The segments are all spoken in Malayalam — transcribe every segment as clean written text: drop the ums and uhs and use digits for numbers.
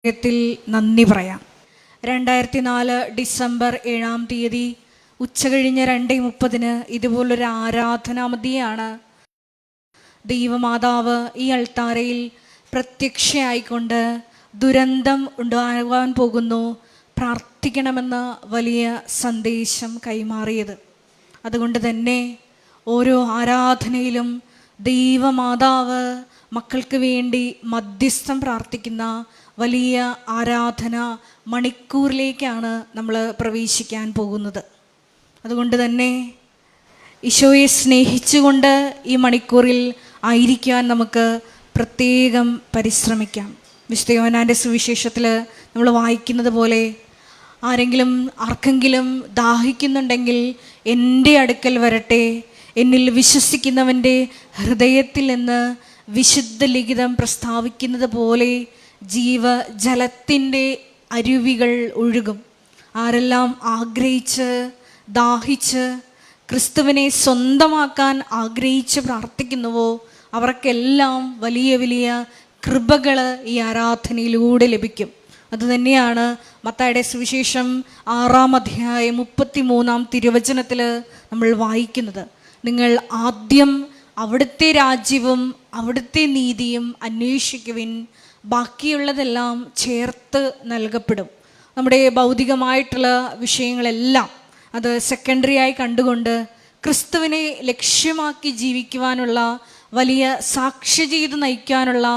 ത്തിൽ നന്ദി പറയാം. 2004 ഡിസംബർ 7-ാം തീയതി ഉച്ചകഴിഞ്ഞ് 2:30 ഇതുപോലൊരു ആരാധനാമതിയാണ് ദൈവമാതാവ് ഈ അൾത്താരയിൽ പ്രത്യക്ഷയായിക്കൊണ്ട് ദുരന്തം ഉണ്ടാകാൻ പോകുന്നു, പ്രാർത്ഥിക്കണമെന്ന വലിയ സന്ദേശം കൈമാറിയത്. അതുകൊണ്ട് തന്നെ ഓരോ ആരാധനയിലും ദൈവമാതാവ് മക്കൾക്ക് വേണ്ടി മധ്യസ്ഥം പ്രാർത്ഥിക്കുന്ന വലിയ ആരാധന മണിക്കൂറിലേക്കാണ് നമ്മൾ പ്രവേശിക്കാൻ പോകുന്നത്. അതുകൊണ്ട് തന്നെ ഈശോയെ സ്നേഹിച്ചുകൊണ്ട് ഈ മണിക്കൂറിൽ ആയിരിക്കാൻ നമുക്ക് പ്രത്യേകം പരിശ്രമിക്കാം. വിശുദ്ധ യോഹന്നാൻ്റെ സുവിശേഷത്തിൽ നമ്മൾ വായിക്കുന്നത് പോലെ ആർക്കെങ്കിലും ദാഹിക്കുന്നുണ്ടെങ്കിൽ എൻ്റെ അടുക്കൽ വരട്ടെ, എന്നിൽ വിശ്വസിക്കുന്നവൻ്റെ ഹൃദയത്തിൽ നിന്ന് വിശുദ്ധ ലിഖിതം പ്രസ്താവിക്കുന്നത് പോലെ ജീവജലത്തിൻ്റെ അരുവികൾ ഒഴുകും. ആരെല്ലാം ആഗ്രഹിച്ച് ദാഹിച്ച് ക്രിസ്തുവിനെ സ്വന്തമാക്കാൻ ആഗ്രഹിച്ച് പ്രാർത്ഥിക്കുന്നുവോ അവർക്കെല്ലാം വലിയ വലിയ കൃപകൾ ഈ ആരാധനയിലൂടെ ലഭിക്കും. അതുതന്നെയാണ് മത്തായിയുടെ സുവിശേഷം 6-ാം അധ്യായം 33-ാം തിരുവചനത്തിൽ നമ്മൾ വായിക്കുന്നത്. നിങ്ങൾ ആദ്യം അവിടുത്തെ രാജ്യവും അവിടുത്തെ നീതിയും അന്വേഷിക്കുവിൻ, ബാക്കിയുള്ളതെല്ലാം ചേർത്ത് നൽകപ്പെടും. നമ്മുടെ ഭൗതികമായിട്ടുള്ള വിഷയങ്ങളെല്ലാം അത് സെക്കൻഡറി ആയി കണ്ടുകൊണ്ട് ക്രിസ്തുവിനെ ലക്ഷ്യമാക്കി ജീവിക്കുവാനുള്ള വലിയ സാക്ഷ്യ ചെയ്ത് നയിക്കാനുള്ള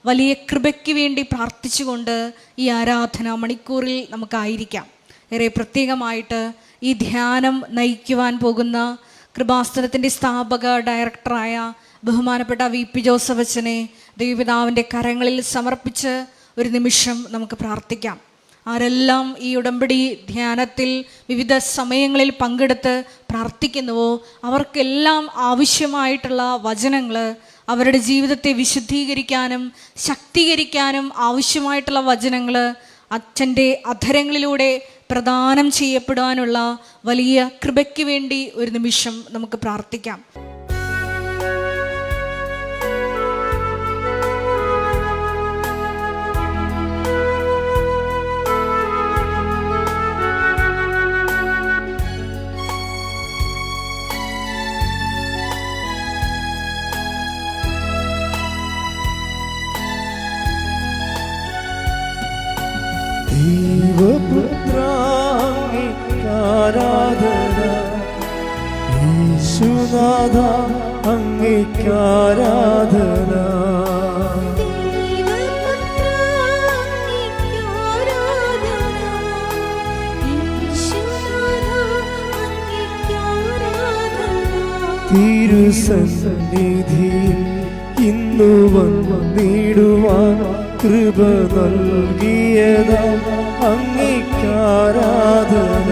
വലിയ കൃപയ്ക്ക് വേണ്ടി പ്രാർത്ഥിച്ചുകൊണ്ട് ഈ ആരാധന മണിക്കൂറിൽ നമുക്കായിരിക്കാം. ഏറെ പ്രത്യേകമായിട്ട് ഈ ധ്യാനം നയിക്കുവാൻ പോകുന്ന കൃപാസനത്തിൻ്റെ സ്ഥാപക ഡയറക്ടറായ ബഹുമാനപ്പെട്ട VP ജോസഫ് അച്ഛനെ ദൈവപിതാവിൻ്റെ കരങ്ങളിൽ സമർപ്പിച്ച് ഒരു നിമിഷം നമുക്ക് പ്രാർത്ഥിക്കാം. ആരെല്ലാം ഈ ഉടമ്പടി ധ്യാനത്തിൽ വിവിധ സമയങ്ങളിൽ പങ്കെടുത്ത് പ്രാർത്ഥിക്കുന്നുവോ അവർക്കെല്ലാം ആവശ്യമായിട്ടുള്ള വചനങ്ങൾ, അവരുടെ ജീവിതത്തെ വിശുദ്ധീകരിക്കാനും ശക്തീകരിക്കാനും ആവശ്യമായിട്ടുള്ള വചനങ്ങൾ അച്ഛൻ്റെ അധരങ്ങളിലൂടെ പ്രദാനം ചെയ്യപ്പെടാനുള്ള വലിയ കൃപയ്ക്ക് വേണ്ടി ഒരു നിമിഷം നമുക്ക് പ്രാർത്ഥിക്കാം. യേശുനാഥ അങ്ങേക്കാരാധന, തിരുസന്നിധിയിൽ ഇന്നു വന്നിടുവാൻ കൃപ നൽകിയതാ അങ്ങേക്കാരാധന.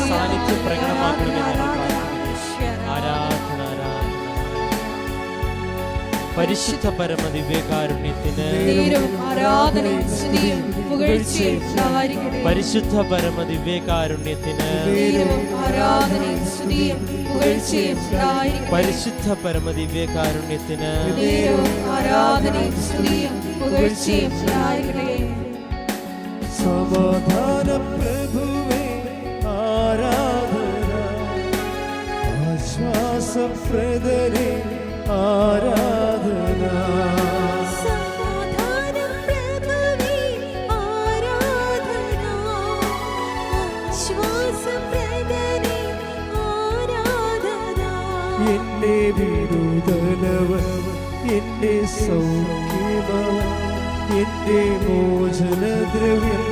സാന്നിധ്യം പ്രകടമാക്കണമെന്ന് ആരാധന. പരിശുദ്ധ പരമ ദിവ്യകാരുണ്യത്തിന് പരിശുദ്ധ പരമ ദിവ്യകാരുണ്യത്തിന് പരിശുദ്ധ പരമ ദിവ്യകാരുണ്യത്തിന് സമാധാന പ്രഭുവേ ആരാധന, ആശ്വാസപ്രദനേ ആരാധന. എന്റെ വിടുതലവൻ, എന്റെ സൗഖ്യമവൻ, എന്റെ മോചനദ്രവ്യം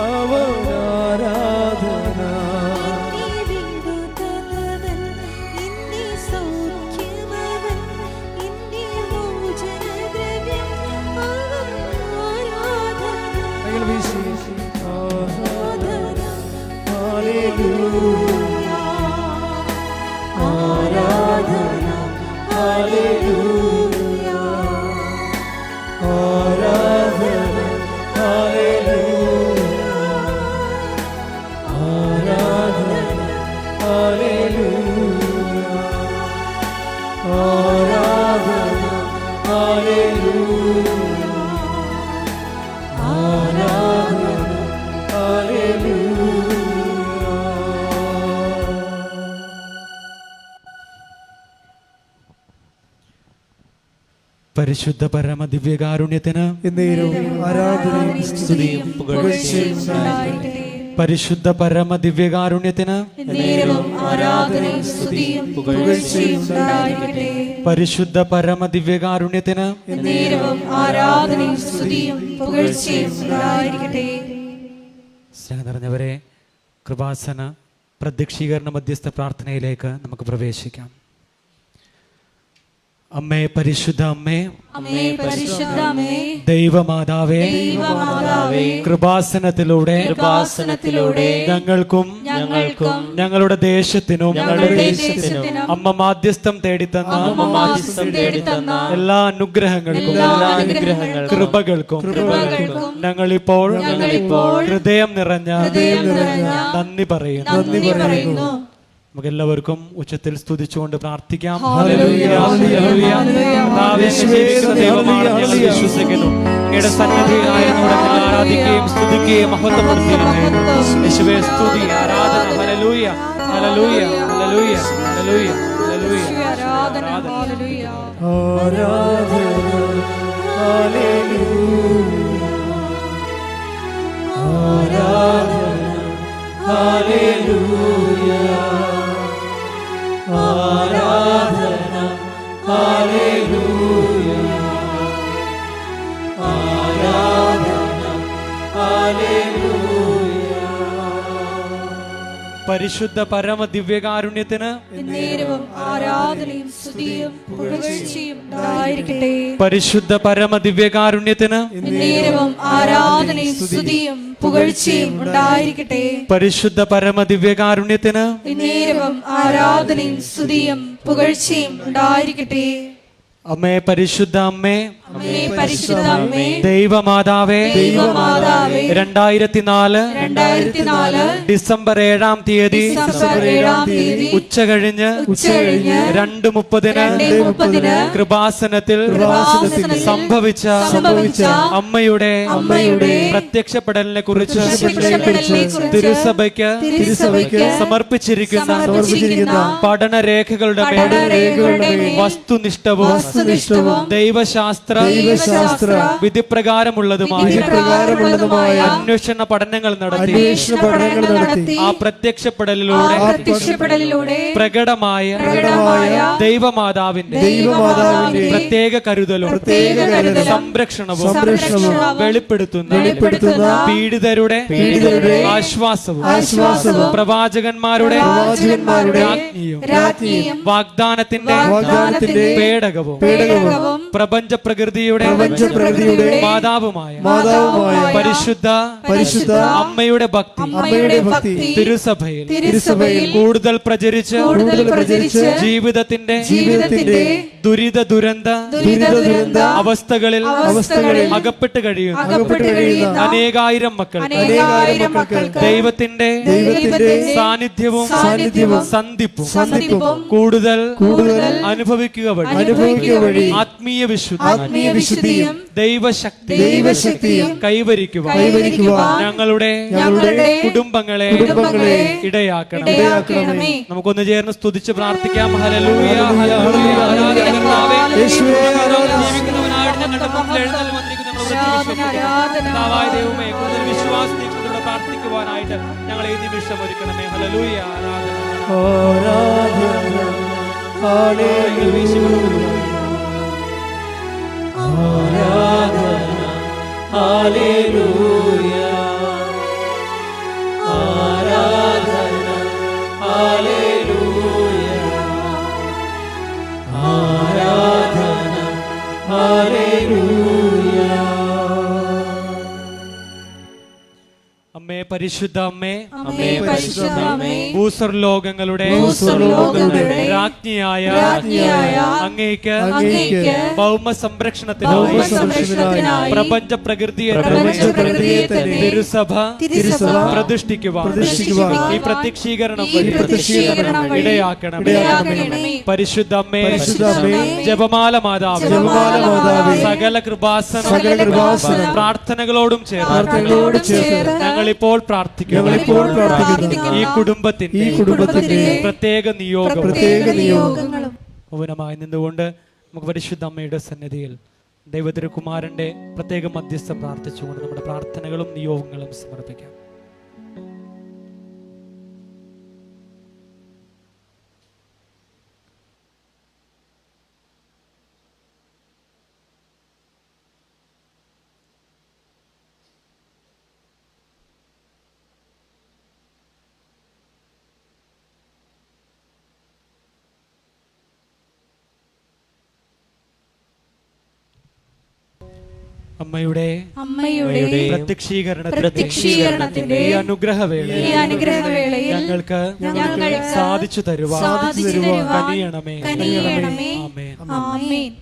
അവൻ ആരാധന. ആരാധന, ഹല്ലേലൂയ, ആരാധന, ഹല്ലേലൂയ, ആരാധന, ഹല്ലേലൂയ, ആരാധന, ഹല്ലേലൂയ, ആരാധന, ഹല്ലേലൂയ. പരിശുദ്ധ പരമ ദിവ്യകാരുണ്യത്തിന് ആരാധനയും സ്തുതിയും പുകഴ്ചയും ഉണ്ടായിരിക്കട്ടെ. പരിശുദ്ധ പരമ ദിവ്യകാരുണ്യത്തിന് ആരാധനയും സ്തുതിയും പുകഴ്ചയും ഉണ്ടായിരിക്കട്ടെ. പരിശുദ്ധ പരമ ദിവ്യകാരുണ്യത്തിന് ആരാധനയും സ്തുതിയും പുകഴ്ചയും ഉണ്ടായിരിക്കട്ടെ. സ്നേഹം നിറഞ്ഞവരെ, കൃപാസന പ്രത്യക്ഷീകരണ മധ്യസ്ഥ പ്രാർത്ഥനയിലേക്ക് നമുക്ക് പ്രവേശിക്കാം. അമ്മേ, പരിശുദ്ധ അമ്മേ, അമ്മേ പരിശുദ്ധമേ, ദൈവമാതാവേ, ദൈവമാതാവേ, കൃപാസനത്തിലൂടെ ഞങ്ങൾക്കും ഞങ്ങളുടെ ദേശത്തിനും അമ്മ മാധ്യസ്ഥം തേടിത്തന്ന എല്ലാ അനുഗ്രഹങ്ങൾക്കും കൃപകൾക്കും ഞങ്ങളിപ്പോൾ ഹൃദയം നിറഞ്ഞ നന്ദി പറയുന്നു. നമുക്ക് എല്ലാവർക്കും ഉച്ചത്തിൽ സ്തുതിച്ചുകൊണ്ട് പ്രാർത്ഥിക്കാം. വിശ്വസിക്കുന്നു അങ്ങയുടെ സന്നിധിയിലായിരുന്നു ആരാധിക്കുകയും സ്തുതിക്കുകയും മഹത്വപ്പെടുത്തുകയും യേശുവേ, സ്തുതി, ആരാധന. ഹല്ലേലൂയ, ഹല്ലേലൂയ, ഹല്ലേലൂയ, ഹല്ലേലൂയ, ഹല്ലേലൂയ, ആരാധന, ആരാധന, ഹല്ലേലൂയ, ആരാധന, ഹല്ലേലൂയ, ആരാധന, ഹല്ലേലൂയ. പരിശുദ്ധ പരമ ദിവ്യകാരുണ്യത്തിന് ആരാധനയും സ്തുതിയും പുകഴ്ചയും ഉണ്ടായിരിക്കട്ടെ. പരിശുദ്ധ പരമ ദിവ്യകാരുണ്യത്തിന് ആരാധനയും സ്തുതിയും പുകഴ്ചയും ഉണ്ടായിരിക്കട്ടെ. പരിശുദ്ധ പരമ ദിവ്യകാരുണ്യത്തിന് ആരാധനയും സ്തുതിയും പുകഴ്ചയും ഉണ്ടായിരിക്കട്ടെ. അമ്മേ, പരിശുദ്ധ അമ്മേ, അമ്മേ പരിശുദ്ധ അമ്മേ, ദൈവമാതാവേ, 2004 ഡിസംബർ 7-ാം തീയതി ഉച്ചകഴിഞ്ഞ് 2:30 കൃപാസനത്തിൽ സംഭവിച്ച അമ്മയുടെ പ്രത്യക്ഷപ്പെടലിനെ കുറിച്ച് തിരുസഭയ്ക്ക് സമർപ്പിച്ചിരിക്കുന്ന പഠനരേഖകളുടെ വസ്തുനിഷ്ഠവും ദൈവശാസ്ത്ര വിധിപ്രകാരമുള്ളതുമായ അന്വേഷണ പഠനങ്ങൾ നടത്തി ആ പ്രത്യക്ഷപ്പെടലിലൂടെ പ്രകടമായ ദൈവമാതാവിന്റെ പ്രത്യേക കരുതലും സംരക്ഷണവും വെളിപ്പെടുത്തുന്ന പീഡിതരുടെ ആശ്വാസവും പ്രവാചകന്മാരുടെ രാജ്ഞിയും വാഗ്ദാനത്തിന്റെ പേടകവും പ്രപഞ്ച പ്രകൃതിയുടെ മാതാവുമായ പരിശുദ്ധ അമ്മയുടെ ഭക്തി തിരുസഭയിൽ കൂടുതൽ പ്രചരിച്ച് ജീവിതത്തിന്റെ ദുരിത ദുരന്ത അവസ്ഥകളിൽ അകപ്പെട്ട് കഴിയുന്ന അനേകായിരം മക്കൾ ദൈവത്തിന്റെ സാന്നിധ്യവും സന്ധിപ്പും കൂടുതൽ അനുഭവിക്കുക വഴി ആത്മീയ വിശുദ്ധി ആത്മീയ വിശുദ്ധിയും ദൈവശക്തിയും കൈവരിക്കുവാൻ ഞങ്ങളുടെ കുടുംബങ്ങളെ ഇടയാക്കണമേ. നമുക്കൊന്ന് ചേർന്ന് സ്തുതിച്ച് പ്രാർത്ഥിക്കാം. Hallelujah, hallelujah. ജീവിക്കുന്നവനായിട്ട് ഞങ്ങളുടെ മുമ്പിൽ എഴുന്നള്ളി വന്നിരിക്കുന്ന കർത്താവായ ദൈവമേ, കൂടുതൽ വിശ്വാസത്തിൽ പ്രാർത്ഥിക്കുവാനായിട്ട് ഞങ്ങൾ ഈ നിമിഷം ഒരുക്കണമേ. ഹല്ലേലൂയ. അമ്മേ, പരിശുദ്ധ അമ്മേ, ഭൂസ്വർലോകങ്ങളുടെ രാജ്ഞിയായ അങ്ങേക്ക് ഭൗമ സംരക്ഷണത്തിനായി പ്രപഞ്ച പ്രകൃതിയെ തിരുസഭ പ്രതിഷ്ഠിക്കുവാൻ ഈ പ്രത്യക്ഷീകരണം ഇടയാക്കണമേ. പരിശുദ്ധ അമ്മേ, ജപമാല മാതാവ്, സകല കൃപാസന പ്രാർത്ഥനകളോടും ചേർന്ന് ഞങ്ങളിപ്പോൾ പ്രാർത്ഥിക്കുന്നു ഈ കുടുംബത്തിന്റെ പ്രത്യേക നിയോഗങ്ങളും മൗനമായി നിന്നുകൊണ്ട് നമുക്ക് പരിശുദ്ധ അമ്മയുടെ സന്നിധിയിൽ ദൈവതിരുകുമാരന്റെ പ്രത്യേക മധ്യസ്ഥം പ്രാർത്ഥിച്ചുകൊണ്ട് നമ്മുടെ പ്രാർത്ഥനകളും നിയോഗങ്ങളും സമർപ്പിക്കാം. അമ്മയുടെ പ്രത്യക്ഷീകരണത്തിന്റെ ഈ അനുഗ്രഹവേളയിൽ ഞങ്ങൾക്ക് സാധിച്ചു തരുവാൻ കനിയണമേ.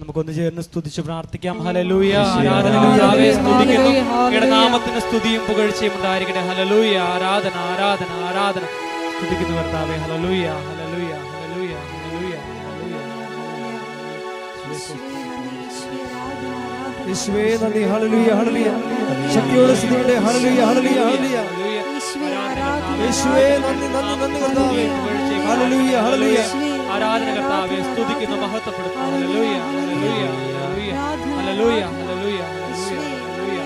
നമുക്കൊന്ന് ചേർന്ന് സ്തുതിച്ച് പ്രാർത്ഥിക്കാം. ഹല്ലേലൂയ. ആരാധന കർത്താവേ, സ്തുതിക്കുന്നു. അങ്ങയുടെ നാമത്തിന് സ്തുതിയും പുകഴ്ചയും ഉണ്ടായിരിക്കട്ടെ. ഹല്ലേലൂയ. ആരാധന ആരാധന ആരാധന. സ്തുതിക്കുന്നു കർത്താവേ. ഹല്ലേലൂയ, ഹല്ലേലൂയ, ഹല്ലേലൂയ, ഹല്ലേലൂയ, ഹല്ലേലൂയ. യേശുവേ നന്ദി. ഹല്ലേലൂയ, ഹല്ലേലൂയ. ശക്തിയോടെ സ്തുതിക്കട്ടെ. ഹല്ലേലൂയ, ഹല്ലേലൂയ, ഹല്ലേലൂയ. യേശുവേ നന്ദി, നന്ദി, നന്ദി കർത്താവേ. ഹല്ലേലൂയ, ഹല്ലേലൂയ. ആരാധന കർത്താവേ, സ്തുതിക്കുന്നു, മഹത്വപ്പെടുത്തുന്നു. ഹല്ലേലൂയ, ഹല്ലേലൂയ, ഹല്ലേലൂയ, ഹല്ലേലൂയ, ഹല്ലേലൂയ, ഹല്ലേലൂയ.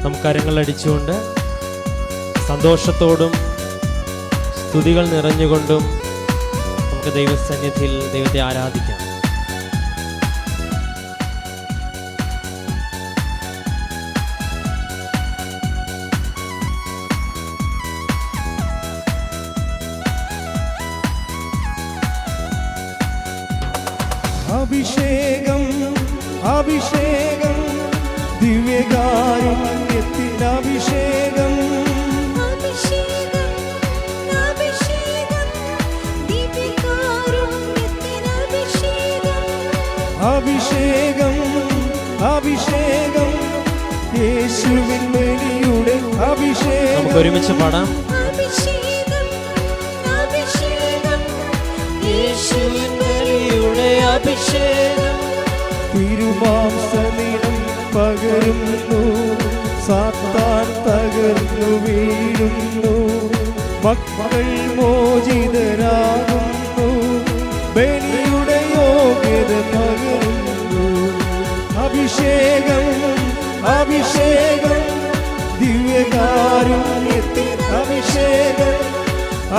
നമുക്ക് കരങ്ങളടിച്ചുകൊണ്ട് സന്തോഷത്തോടും സ്തുതികൾ നിറഞ്ഞുകൊണ്ടും നമുക്ക് ദൈവസന്നിധിയിൽ ദൈവത്തെ ആരാധിക്കാം. അഭിഷേകം, അഭിഷേകം, ദിവ്യകാരുണ്യത്തിൻ അഭിഷേകം, അഭിഷേകം, അഭിഷേകം, യേശുവിൻ ബലിയുടെ അഭിഷേകം. നമുക്ക് ഒരുമിച്ച് പാടാം. അഭിഷേകം തിരുമാംസനിടം പകരുന്നു, സാത്താൻ തകർന്നു വീഴുന്നു, മക്കൾ മോചിതരാകുന്നു, ബലിയുടെ യോഗ്യത പകരുന്നു. അഭിഷേകം, അഭിഷേകം, ദിവ്യകാരുണ്യത്തിൻ അഭിഷേകം,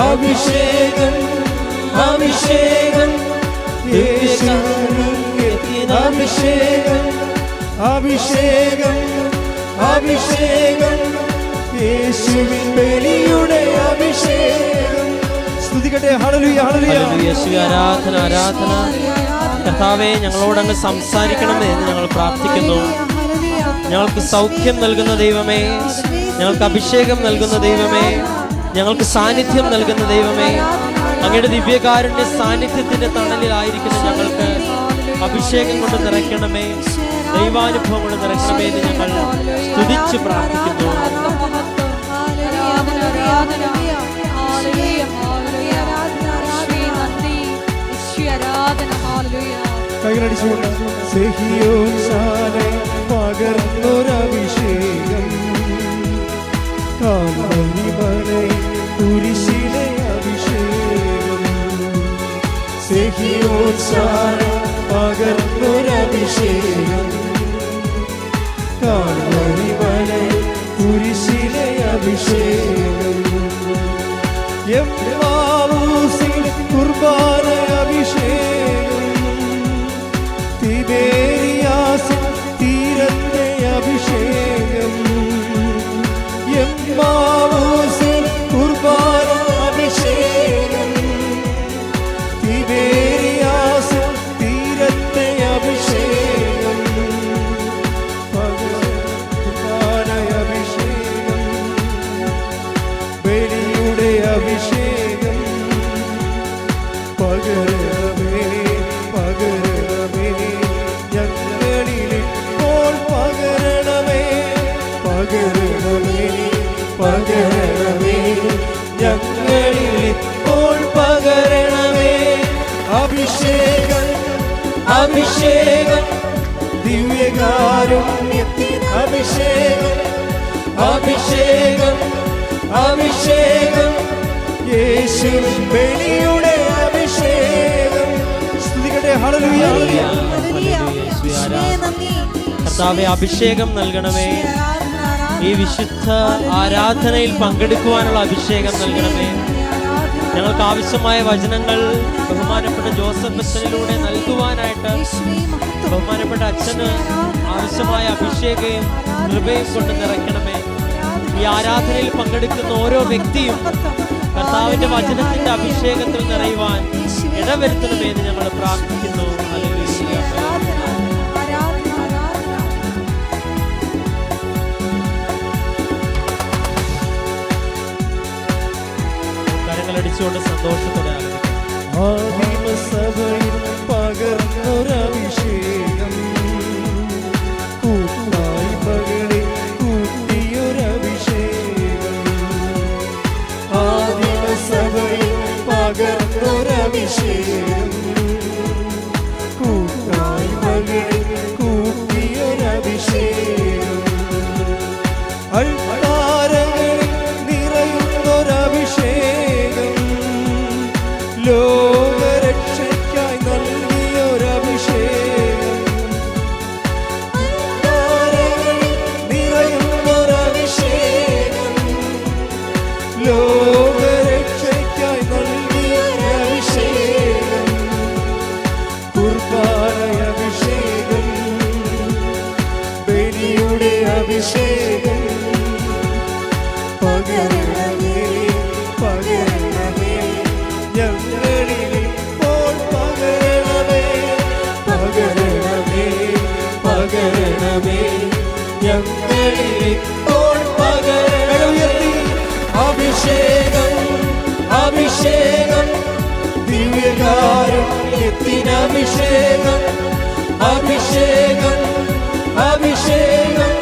അഭിഷേകം, അഭിഷേകം, യേശുവിൻ അഭിഷേകം, അഭിഷേകം, അഭിഷേകം, യേശുവിൻ ബലിയുടെ അഭിഷേകം. സ്തുതിക്കട്ടെ. ഹല്ലേലൂയ, ഹല്ലേലൂയ. യേശുവേ, ആരാധന ആരാധന. കർത്താവേ, ഞങ്ങളോടങ്ങ് സംസാരിക്കണമേ എന്ന് ഞങ്ങൾ പ്രാർത്ഥിക്കുന്നു. ഞങ്ങൾക്ക് സൗഖ്യം നൽകുന്ന ദൈവമേ, ഞങ്ങൾക്ക് അഭിഷേകം നൽകുന്ന ദൈവമേ, ഞങ്ങൾക്ക് സാന്നിധ്യം നൽകുന്ന ദൈവമേ, അങ്ങയുടെ ദിവ്യകാരുണ്യ സാന്നിധ്യത്തിന്റെ തണലിലായിരിക്കുന്ന ഞങ്ങൾക്ക് അഭിഷേകം കൊണ്ട് നിറയ്ക്കണമേ, ദൈവാനുഭവം കൊണ്ട് നിറയ്ക്കണമേ എന്ന് ഞങ്ങൾ സ്തുതിച്ച് പ്രാർത്ഥിക്കുന്നു. ആരാധന കൈകളടിച്ചുകൊണ്ട് സെഹിയോൻ ശാലെ പകർന്നൊരഭിഷേകം, കാൽവരി മലയിൽ കുരിശിലെ അഭിഷേകം. സെഹിയോൻ ശാലെ പകർന്നൊരഭിഷേകം, കാൽവരി മലയിൽ കുരിശിലെ അഭിഷേകം. എമ്മാവൂസിൽ കുർബാന അഭിഷേകം, തിബേരിയാസിൽ തീരത്തെ അഭിഷേകം. എമ്മാവൂസിൽ കുർബാന അഭിഷേകം, തിബേരിയാസിൽ തീരത്തെ അഭിഷേകം. കുർബാന അഭിഷേകം, ബലിയുടെ അഭിഷേകം. പകരണമേ പകരണമേ ഞങ്ങളിലിപ്പോൾ പകരണമേ, പകരണമേ പകരണമേ ഞങ്ങളിലിപ്പോൾ പകരണമേ. അഭിഷേകം അഭിഷേകം ദിവ്യകാരുണ്യത്തിന് അഭിഷേകം, അഭിഷേകം അഭിഷേകം യേശുവിൻ ബലിയുടെ അഭിഷേകം. സ്തുതിക്കട്ടെ. ഹല്ലേലൂയ കർത്താവേ, അഭിഷേകം നൽകണമേ. ഈ വിശുദ്ധ ആരാധനയിൽ പങ്കെടുക്കുവാനുള്ള അഭിഷേകം നൽകണമേ. ഞങ്ങൾക്ക് ആവശ്യമായ വചനങ്ങൾ ബഹുമാനപ്പെട്ട ജോസഫ് അച്ഛനിലൂടെ നൽകുവാനായിട്ട് ബഹുമാനപ്പെട്ട അച്ഛന് ആവശ്യമായ അഭിഷേകവും കൃപയും കൊണ്ട് നിറയ്ക്കണമേ. ഈ ആരാധനയിൽ പങ്കെടുക്കുന്ന ഓരോ വ്യക്തിയും കർത്താവിന്റെ വചനത്തിന്റെ അഭിഷേകത്തിൽ നിറയുവാൻ ഇടവരുത്തണമേ എന്ന് ഞങ്ങൾ പ്രാർത്ഥിക്കുന്നു. ഹല്ലേലൂയ. കരങ്ങളടിച്ചുകൊണ്ട് സന്തോഷത്തോടെ ആദിമസഭയിൽ പകർന്നൊരഭിഷേകം, കൂട്ടായ്മകളിൽ കൂട്ടിയൊരഭിഷേകം. ആദിമസഭയിൽ പകർന്നൊരഭിഷേകം, കൂട്ടായ്മകളിൽ കൂട്ടിയൊരഭിഷേകം. അൾത്താരകളിൽ നിറയുന്നൊരഭിഷേകം, ലോകരക്ഷയ്ക്കായി നൽകിയൊരഭിഷേകം. അൾത്താരകളിൽ നിറയുന്നൊരഭിഷേകം, ലോകരക്ഷയ്ക്കായി നൽകിയൊരഭിഷേകം. കുർബാന അഭിഷേകം, ബലിയുടെ അഭിഷേകം. പകരണമേ പകരണമേ ഞങ്ങളിലിപ്പോൾ പകരണമേ, പകരണമേ പകരണമേ ഞങ്ങളിലിപ്പോൾ പകരണമേ. അഭിഷേകം അഭിഷേകം ദിവ്യകാരുണ്യത്തിന് അഭിഷേകം, അഭിഷേകം അഭിഷേകം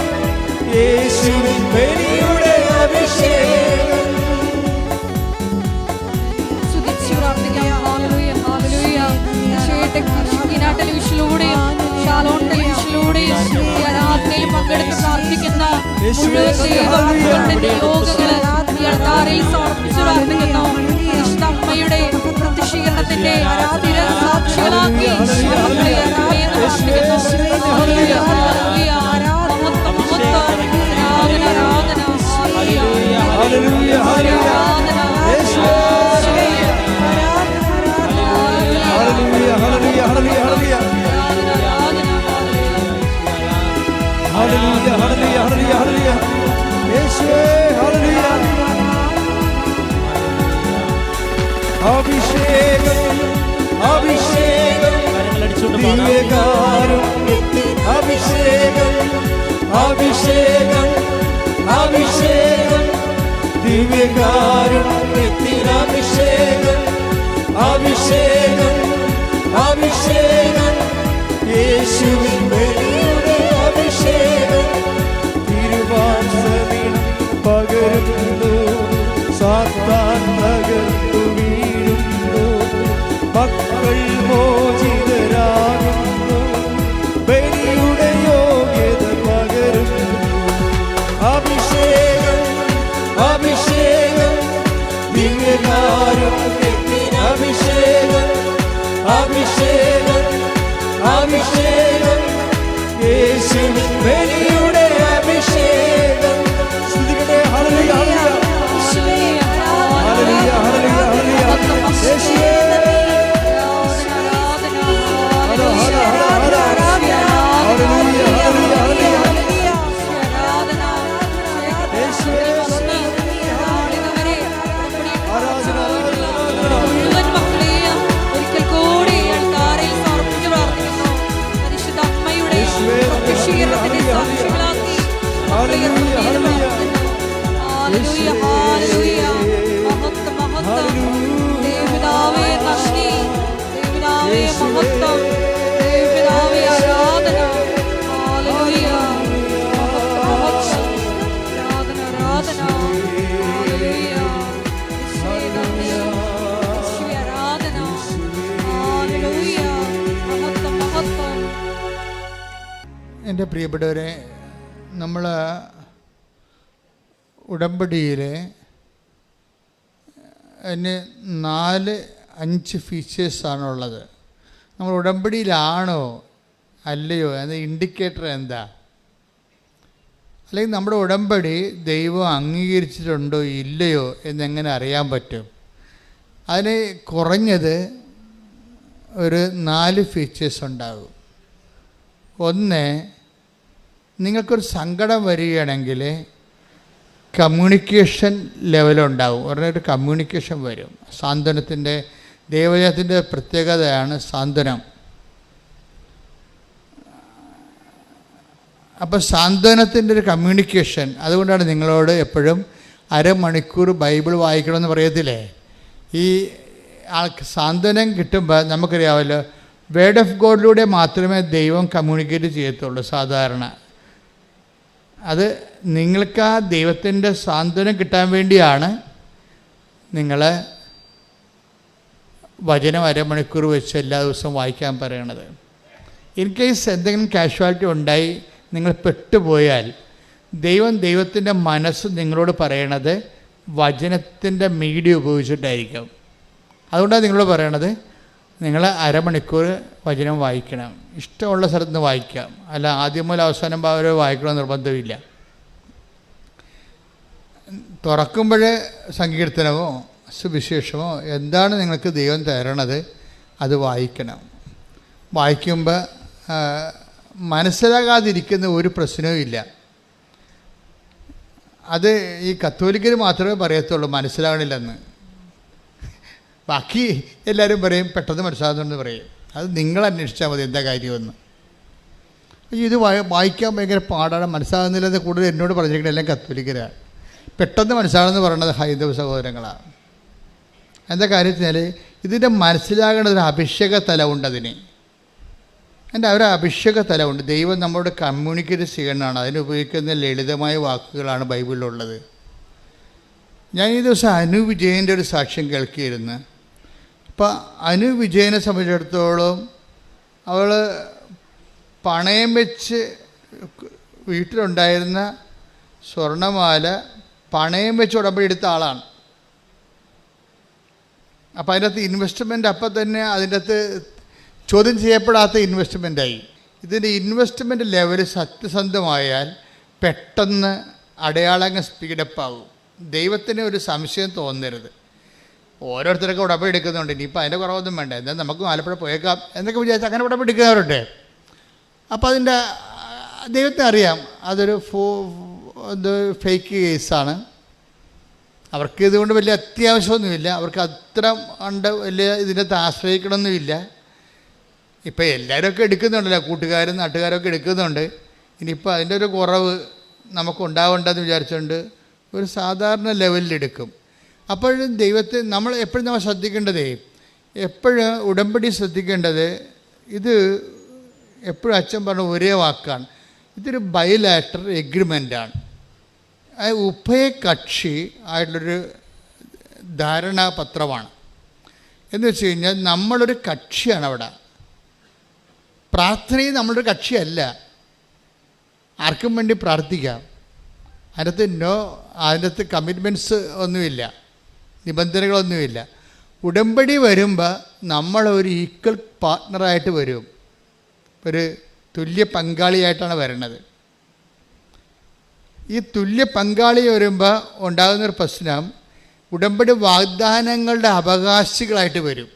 യേശുവിൻ ബലിയുടെ അഭിഷേകം. സ്തുതിച്ചു പ്രാർത്ഥിക്കാം. Hallelujah hallelujah. ഈശോയുടെ ഷക്കീന ടെലിവിഷനിലൂടെയും ഷാലോൺ ടെലിവിഷനിലൂടെയും ഈ ആരാധനയിൽ പങ്കെടുത്ത് പ്രാർത്ഥിക്കുന്ന മുഴുവൻ ദൈവമക്കളുടെ നിയോഗങ്ങള് ഈ അൾത്താരയിൽ സമർപ്പിച്ചു പ്രാർത്ഥിക്കുന്നു. വിശുദ്ധ അമ്മയുടെ പ്രതിഷീകരണത്തിന്റെ സ്ഥിര സാക്ഷികളാക്കി മക്കളെ പ്രാർത്ഥിക്കുന്നു. Hallelujah hallelujah. മഹത്വം മഹത്വം. ആരാധന ആരാധന. ഹല്ലേലൂയ ഹല്ലേലൂയ ഹല്ലേലൂയ യേശുവേ. ഹല്ലേലൂയ ഹല്ലേലൂയ ഹല്ലേലൂയ ഹല്ലേലൂയ ഹല്ലേലൂയ ഹല്ലേലൂയ ഹല്ലേലൂയ ഹല്ലേലൂയ യേശുവേ. ഹല്ലേലൂയ. അഭിഷേകം അഭിഷേകം ദിവ്യകാരുണ്യത്തിന് അഭിഷേകം, അഭിഷേകം അഭിഷേകം ദിവ്യകാരുണ്യത്തിന് അഭിഷേകം, അഭിഷേകം അഭിഷേകം യേശുവിൻ ബലിയുടെ അഭിഷേകം. തിരുവാസനം പകരുന്നു, സാത്താൻ തകർത്തു വീഴുന്നു, മക്കൾ മോചിതരാകുന്നു. അഭിഷേകം യേശുവിൻ ബലിയുടെ അഭിഷേകം സ്തുതിക്കട്ടെ ഹല്ലേലൂയ ഹല്ലേലൂയ ഹല്ലേലൂയ ഹല്ലേലൂയ യേശുവേ എൻ്റെ പ്രിയപ്പെട്ടവരെ, നമ്മൾ ഉടമ്പടിയിൽ അതിന് 4-5 ഫീച്ചേഴ്സാണുള്ളത്. നമ്മൾ ഉടമ്പടിയിലാണോ അല്ലയോ എന്ന ഇൻഡിക്കേറ്റർ എന്താ? അല്ലെങ്കിൽ നമ്മുടെ ഉടമ്പടി ദൈവം അംഗീകരിച്ചിട്ടുണ്ടോ ഇല്ലയോ എന്നെങ്ങനെ അറിയാൻ പറ്റും? അതിന് കുറഞ്ഞത് ഒരു 4 ഫീച്ചേഴ്സ് ഉണ്ടാകും. ഒന്ന്, നിങ്ങൾക്കൊരു സങ്കടം വരികയാണെങ്കിൽ കമ്മ്യൂണിക്കേഷൻ ലെവലുണ്ടാവും. ഉടനെ കമ്മ്യൂണിക്കേഷൻ വരും. സാന്ത്വനത്തിൻ്റെ ദൈവജനത്തിൻ്റെ പ്രത്യേകതയാണ് സാന്ത്വനം. അപ്പോൾ സാന്ത്വനത്തിൻ്റെ ഒരു കമ്മ്യൂണിക്കേഷൻ. അതുകൊണ്ടാണ് നിങ്ങളോട് എപ്പോഴും അരമണിക്കൂർ ബൈബിൾ വായിക്കണമെന്ന് പറയത്തില്ലേ? ഈ ആൾക്ക് സാന്ത്വനം കിട്ടുമ്പോൾ നമുക്കറിയാമല്ലോ, വേർഡ് ഓഫ് ഗോഡിലൂടെ മാത്രമേ ദൈവം കമ്മ്യൂണിക്കേറ്റ് ചെയ്യത്തുള്ളൂ സാധാരണ. അത് നിങ്ങൾക്ക് ആ ദൈവത്തിൻ്റെ സാന്ത്വനം കിട്ടാൻ വേണ്ടിയാണ് നിങ്ങൾ വചനം അരമണിക്കൂർ വെച്ച് എല്ലാ ദിവസവും വായിക്കാൻ പറയണത്. ഇൻ കേസ് എന്തെങ്കിലും കാഷ്വാലിറ്റി ഉണ്ടായി നിങ്ങൾ പെട്ടുപോയാൽ ദൈവത്തിൻ്റെ മനസ്സ് നിങ്ങളോട് പറയണത് വചനത്തിൻ്റെ മീഡിയ ഉപയോഗിച്ചിട്ടായിരിക്കും. അതുകൊണ്ടാണ് നിങ്ങളോട് പറയണത് നിങ്ങൾ അരമണിക്കൂർ വചനം വായിക്കണം. ഇഷ്ടമുള്ള സ്ഥലത്ത് നിന്ന് വായിക്കാം, അല്ല ആദ്യം മുതൽ അവസാനം വരെ വായിക്കണമെന്ന് നിർബന്ധമില്ല. തുറക്കുമ്പോൾ സങ്കീർത്തനമോ സുവിശേഷമോ എന്താണ് നിങ്ങൾക്ക് ദൈവം തരണത് അത് വായിക്കണം. വായിക്കുമ്പോൾ മനസ്സിലാകാതിരിക്കുന്ന ഒരു പ്രശ്നവും ഇല്ല. അത് ഈ കത്തോലിക്കർ മാത്രമേ പറയത്തുള്ളൂ മനസ്സിലാകണില്ലെന്ന്. ബാക്കി എല്ലാവരും പറയും പെട്ടെന്ന് മനസ്സിലാകുന്നുണ്ടെന്ന് പറയും. അത് നിങ്ങൾ അന്വേഷിച്ചാൽ മതി എന്താ കാര്യമെന്ന്. ഇത് വായിക്കാൻ ഭയങ്കര പാടാണ്, മനസ്സിലാകുന്നില്ലെന്ന് കൂടുതൽ എന്നോട് പറഞ്ഞിരിക്കുന്നത് എല്ലാം കത്തോലിക്കരാണ്. പെട്ടെന്ന് മനസ്സിലാകുമെന്ന് പറയുന്നത് ഹൈന്ദവ സഹോദരങ്ങളാണ്. എന്താ കാര്യത്തിനാൽ ഇതിൻ്റെ മനസ്സിലാകേണ്ടതൊരു അഭിഷേക തലമുണ്ട്. അതിന് ഒരു അഭിഷേക തലമുണ്ട്. ദൈവം നമ്മളോട് കമ്മ്യൂണിക്കേറ്റ് ചെയ്യണമെന്നാണ്. അതിന് ഉപയോഗിക്കുന്ന ലളിതമായ വാക്കുകളാണ് ബൈബിളിലുള്ളത്. ഞാൻ ഈ ദിവസം അനു വിജയൻ്റെ ഒരു സാക്ഷ്യം കേൾക്കിയിരുന്നു. അപ്പോൾ അനു വിജയനെ സംബന്ധിച്ചിടത്തോളം അവൾ പണയം വെച്ച് വീട്ടിലുണ്ടായിരുന്ന സ്വർണ്ണമാല പണയം വെച്ച് ഉടമ്പടി എടുത്ത ആളാണ്. അപ്പോൾ അതിൻ്റെ അകത്ത് ഇൻവെസ്റ്റ്മെൻറ്റ് അപ്പം തന്നെ അതിൻ്റെ അകത്ത് ചോദ്യം ചെയ്യപ്പെടാത്ത ഇൻവെസ്റ്റ്മെൻറ്റായി. ഇതിൻ്റെ ഇൻവെസ്റ്റ്മെൻറ്റ് ലെവൽ സത്യസന്ധമായാൽ പെട്ടെന്ന് അടയാളങ്ങൾ സ്പീഡപ്പാകും. ദൈവത്തിന് ഒരു സംശയം തോന്നരുത്. ഓരോരുത്തരൊക്കെ ഉടമ്പടി എടുക്കുന്നുണ്ട്, ഇനിയിപ്പോൾ അതിൻ്റെ കുറവൊന്നും വേണ്ട, എന്നാൽ നമുക്ക് ആലപ്പുഴ പോയേക്കാം എന്നൊക്കെ വിചാരിച്ച് അങ്ങനെ ഉടമ്പടി എടുക്കുന്നവരുണ്ട്. അപ്പോൾ അതിൻ്റെ ദൈവത്തിന് അറിയാം അതൊരു ഫേക്ക് കേസാണ്. അവർക്ക് ഇതുകൊണ്ട് വലിയ അത്യാവശ്യമൊന്നുമില്ല, അവർക്ക് അത്ര ഉണ്ട് വലിയ ഇതിനകത്ത് ആശ്രയിക്കണമെന്നുമില്ല. ഇപ്പോൾ എല്ലാവരുമൊക്കെ എടുക്കുന്നുണ്ടല്ലോ, കൂട്ടുകാരും നാട്ടുകാരൊക്കെ എടുക്കുന്നുണ്ട്. ഇനിയിപ്പോൾ അതിൻ്റെ ഒരു കുറവ് നമുക്കുണ്ടാവേണ്ടെന്ന് വിചാരിച്ചുകൊണ്ട് ഒരു സാധാരണ ലെവലിലെടുക്കും. അപ്പോഴും ദൈവത്തെ നമ്മൾ ശ്രദ്ധിക്കേണ്ടതേ, എപ്പോഴും ഉടമ്പടി ശ്രദ്ധിക്കേണ്ടത് ഇത് എപ്പോഴും അച്ഛൻ പറഞ്ഞ ഒരേ വാക്കാണ്, ഇതൊരു ബൈലാറ്ററൽ എഗ്രിമെൻ്റാണ്. ഉഭയകക്ഷി ആയിട്ടുള്ളൊരു ധാരണാപത്രമാണ്. എന്ന് വെച്ച് കഴിഞ്ഞാൽ നമ്മളൊരു കക്ഷിയാണ് അവിടെ. പ്രാർത്ഥനയും നമ്മളൊരു കക്ഷിയല്ല, ആർക്കും വേണ്ടി പ്രാർത്ഥിക്കാം. അതിനകത്ത് കമ്മിറ്റ്മെൻറ്റ്സ് ഒന്നുമില്ല, ഒരു തുല്യ പങ്കാളിയായിട്ടാണ് വരുന്നത്. ഈ തുല്യ പങ്കാളി വരുമ്പോൾ ഉണ്ടാകുന്നൊരു പ്രശ്നം, ഉടമ്പടി വാഗ്ദാനങ്ങളുടെ അവകാശികളായിട്ട് വരും.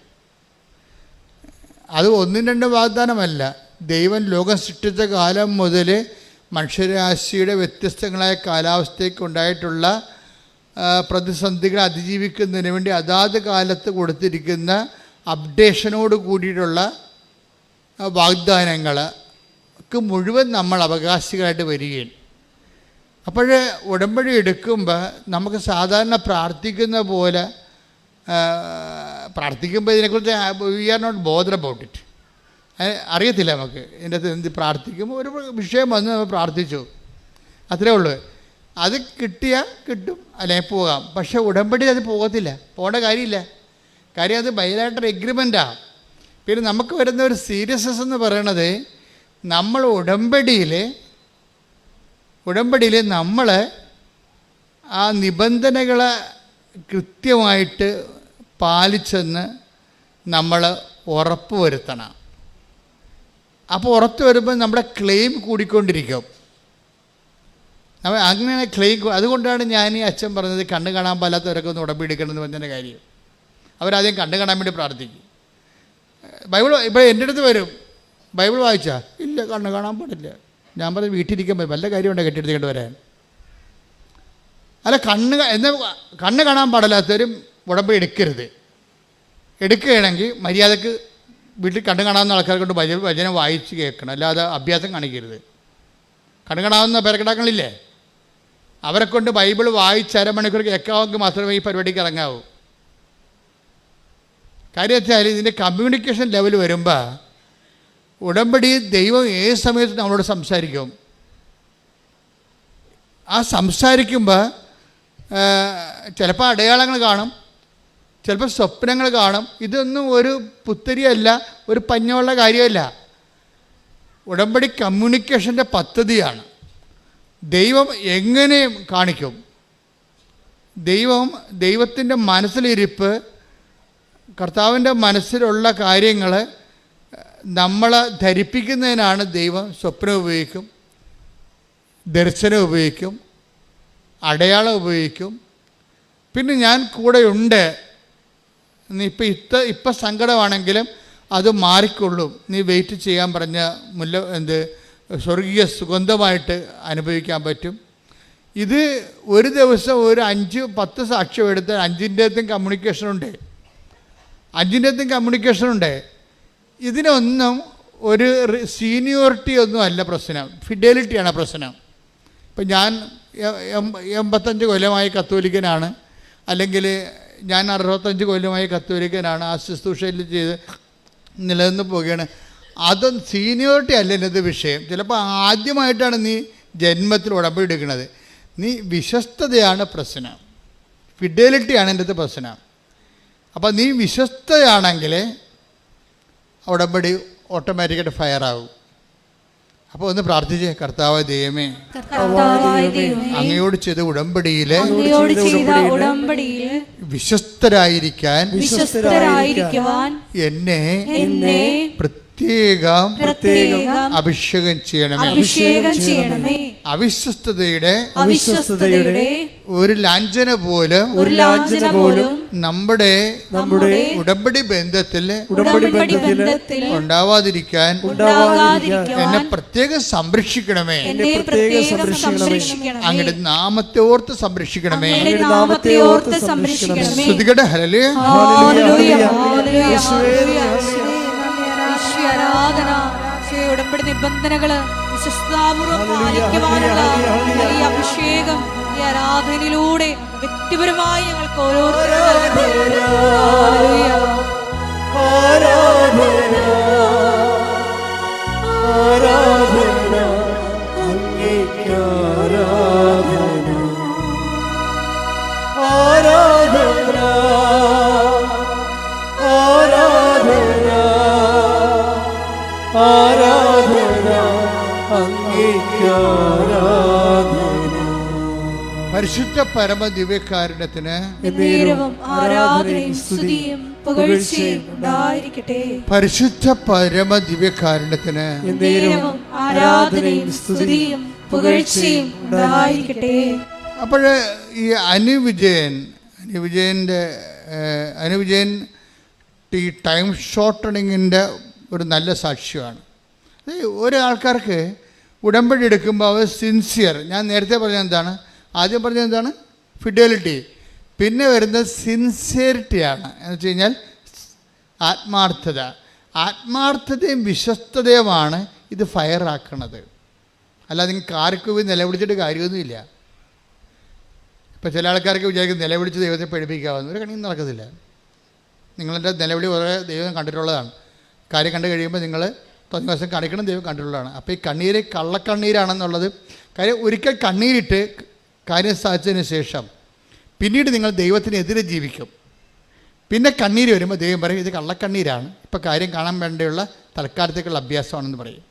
അത് ഒന്നും രണ്ടും വാഗ്ദാനമല്ല. ദൈവം ലോകം സൃഷ്ടിച്ച കാലം മുതൽ മനുഷ്യരാശിയുടെ വ്യത്യസ്തങ്ങളായ കാലാവസ്ഥയ്ക്ക് ഉണ്ടായിട്ടുള്ള പ്രതിസന്ധികളെ അതിജീവിക്കുന്നതിന് വേണ്ടി അതാത് കാലത്ത് കൊടുത്തിരിക്കുന്ന അപ്ഡേഷനോട് കൂടിയിട്ടുള്ള വാഗ്ദാനങ്ങൾക്ക് മുഴുവൻ നമ്മൾ അവകാശികളായിട്ട് വരികയും. അപ്പോൾ ഉടമ്പടി എടുക്കുമ്പോൾ നമുക്ക് സാധാരണ പ്രാർത്ഥിക്കുന്ന പോലെ പ്രാർത്ഥിക്കുമ്പോൾ ഇതിനെക്കുറിച്ച് we are not bother about it. അറിയത്തില്ല നമുക്ക് ഇതിൻ്റെ അകത്ത് എന്ത് പ്രാർത്ഥിക്കുമ്പോൾ ഒരു വിഷയം വന്ന് നമ്മൾ പ്രാർത്ഥിച്ചു, അത്രേ ഉള്ളൂ. അത് കിട്ടിയാൽ കിട്ടും, അല്ലെങ്കിൽ പോകാം. പക്ഷേ ഉടമ്പടി അത് പോകത്തില്ല, പോകേണ്ട കാര്യമില്ല. കാര്യം അത് ബൈലാറ്ററൽ എഗ്രിമെൻറ്റാണ്. പിന്നെ നമുക്ക് വരുന്ന ഒരു സീരിയസ്നെസ് എന്ന് പറയണത്, നമ്മൾ ഉടമ്പടിയിൽ നമ്മൾ ആ നിബന്ധനകളെ കൃത്യമായിട്ട് പാലിച്ചെന്ന് നമ്മൾ ഉറപ്പ് വരുത്തണം. അപ്പോൾ ഉറപ്പ് വരുമ്പോൾ നമ്മുടെ ക്ലെയിം കൂടിക്കൊണ്ടിരിക്കും. അങ്ങനെ ക്ലെയിം. അതുകൊണ്ടാണ് ഞാൻ ഈ അച്ഛൻ പറഞ്ഞത് കണ്ണ് കാണാൻ പാലാത്തവരൊക്കെ ഒന്ന് ഉടമ്പടി എടുക്കണമെന്ന് പറഞ്ഞതിൻ്റെ കാര്യം. അവരാദ്യം കണ്ണ് കാണാൻ വേണ്ടി പ്രാർത്ഥിക്കും. ബൈബിൾ ഇപ്പോൾ എൻ്റെ അടുത്ത് വരും, ബൈബിൾ വായിച്ചാൽ ഇല്ല കണ്ണ് കാണാൻ പാടില്ല. ഞാൻ പറഞ്ഞ് വീട്ടിലിരിക്കാൻ വല്ല കാര്യമുണ്ടോ കെട്ടിയെടുത്തിട്ട് വരാൻ? അല്ല, കണ്ണ് കാണാൻ പാടില്ലാത്തവരും ഉടമ്പടി എടുക്കരുത്. എടുക്കുകയാണെങ്കിൽ മര്യാദക്ക് വീട്ടിൽ കണ്ണ് കാണാവുന്ന ആൾക്കാരെ കൊണ്ട് വചനം വായിച്ച് കേൾക്കണം, അല്ലാതെ അഭ്യാസം കാണിക്കരുത്. കണ്ണ് കാണാവുന്ന പേരക്കിടാക്കളില്ലേ, അവരെ കൊണ്ട് ബൈബിൾ വായിച്ച് അരമണിക്കൂർ കേൾക്കാമെങ്കിൽ മാത്രമേ ഈ പരിപാടിക്ക് ഇറങ്ങാവൂ. കാര്യം വെച്ചാൽ ഇതിൻ്റെ കമ്മ്യൂണിക്കേഷൻ ലെവൽ വരുമ്പോൾ ഉടമ്പടി ദൈവം ഏത് സമയത്ത് നമ്മളോട് സംസാരിക്കും. ആ സംസാരിക്കുമ്പോൾ ചിലപ്പോൾ അടയാളങ്ങൾ കാണും, ചിലപ്പോൾ സ്വപ്നങ്ങൾ കാണും. ഇതൊന്നും ഒരു പുത്തരിയല്ല, ഒരു പഞ്ഞമുള്ള കാര്യമല്ല. ഉടമ്പടി കമ്മ്യൂണിക്കേഷൻ്റെ പദ്ധതിയാണ്. ദൈവം എങ്ങനെ കാണിക്കും? ദൈവത്തിൻ്റെ മനസ്സിലിരിപ്പ്, കർത്താവിൻ്റെ മനസ്സിലുള്ള കാര്യങ്ങൾ നമ്മളെ ധരിപ്പിക്കുന്നതിനാണ് ദൈവം സ്വപ്നം ഉപയോഗിക്കും, ദർശനം ഉപയോഗിക്കും, അടയാളം ഉപയോഗിക്കും. പിന്നെ ഞാൻ കൂടെയുണ്ട്, നീ ഇപ്പം സങ്കടമാണെങ്കിലും അത് മാറിക്കൊള്ളും, നീ വെയിറ്റ് ചെയ്യാൻ പറഞ്ഞ സ്വർഗീയ സുഗന്ധമായിട്ട് അനുഭവിക്കാൻ പറ്റും. ഇത് ഒരു ദിവസം ഒരു 5-10 സാക്ഷ്യം എടുത്ത് 5-ൻ്റെതും കമ്മ്യൂണിക്കേഷനുണ്ട്. ഇതിനൊന്നും ഒരു സീനിയോറിറ്റി ഒന്നും അല്ല പ്രശ്നം, ഫിഡലിറ്റിയാണ് പ്രശ്നം. ഇപ്പം ഞാൻ 85 കൊല്ലമായി കത്തോലിക്കനാണ്, അല്ലെങ്കിൽ ഞാൻ 65 കൊല്ലമായി കത്തോലിക്കനാണ്, ആ ശുശ്രൂഷയിൽ ചെയ്ത് നിലനിന്ന് പോവുകയാണ്. അതൊന്നും സീനിയോറിറ്റി അല്ല എൻ്റെ വിഷയം. ചിലപ്പോൾ ആദ്യമായിട്ടാണ് നീ ജന്മത്തിൽ ഉടമ്പടി എടുക്കുന്നത്. നീ വിശ്വസ്തതയാണ് പ്രശ്നം, ഫിഡലിറ്റിയാണ് എൻ്റെ പ്രശ്നം. അപ്പോൾ നീ വിശ്വസ്തയാണെങ്കിൽ ഉടമ്പടി ഓട്ടോമാറ്റിക്കായിട്ട് ഫയറാകും. അപ്പോൾ ഒന്ന് പ്രാർത്ഥിച്ചേ, കർത്താവായ ദൈവമേ, അങ്ങയോട് ചെയ്ത ഉടമ്പടിയിലെ വിശ്വസ്തരായിരിക്കാൻ എന്നെ പ്രത്യേകം അഭിഷേകം ചെയ്യണമേ. അവിശ്വസ്തതയുടെ ഒരു ലാഞ്ചന പോലും നമ്മുടെ ഉടമ്പടി ബന്ധത്തിൽ ഉണ്ടാവാതിരിക്കാൻ എന്നെ പ്രത്യേകം സംരക്ഷിക്കണമേ. അങ്ങയുടെ നാമത്തെ ഓർത്ത് സംരക്ഷിക്കണമേ. ശ്രുതികട ഹല്ലേലൂയ. ആരാധന. ഉടമ്പടി നിബന്ധനകള് വിശ്വസ്താപൂർവം പാലിക്കുവാനുള്ള ഈ അഭിഷേകം ഈ ആരാധനയിലൂടെ വ്യക്തിപരമായി ഞങ്ങൾക്ക് പരിശുദ്ധ പരമ ദിവ്യകാരുണ്യത്തിന് എന്നേരവും ആരാധനയും സ്തുതിയും പുകഴ്ചയും ഉണ്ടായിരിക്കട്ടെ. പരിശുദ്ധ പരമ ദിവ്യകാരുണ്യത്തിന് എന്നേരവും ആരാധനയും സ്തുതിയും പുകഴ്ചയും ഉണ്ടായിരിക്കട്ടെ. അപ്പോൾ ഈ അനുവിജയൻ ഈ ടൈം ഷോർട്ടണിങ്ങിൻ്റെ ഒരു നല്ല സാക്ഷ്യമാണ്. ഒരാൾക്കാർക്ക് ഉടമ്പടി എടുക്കുമ്പോൾ അവർ സിൻസിയർ, ഞാൻ നേരത്തെ പറഞ്ഞത് എന്താണ്, ആദ്യം പറഞ്ഞത് എന്താണ്, ഫിഡലിറ്റി, പിന്നെ വരുന്നത് സിൻസിയറിറ്റിയാണ്. എന്ന് വെച്ച് കഴിഞ്ഞാൽ ആത്മാർത്ഥതയും വിശ്വസ്തതയുമാണ് ഇത് ഫയറാക്കണത്. അല്ലാതെ നിങ്ങൾക്ക് ആർക്കും പോയി നിലവിളിച്ചിട്ട് കാര്യമൊന്നുമില്ല. ഇപ്പോൾ ചില ആൾക്കാർക്ക് വിചാരിക്കും നിലവിളിച്ച് ദൈവത്തെ പഠിപ്പിക്കാവുന്ന ഒരു കണിയും നടക്കത്തില്ല. നിങ്ങളുടെ നിലവിളി കുറേ ദൈവം കണ്ടിട്ടുള്ളതാണ്. കാര്യം കണ്ടു കഴിയുമ്പോൾ നിങ്ങൾ തോന്നിയ ദിവസം കാണിക്കണം, ദൈവം കണ്ടിട്ടുള്ളതാണ്. അപ്പോൾ ഈ കണ്ണീര് കള്ളക്കണ്ണീരാണെന്നുള്ളത് കാര്യം. ഒരിക്കൽ കണ്ണീരിട്ട് കാര്യം സാധിച്ചതിന് ശേഷം പിന്നീട് നിങ്ങൾ ദൈവത്തിനെതിരെ ജീവിക്കും. പിന്നെ കണ്ണീര് വരുമ്പോൾ ദൈവം പറയും ഇത് കള്ളക്കണ്ണീരാണ്, ഇപ്പോൾ കാര്യം കാണാൻ വേണ്ടിയുള്ള തൽക്കാലത്തേക്കുള്ള അഭ്യാസമാണെന്ന് പറയും.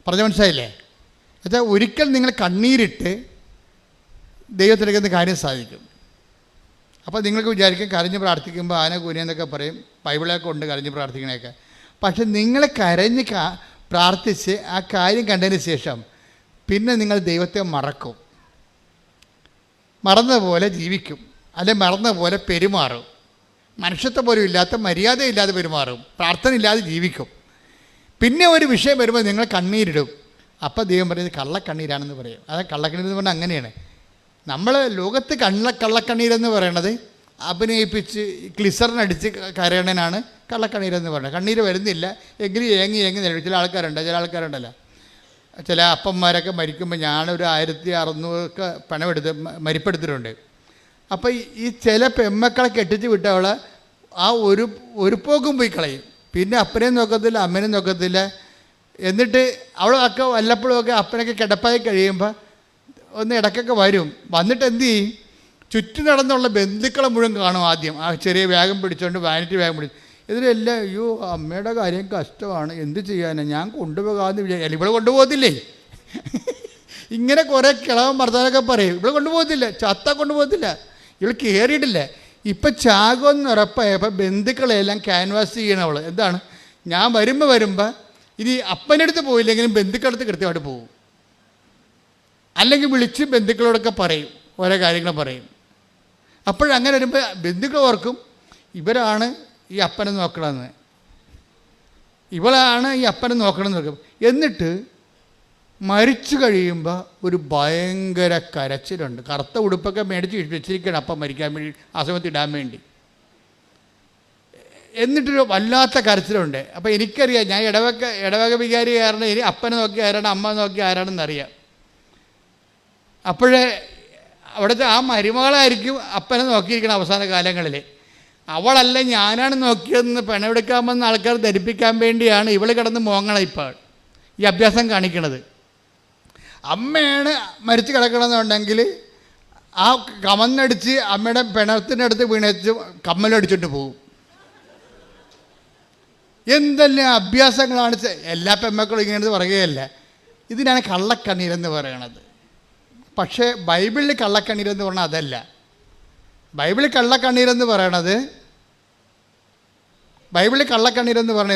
പറഞ്ഞ മനസ്സിലായില്ലേ? എന്നുവെച്ചാൽ ഒരിക്കൽ നിങ്ങൾ കണ്ണീരിട്ട് ദൈവത്തിലേക്ക് കാര്യം സാധിക്കും. അപ്പോൾ നിങ്ങൾക്ക് വിചാരിക്കും കരഞ്ഞ് പ്രാർത്ഥിക്കുമ്പോൾ ആന കൂനിയെന്നൊക്കെ പറയും, ബൈബിളൊക്കെ ഉണ്ട് കരഞ്ഞ് പ്രാർത്ഥിക്കണേക്കെ. പക്ഷെ നിങ്ങൾ കരഞ്ഞ് പ്രാർത്ഥിച്ച് ആ കാര്യം കണ്ടതിന് ശേഷം പിന്നെ നിങ്ങൾ ദൈവത്തെ മറക്കും, മറന്ന പോലെ ജീവിക്കും, അല്ലെങ്കിൽ മറന്ന പോലെ പെരുമാറും, മനുഷ്യത്വം പോലും ഇല്ലാത്ത മര്യാദയില്ലാതെ പെരുമാറും, പ്രാർത്ഥന ഇല്ലാതെ ജീവിക്കും. പിന്നെ ഒരു വിഷയം വരുമ്പോൾ നിങ്ങൾ കണ്ണീരിടും. അപ്പോൾ ദൈവം പറയുന്നത് കള്ളക്കണ്ണീരാണെന്ന് പറയും. അത് കള്ളക്കണ്ണീരെന്ന് പറഞ്ഞാൽ അങ്ങനെയാണ്. നമ്മൾ ലോകത്ത് കള്ളക്കണ്ണീരെന്ന് പറയണത് അഭിനയിപ്പിച്ച് ഗ്ലിസറിനടിച്ച് കരയണനാണ് കള്ളക്കണ്ണീരെന്ന് പറയുന്നത്. കണ്ണീര് വരുന്നില്ല എങ്കിലും ഏങ്ങി നിലവിൽ ചില ആൾക്കാരുണ്ടല്ലോ, ചില അപ്പന്മാരൊക്കെ മരിക്കുമ്പോൾ ഞാനൊരു 1600 പണമെടുത്ത് മരിപ്പെടുത്തിട്ടുണ്ട്. അപ്പോൾ ഈ ചില പെമ്മക്കളെ കെട്ടിച്ച് വിട്ടവളെ ആ ഒരു പോക്കും പോയി കളയും. പിന്നെ അപ്പനെയും നോക്കത്തില്ല, അമ്മനെയും നോക്കത്തില്ല. എന്നിട്ട് അവളൊക്കെ വല്ലപ്പോഴുമൊക്കെ അപ്പനൊക്കെ കിടപ്പായി കഴിയുമ്പോൾ ഒന്ന് ഇടയ്ക്കൊക്കെ വരും. വന്നിട്ട് എന്ത് ചെയ്യും, ചുറ്റും നടന്നുള്ള ബന്ധുക്കളെ മുഴുവൻ കാണും. ആദ്യം ആ ചെറിയ ബാഗും പിടിച്ചുകൊണ്ട് വാനിറ്റി ബാഗും പിടിച്ചു. ഇതിലെല്ലാം അയ്യോ അമ്മയുടെ കാര്യം കഷ്ടമാണ്, എന്ത് ചെയ്യാനാണ്, ഞാൻ കൊണ്ടുപോകാമെന്ന് വിചാരിക്കും. ഇവിടെ കൊണ്ടുപോകത്തില്ലേ? ഇങ്ങനെ കുറേ കിളവൻ ഭർത്താവൊക്കെ പറയും ഇവിടെ കൊണ്ടുപോകത്തില്ല, ചത്ത കൊണ്ടുപോകത്തില്ല, ഇവൾ കയറിയിട്ടില്ല. ഇപ്പം ചാകുമെന്ന് ഉറപ്പായപ്പോൾ ബന്ധുക്കളെല്ലാം ക്യാൻവാസ് ചെയ്യണവൾ. എന്താണ്, ഞാൻ വരുമ്പോൾ ഇനി അപ്പൻ്റെ അടുത്ത് പോയില്ലെങ്കിലും ബന്ധുക്കളടുത്ത് കൃത്യമായിട്ട് പോകും. അല്ലെങ്കിൽ വിളിച്ച് ബന്ധുക്കളോടൊക്കെ പറയും, ഓരോ കാര്യങ്ങൾ പറയും. അപ്പോഴങ്ങനെ വരുമ്പോൾ ബന്ധുക്കൾ ഓർക്കും ഇവരാണ് ഈ അപ്പനെ നോക്കണമെന്ന്, ഇവളാണ് ഈ അപ്പനെ നോക്കണമെന്ന് നോക്കും. എന്നിട്ട് മരിച്ചു കഴിയുമ്പോൾ ഒരു ഭയങ്കര കരച്ചിലുണ്ട്. കറുത്ത ഉടുപ്പൊക്കെ മേടിച്ച് വെച്ചിരിക്കണം അപ്പം മരിക്കാൻ വേണ്ടി, ആ സമയത്ത് ഇടാൻ വേണ്ടി. എന്നിട്ടൊരു വല്ലാത്ത കരച്ചിലുണ്ട്. അപ്പോൾ എനിക്കറിയാം, ഞാൻ ഇടവക വികാരി കാരണം ഇനി അപ്പനെ നോക്കി ആരാണ് അമ്മ നോക്കി ആരാണെന്നറിയാം. അപ്പോഴേ അവിടുത്തെ ആ മരുമകളായിരിക്കും അപ്പനെ നോക്കിയിരിക്കണം അവസാന കാലങ്ങളിൽ. അവളല്ല ഞാനാണ് നോക്കിയതെന്ന് പെണമെടുക്കാമെന്ന് ആൾക്കാർ ധരിപ്പിക്കാൻ വേണ്ടിയാണ് ഇവൾ കിടന്ന് മോങ്ങണം ഇപ്പോൾ ഈ അഭ്യാസം കാണിക്കണത്. അമ്മയാണ് മരിച്ചു കിടക്കണമെന്നുണ്ടെങ്കിൽ ആ കമന്നടിച്ച് അമ്മയുടെ പിണത്തിൻ്റെ അടുത്ത് വീണച്ച് കമ്മലടിച്ചിട്ട് പോകും. എന്തെല്ലാം അഭ്യാസങ്ങളാണ്. എല്ലാ പെമ്മക്കളും ഇങ്ങനെ പറയുകയല്ല, ഇതിനാണ് കള്ളക്കണ്ണീരെന്ന് പറയണത്. പക്ഷേ ബൈബിളിൽ കള്ളക്കണ്ണീരെന്ന് പറഞ്ഞാൽ അതല്ല. ബൈബിളിൽ കള്ളക്കണ്ണീരെന്ന് പറയണത്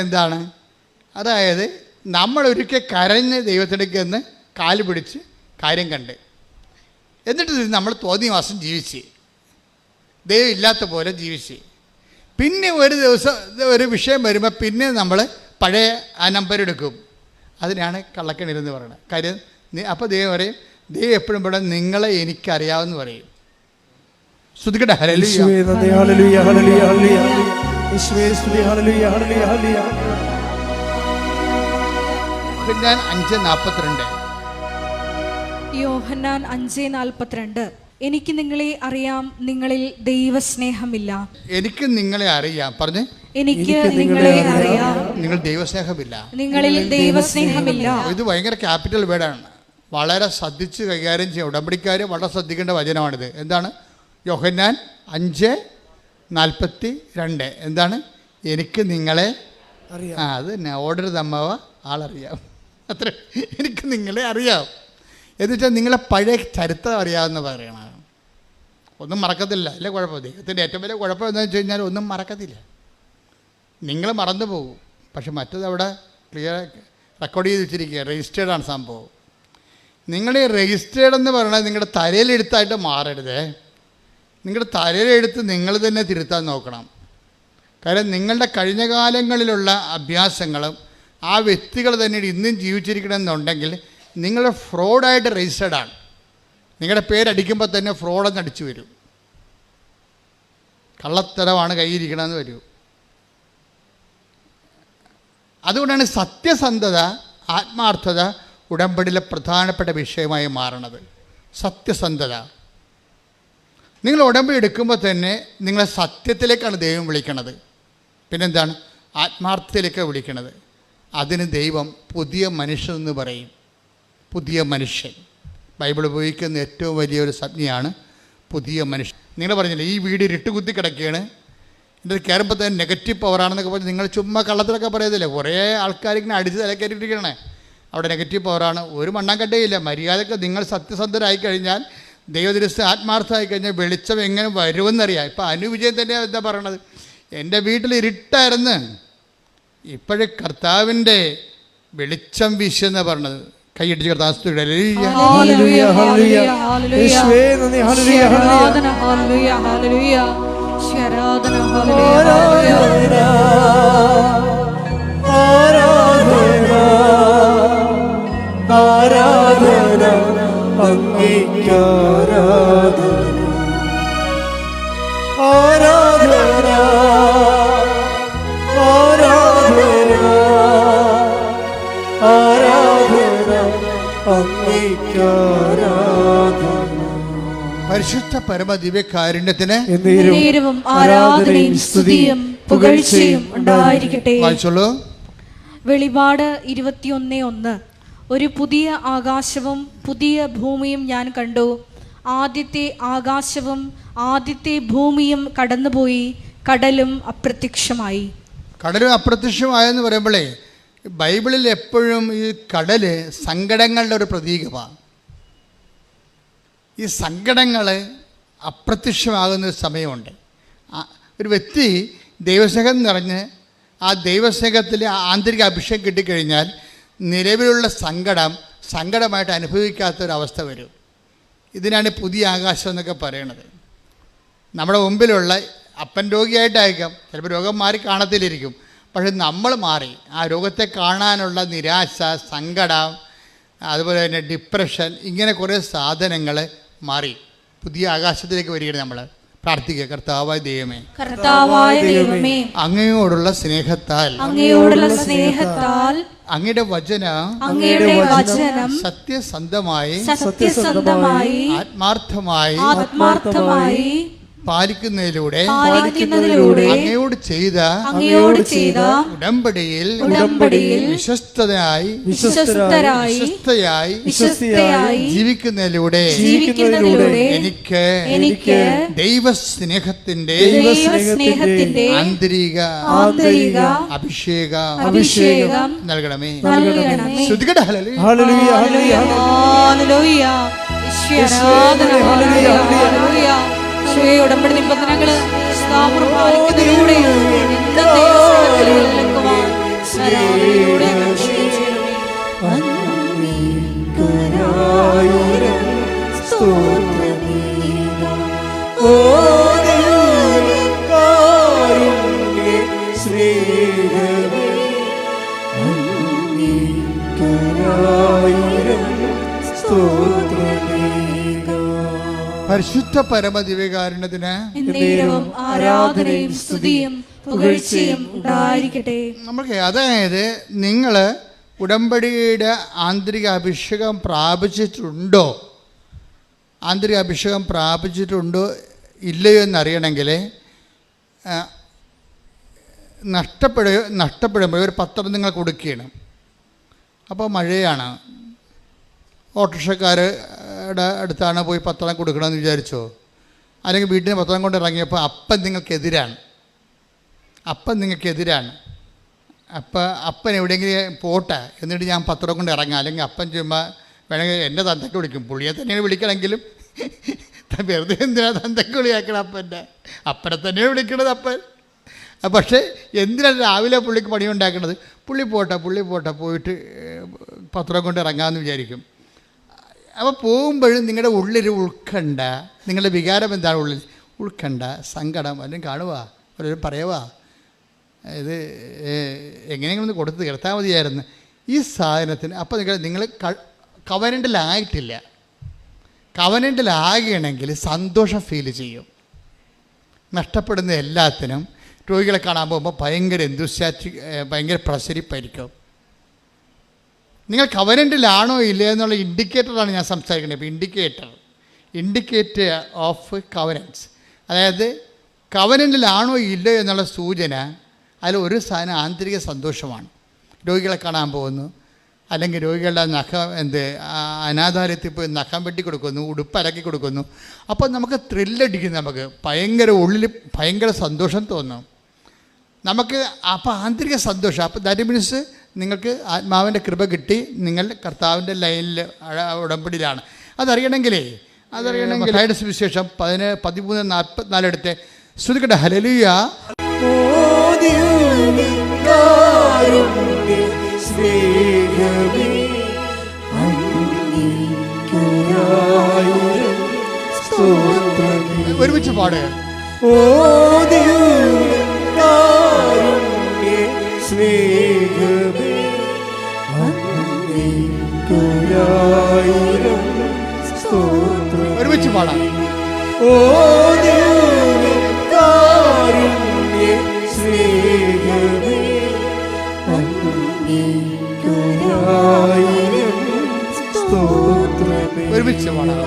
എന്താണ്? അതായത് നമ്മളൊരിക്കൽ കരഞ്ഞ് ദൈവത്തിലേക്ക് കാല് പിടിച്ച് കാര്യം കണ്ട്, എന്നിട്ട് നമ്മൾ തോന്നിയ മാസം ജീവിച്ച് ദൈവം ഇല്ലാത്ത പോലെ ജീവിച്ച്, പിന്നെ ഒരു ദിവസം ഒരു വിഷയം വരുമ്പോൾ പിന്നെ നമ്മൾ പഴയ ആ നമ്പർ എടുക്കും. അതിനാണ് കള്ളക്കണ്ണീരെന്ന് പറയുന്നത്. കാര്യം അപ്പോൾ ദൈവം പറയും, ദൈവം എപ്പോഴും ഇവിടെ നിങ്ങളെ എനിക്കറിയാമെന്ന് പറയും. ശ്രുതിക്കട്ടെ, ഹല്ലേലൂയ ഹല്ലേലൂയ ഹല്ലേലൂയ ഹല്ലേലൂയ യേശുവേ സ്തുതി, ഹല്ലേലൂയ ഹല്ലേലൂയ ഹല്ലേലൂയ. യോഹന്നാൻ 5:42 എനിക്ക് നിങ്ങളെ അറിയാം, നിങ്ങളിൽ ദൈവസ്നേഹമില്ല. എനിക്ക് നിങ്ങളെ അറിയാം, പറഞ്ഞേ, എനിക്ക് നിങ്ങളെ അറിയാം, നിങ്ങൾ ദൈവസ്നേഹമില്ല, നിങ്ങളിൽ ദൈവസ്നേഹമില്ല. ഇത് ഭയങ്കര ക്യാപിറ്റൽ വേർഡാണ്. വളരെ ശ്രദ്ധിച്ച് കൈകാര്യം ചെയ്യുക. ഉടമ്പടിക്കാർ വളരെ ശ്രദ്ധിക്കേണ്ട വചനമാണിത്. എന്താണ്? യോഹന്നാൻ 5:42. എന്താണ്? എനിക്ക് നിങ്ങളെ അറിയാം. അത് തന്നെ ഓർഡർ തമ്മവ ആളറിയാം, അത്ര. എനിക്ക് നിങ്ങളെ അറിയാം. എന്നുവെച്ചാൽ നിങ്ങളെ പഴയ ചരിത്രം അറിയാമെന്ന് പറയണം. ഒന്നും മറക്കത്തില്ല, അല്ലേ കുഴപ്പം. ദൈവത്തിൻ്റെ ഏറ്റവും വലിയ കുഴപ്പം എന്താണെന്ന് വെച്ച് കഴിഞ്ഞാൽ ഒന്നും മറക്കത്തില്ല. നിങ്ങൾ മറന്നു പോകും. പക്ഷെ മറ്റത് അവിടെ ക്ലിയർ റെക്കോർഡ് ചെയ്ത് വെച്ചിരിക്കുക, രജിസ്റ്റേർഡാണ് സംഭവം. നിങ്ങൾ ഈ രജിസ്റ്റേർഡ് എന്ന് പറയുന്നത് നിങ്ങളുടെ തലയിലെഴുത്തായിട്ട് മാറരുത്. നിങ്ങളുടെ തലയിലെഴുത്ത് നിങ്ങൾ തന്നെ തിരുത്താൻ നോക്കണം. കാര്യം നിങ്ങളുടെ കഴിഞ്ഞ കാലങ്ങളിലുള്ള അഭ്യാസങ്ങളും ആ വ്യക്തികൾ തന്നെ ഇന്നും ജീവിച്ചിരിക്കണമെന്നുണ്ടെങ്കിൽ നിങ്ങൾ ഫ്രോഡായിട്ട് രജിസ്റ്റേർഡാണ്. നിങ്ങളുടെ പേരടിക്കുമ്പോൾ തന്നെ ഫ്രോഡെന്ന് അടിച്ചു വരും. കള്ളത്തരമാണ് കയ്യിരിക്കണമെന്ന് വരൂ. അതുകൊണ്ടാണ് സത്യസന്ധത, ആത്മാർത്ഥത ഉടമ്പടിയിലെ പ്രധാനപ്പെട്ട വിഷയമായി മാറണത്. സത്യസന്ധത. നിങ്ങൾ ഉടമ്പടി എടുക്കുമ്പോൾ തന്നെ നിങ്ങളെ സത്യത്തിലേക്കാണ് ദൈവം വിളിക്കണത്. പിന്നെന്താണ്? ആത്മാർത്ഥതയിലേക്കാണ് വിളിക്കണത്. അതിന് ദൈവം പുതിയ മനുഷ്യൻ എന്ന് പറയും. പുതിയ മനുഷ്യൻ ബൈബിൾ ഉപയോഗിക്കുന്ന ഏറ്റവും വലിയൊരു സംജ്ഞയാണ് പുതിയ മനുഷ്യൻ. നിങ്ങൾ പറഞ്ഞില്ലേ ഈ വീട് ഇരുട്ടുകുത്തി കിടക്കുകയാണ്, ഇതിൽ കയറുമ്പോൾ തന്നെ നെഗറ്റീവ് പവറാണെന്നൊക്കെ പറഞ്ഞ് നിങ്ങൾ ചുമ്മാ കള്ളത്തിലൊക്കെ പറയത്തില്ലേ. കുറേ ആൾക്കാരിങ്ങനെ അടിച്ച് തലക്കയറ്റിട്ടിരിക്കണേ, അവിടെ നെഗറ്റീവ് പവറാണ്. ഒരു മണ്ണാങ്കട്ടയില്ല. മര്യാദക്ക് നിങ്ങൾ സത്യസന്ധരായി കഴിഞ്ഞാൽ, ദൈവദൃശ്യം ആത്മാർത്ഥമായി കഴിഞ്ഞാൽ വെളിച്ചം എങ്ങനെ വരുമെന്നറിയാം. ഇപ്പം അനുവിജയം തന്നെ എന്താ പറയണത്? എൻ്റെ വീട്ടിൽ ഇരുട്ടായിരുന്നു, ഇപ്പോഴും കർത്താവിൻ്റെ വെളിച്ചം വീശെന്നാണ് പറഞ്ഞത്. കൈയടിച്ച് കർത്താവ് ആരാധന അങ്ങേയ്ക്കാരാധന, ആരാധന ആരാധന ആരാധന അങ്ങേയ്ക്കാരാധന. പരിശുദ്ധ പരമദിവ്യകാരുണ്യത്തിന് നേരവും ആരാധനയും സ്തുതിയും പുകഴ്ചയും ഉണ്ടായിരിക്കട്ടെ. വായിച്ചോളൂ. വെളിപാട് 21:1. ഒരു പുതിയ ആകാശവും പുതിയ ഭൂമിയും ഞാൻ കണ്ടു. ആദ്യത്തെ ആകാശവും ആദ്യത്തെ ഭൂമിയും കടന്നുപോയി, കടലും അപ്രത്യക്ഷമായി. കടലും അപ്രത്യക്ഷമായെന്ന് പറയുമ്പോഴേ ബൈബിളിൽ എപ്പോഴും ഈ കടല് സങ്കടങ്ങളുടെ ഒരു പ്രതീകമാണ്. ഈ സങ്കടങ്ങൾ അപ്രത്യക്ഷമാകുന്നൊരു സമയമുണ്ട്. ഒരു വ്യക്തി ദൈവസ്നേഹം നിറഞ്ഞ് ആ ദൈവസ്നേഹത്തിൽ ആന്തരിക അഭിഷേകം കിട്ടിക്കഴിഞ്ഞാൽ നിലവിലുള്ള സങ്കടമായിട്ട് അനുഭവിക്കാത്തൊരവസ്ഥ വരും. ഇതിനാണ് പുതിയ ആകാശം എന്നൊക്കെ പറയണത്. നമ്മുടെ മുമ്പിലുള്ള അപ്പൻ രോഗിയായിട്ടായിരിക്കാം, ചിലപ്പോൾ രോഗം മാറി കാണത്തിലിരിക്കും, പക്ഷെ നമ്മൾ മാറി ആ രോഗത്തെ കാണാനുള്ള നിരാശ, സങ്കടം, അതുപോലെ തന്നെ ഡിപ്രഷൻ, ഇങ്ങനെ കുറേ സാധനങ്ങൾ മാറി പുതിയ ആകാശത്തിലേക്ക് വരികയാണ്. നമ്മൾ പ്രാർത്ഥിക്കുക. കർത്താവായ ദൈവമേ, കർത്താവായ ദൈവമേ, അങ്ങയോടുള്ള സ്നേഹത്താൽ അങ്ങയുടെ വചനം സത്യസന്ധമായി ആത്മാർത്ഥമായി പാലിക്കുന്നതിലൂടെ അങ്ങയോട് ചെയ്ത ഉടമ്പടിയിൽ വിശ്വസ്തരായി ജീവിക്കുന്നതിലൂടെ എനിക്ക് ദൈവസ്നേഹത്തിന്റെ ആന്തരിക അഭിഷേകം നൽകണമേ. ശ്രുതികട്ടെ. ഹല്ലേലൂയ ഹല്ലേലൂയ ഹല്ലേലൂയ. ഉടമ്പടി നിബന്ധനകള് പാലിക്കുന്നതിലൂടെ പരിശുദ്ധ പരമദിവ്യകാരുണ്യത്തിന് ആരാധനയും സ്തുതിയും പുകഴ്ചയും ഉണ്ടായിരിക്കട്ടെ. നമുക്ക് അതായത് നിങ്ങൾ ഉടമ്പടിയുടെ ആന്തരിക അഭിഷേകം പ്രാപിച്ചിട്ടുണ്ടോ, ഇല്ലയോ എന്നറിയണമെങ്കിൽ നഷ്ടപ്പെടുമ്പോൾ ഒരു പത്രം നിങ്ങൾ കൊടുക്കുകയാണ്. അപ്പോൾ മഴയാണ്, ഓട്ടോറിക്ഷക്കാരുടെ അടുത്താണ് പോയി പത്രം കൊടുക്കണമെന്ന് വിചാരിച്ചോ? അല്ലെങ്കിൽ വീട്ടിൽ പത്രം കൊണ്ട് ഇറങ്ങിയപ്പോൾ അപ്പൻ നിങ്ങൾക്കെതിരാണ്. അപ്പം അപ്പൻ എവിടെയെങ്കിലും പോട്ടെ എന്നിട്ട് ഞാൻ പത്രം കൊണ്ട് ഇറങ്ങാം, അല്ലെങ്കിൽ അപ്പൻ ചുമ്മാ വേണമെങ്കിൽ എൻ്റെ തന്തയ്ക്ക് വിളിക്കും, പുള്ളിയെ തന്നെയാണ് വിളിക്കണമെങ്കിലും വെറുതെ എന്തിനാ തന്തയ്ക്ക് വിളിയാക്കണം അപ്പനെ തന്നെയാണ് വിളിക്കണത് അപ്പൻ. പക്ഷേ എന്തിനാണ് രാവിലെ പുള്ളിക്ക് പണിയുണ്ടാക്കുന്നത്? പുള്ളി പോട്ടെ പോയിട്ട് പത്രം കൊണ്ട് ഇറങ്ങാമെന്ന് വിചാരിക്കും. അപ്പോൾ പോകുമ്പോഴും നിങ്ങളുടെ ഉള്ളിൽ ഉൾക്കണ്ട, നിങ്ങളുടെ വികാരം എന്താണ് ഉള്ളിൽ? ഉൾക്കണ്ട, സങ്കടം അല്ലെങ്കിൽ കാണുക, ഒരു പറയുക, ഇത് എങ്ങനെയെങ്കിലും ഒന്ന് കൊടുത്ത് തീർത്താൽ മതിയായിരുന്നു ഈ സാധനത്തിന്. അപ്പോൾ നിങ്ങൾ കവനൻ്റിലായിട്ടില്ല. കവനൻ്റിലാകണമെങ്കിൽ സന്തോഷം ഫീൽ ചെയ്യും. നഷ്ടപ്പെടുന്ന എല്ലാത്തിനും രോഗികളെ കാണാൻ പോകുമ്പോൾ ഭയങ്കര ഭയങ്കര പ്രസരിപ്പായിരിക്കും. നിങ്ങൾ കവനൻ്റിലാണോ ഇല്ലേ എന്നുള്ള ഇൻഡിക്കേറ്ററാണ് ഞാൻ സംസാരിക്കുന്നത്. ഇപ്പോൾ ഇൻഡിക്കേറ്റർ ഓഫ് കവനൻസ്, അതായത് കവനൻ്റിലാണോ ഇല്ലയോ എന്നുള്ള സൂചന. അതിൽ ഒരു സാധനം ആന്തരിക സന്തോഷമാണ്. രോഗികളെ കാണാൻ പോകുന്നു, അല്ലെങ്കിൽ രോഗികളുടെ അനാഥാലയത്തിൽ പോയി നഖം വെട്ടി കൊടുക്കുന്നു, ഉടുപ്പരക്കി കൊടുക്കുന്നു. അപ്പോൾ നമുക്ക് ത്രില്ലടിക്കും, നമുക്ക് ഉള്ളിൽ ഭയങ്കര സന്തോഷം തോന്നും നമുക്ക്. അപ്പോൾ ആന്തരിക സന്തോഷം. അപ്പോൾ ദാറ്റ് മീൻസ് നിങ്ങൾക്ക് ആത്മാവിൻ്റെ കൃപ കിട്ടി, നിങ്ങൾ കർത്താവിൻ്റെ ലൈനിൽ ഉടമ്പടിയിലാണ്. അതറിയണമെങ്കിൽ സുവിശേഷം 13:44 എടുത്ത് ശ്രുതിക്കട്ടെ. ഹല്ലേലൂയ. ഒരുമിച്ച് പാടുക. ഒരുമിച്ച് പാടാം. ഒരുമിച്ച് പാടാം.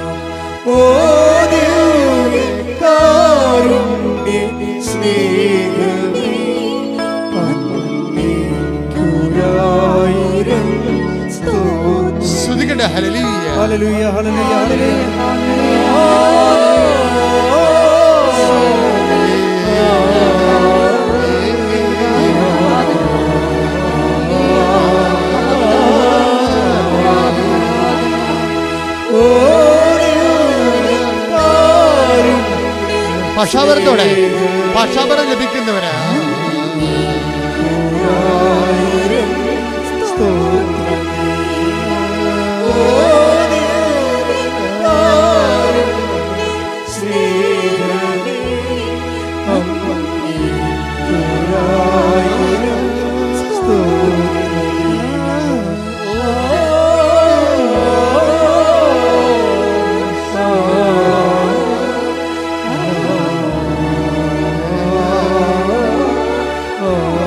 ശ്രുതിക്കട്ടെ. ഹല്ലേലൂയ ഹല്ലേലൂയ ഹല്ലേലൂയ ഹല്ലേലൂയ. ഭാഷാപരം ലഭിക്കുന്നവരാ.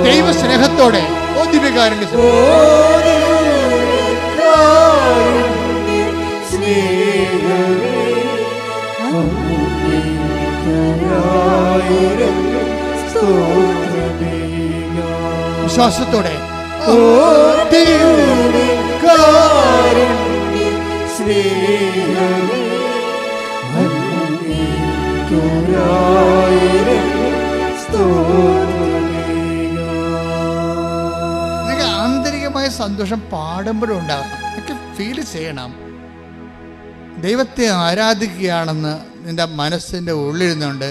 ദൈവസ്നേഹത്തോടെ ദിവ്യകാരുണ്യ വിശ്വാസത്തോടെ ആന്തരികമായ സന്തോഷം പാടുമ്പോഴും ഉണ്ടാകണം. ഒക്കെ ഫീൽ ചെയ്യണം. ദൈവത്തെ ആരാധിക്കുകയാണെന്ന് നിൻ്റെ മനസ്സിൻ്റെ ഉള്ളിൽ നിന്നുകൊണ്ട്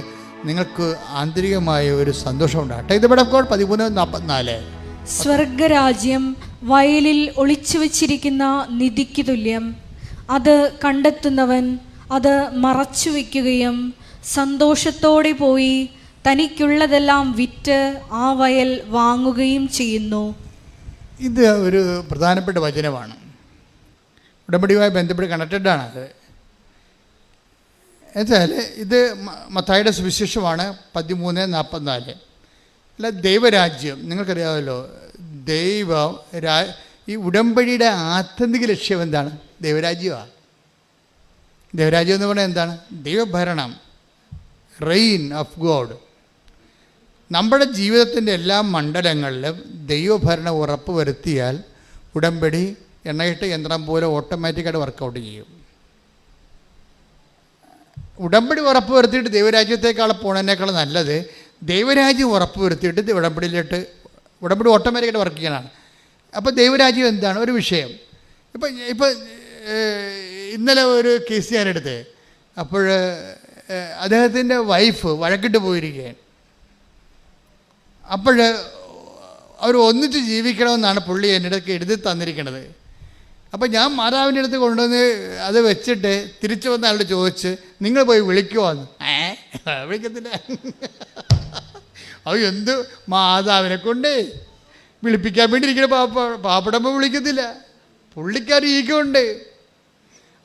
നിങ്ങൾക്ക് ആന്തരികമായ ഒരു സന്തോഷം ഉണ്ടാകട്ടെ. ഇത് ഇവിടെ 13:44. സ്വർഗരാജ്യം വയലിൽ ഒളിച്ചു വച്ചിരിക്കുന്ന നിധിക്ക് തുല്യം. അത് കണ്ടെത്തുന്നവൻ അത് മറച്ചു വയ്ക്കുകയും സന്തോഷത്തോടെ പോയി തനിക്കുള്ളതെല്ലാം വിറ്റ് ആ വയൽ വാങ്ങുകയും ചെയ്യുന്നു. ഇത് ഒരു പ്രധാനപ്പെട്ട വചനമാണ്. ഉടമ്പടിയുമായി ബന്ധപ്പെട്ട് കണക്റ്റഡാണ് അത്. എന്നുവെച്ചാൽ ഇത് മത്തായിയുടെ സുവിശേഷമാണ് 13:44. അല്ല, ദൈവരാജ്യം നിങ്ങൾക്കറിയാമല്ലോ. ഈ ഉടമ്പടിയുടെ ആത്യന്തിക ലക്ഷ്യം എന്താണ്? ദൈവരാജ്യമാണ്. ദൈവരാജ്യം എന്ന് പറഞ്ഞാൽ എന്താണ്? ദൈവഭരണം, റെയിൻ ഓഫ് ഗോഡ്. നമ്മുടെ ജീവിതത്തിൻ്റെ എല്ലാ മണ്ഡലങ്ങളിലും ദൈവഭരണം ഉറപ്പ് വരുത്തിയാൽ ഉടമ്പടി എണ്ണയിട്ട് യന്ത്രം പോലെ ഓട്ടോമാറ്റിക്കായിട്ട് വർക്കൗട്ട് ചെയ്യും. ഉടമ്പടി ഉറപ്പ് വരുത്തിയിട്ട് ദൈവരാജ്യത്തേക്കാൾ പോണതിനേക്കാൾ നല്ലത് ദൈവരാജ്യം ഉറപ്പ് വരുത്തിയിട്ട് ഉടമ്പടി ഓട്ടോമാറ്റിക്കായിട്ട് വർക്ക് ചെയ്യാനാണ്. അപ്പോൾ ദൈവരാജ്യം എന്താണ്? ഒരു വിഷയം. ഇപ്പം ഇന്നലെ ഒരു കേസ് ഞാനെടുത്ത്. അപ്പോൾ അദ്ദേഹത്തിൻ്റെ വൈഫ് വഴക്കിട്ട് പോയിരിക്കുകയാണ്. അപ്പോൾ അവർ ഒന്നിച്ച് ജീവിക്കണമെന്നാണ് പുള്ളി എൻ്റെ അടുത്ത് എഴുതി തന്നിരിക്കുന്നത്. അപ്പോൾ ഞാൻ മാതാവിൻ്റെ അടുത്ത് കൊണ്ടുവന്ന് അത് വെച്ചിട്ട് തിരിച്ചു വന്ന ആളോട് ചോദിച്ച്, നിങ്ങൾ പോയി വിളിക്കുമോന്ന്. വിളിക്കത്തില്ല. അത് എന്ത് മാതാവിനെ കൊണ്ട് വിളിപ്പിക്കാൻ വേണ്ടി ഇരിക്കുന്ന പാപ്പടമ്പോൾ വിളിക്കത്തില്ല. പുള്ളിക്കാർ ഈഗുണ്ട്.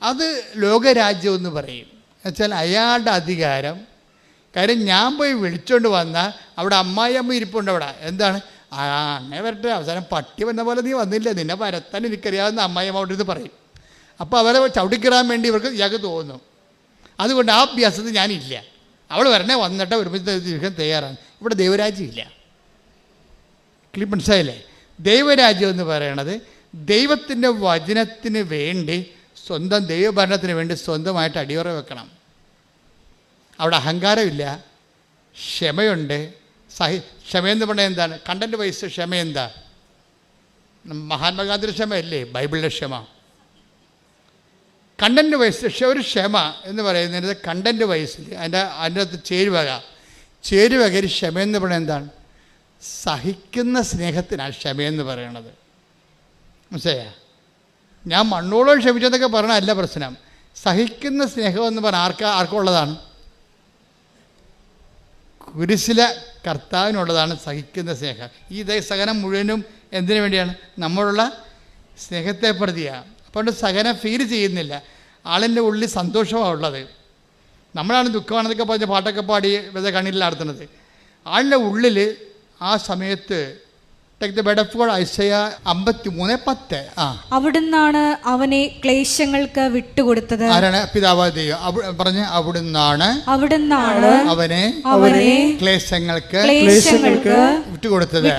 അത് ലോകരാജ്യം എന്ന് പറയും. എന്നുവെച്ചാൽ അയാളുടെ അധികാരം. കാര്യം ഞാൻ പോയി വിളിച്ചുകൊണ്ട് വന്നാൽ അവിടെ അമ്മായിയമ്മ ഇരിപ്പുണ്ട്. അവിടെ എന്താണ്, അങ്ങനെ വരട്ടെ, അവസാനം പട്ടി വന്ന പോലെ നീ വന്നില്ല, നിന്നെ വരത്താൻ എനിക്കറിയാവുന്ന അമ്മായിയമ്മ അവിടെ നിന്ന് പറയും. അപ്പോൾ അവരെ ചവിട്ടിക്കിറാൻ വേണ്ടി ഇയാൾക്ക് തോന്നും. അതുകൊണ്ട് ആ അഭ്യാസത്തിൽ ഞാനില്ല. അവൾ വരണേ വന്നിട്ട് ഒരുമിച്ച് ജീവിക്കാൻ തയ്യാറാണ്. ഇവിടെ ദൈവരാജ്യം ഇല്ല. മനസ്സിലായില്ലേ? ദൈവരാജ്യം എന്ന് പറയണത് ദൈവത്തിൻ്റെ വചനത്തിന് വേണ്ടി, സ്വന്തം ദൈവഭരണത്തിന് വേണ്ടി സ്വന്തമായിട്ട് അടിയുറ വെക്കണം. അവിടെ അഹങ്കാരമില്ല, ക്ഷമയുണ്ട്. ക്ഷമയെന്ന് പറഞ്ഞാൽ എന്താണ്? കണ്ടൻറ്റ് വൈസ് ക്ഷമ എന്താ? മഹാത്മാഗാന്ധിയുടെ ക്ഷമയല്ലേ ബൈബിളിലെ ക്ഷമ? കണ്ടൻറ്റ് വൈസ് ഒരു ക്ഷമ എന്ന് പറയുന്നത് കണ്ടൻറ്റ് വൈസിൽ അതിൻ്റെ അകത്ത് ചേരുവക ഒരു ക്ഷമയെന്ന് പറയുന്നത് എന്താണ്? സഹിക്കുന്ന സ്നേഹത്തിനാണ് ക്ഷമയെന്ന് പറയണത്. മനസ്സിലായ? ഞാൻ മണ്ണോളം ക്ഷമിച്ചതൊക്കെ പറയണതല്ല പ്രശ്നം. സഹിക്കുന്ന സ്നേഹം എന്ന് പറഞ്ഞാൽ ആർക്കുള്ളതാണ്? കുരിശിലെ കർത്താവിനുള്ളതാണ് സഹിക്കുന്ന സ്നേഹം. ഈ സഹനം മുഴുവനും എന്തിനു വേണ്ടിയാണ്? നമ്മളുള്ള സ്നേഹത്തെ പ്രതിയാണ്. അപ്പോൾ സഹനം ഫീൽ ചെയ്യുന്നില്ല. ആളിൻ്റെ ഉള്ളിൽ സന്തോഷമാണ് ഉള്ളത്. നമ്മളാണ് ദുഃഖമാണെന്നൊക്കെ പറഞ്ഞ് പാട്ടൊക്കെ പാടി വെറുതെ കണ്ണീരിൽ നടത്തുന്നത്. ആളിൻ്റെ ഉള്ളിൽ ആ സമയത്ത് അവിടുന്നാണ് അവനെ ക്ലേശങ്ങൾക്ക് വിട്ടുകൊടുത്തത്. ആരാണ്? പിതാവായ ദൈവം. പറഞ്ഞ് അവിടുന്നാണ് അവനെ ക്ലേശങ്ങൾക്ക് വിട്ടുകൊടുത്തത്.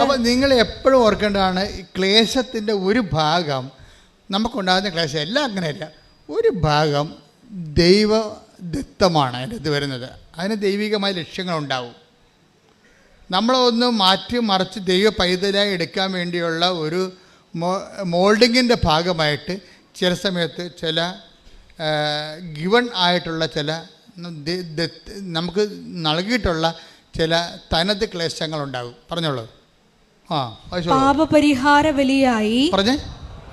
അപ്പൊ നിങ്ങൾ എപ്പോഴും ഓർക്കേണ്ടതാണ്, ഈ ക്ലേശത്തിന്റെ ഒരു ഭാഗം നമുക്കുണ്ടാകുന്ന ക്ലേശം എല്ലാം അങ്ങനെയല്ല, ഒരു ഭാഗം ദൈവദത്തമാണ് അതിനകത്ത് വരുന്നത്. അതിന് ദൈവികമായ ലക്ഷ്യങ്ങളുണ്ടാവും. നമ്മളൊന്ന് മാറ്റി മറിച്ച് ദൈവ പൈതലായി എടുക്കാൻ വേണ്ടിയുള്ള ഒരു മോൾഡിങ്ങിൻ്റെ ഭാഗമായിട്ട് ചില സമയത്ത് ചില ഗിവൺ ആയിട്ടുള്ള ചില നമുക്ക് നൽകിയിട്ടുള്ള ചില തനത് ക്ലേശങ്ങളുണ്ടാകും. പറഞ്ഞോളൂ. പാപപരിഹാര ബലിയായി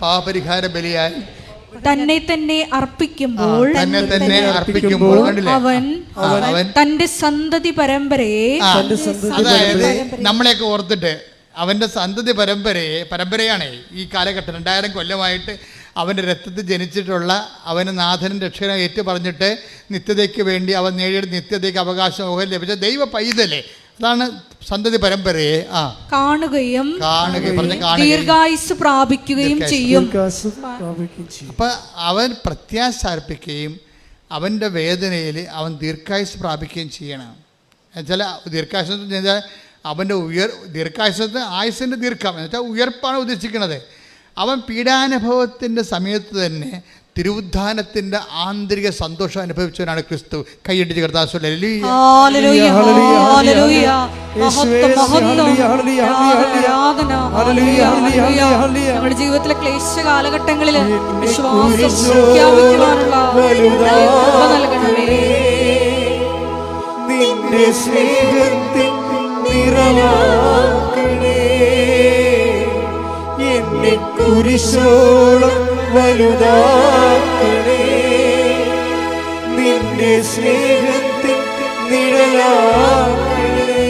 പാപപരിഹാര ബലിയായി തന്നെ അർപ്പിക്കുമ്പോൾ അവൻ തന്റെ സന്തതി പരമ്പരയെ, അതായത് നമ്മളെയൊക്കെ ഓർത്തിട്ട് അവൻ്റെ സന്തതി പരമ്പരയാണ് ഈ കാലഘട്ടം 2000 കൊല്ലമായിട്ട് അവൻ്റെ രക്തത്തിൽ ജനിച്ചിട്ടുള്ള അവന് നാഥനും രക്ഷകനും ഏറ്റു പറഞ്ഞിട്ട് നിത്യതയ്ക്ക് വേണ്ടി അവൻ നേടിയെടുത്ത നിത്യതയ്ക്ക് അവകാശം ലഭിച്ച ദൈവ പൈതലേ, അതാണ് സന്തതി പരമ്പരയെ കാണുകയും ദീർഘായുസ് പ്രാപിക്കുകയും ചെയ്യും. അപ്പം അവൻ പ്രത്യാശ അർപ്പിക്കുകയും അവൻ്റെ വേദനയിൽ അവൻ ദീർഘായുസ് പ്രാപിക്കുകയും ചെയ്യണം. എന്നുവെച്ചാൽ ദീർഘായുസ് എന്ന് വെച്ചാൽ അവൻ്റെ ദീർഘായുസത്ത് ആയുസിൻ്റെ ദീർഘം എന്ന് വെച്ചാൽ ഉയർപ്പാണ് ഉദ്ദേശിക്കുന്നത്. അവൻ പീഡാനുഭവത്തിൻ്റെ സമയത്ത് തന്നെ തിരുവുദ്ധാനത്തിൻ്റെ ആന്തരിക സന്തോഷം അനുഭവിച്ചവനാണ് ക്രിസ്തു. കൈയടിച്ച് കർത്താവ് നമ്മുടെ ജീവിതത്തിലെ ക്ലേശ കാലഘട്ടങ്ങളിൽ വിശ്വാസം പ്രഖ്യാപിക്കുവാനുള്ള നൽകണമേ. നിന്റെ സ്നേഹത്തിൻ നിറവാക്കണേ, എന്നെ കുരിശോളം വലുതാക്കണേ, നിന്റെ സ്നേഹത്തിൻ നിഴലാക്കണേ.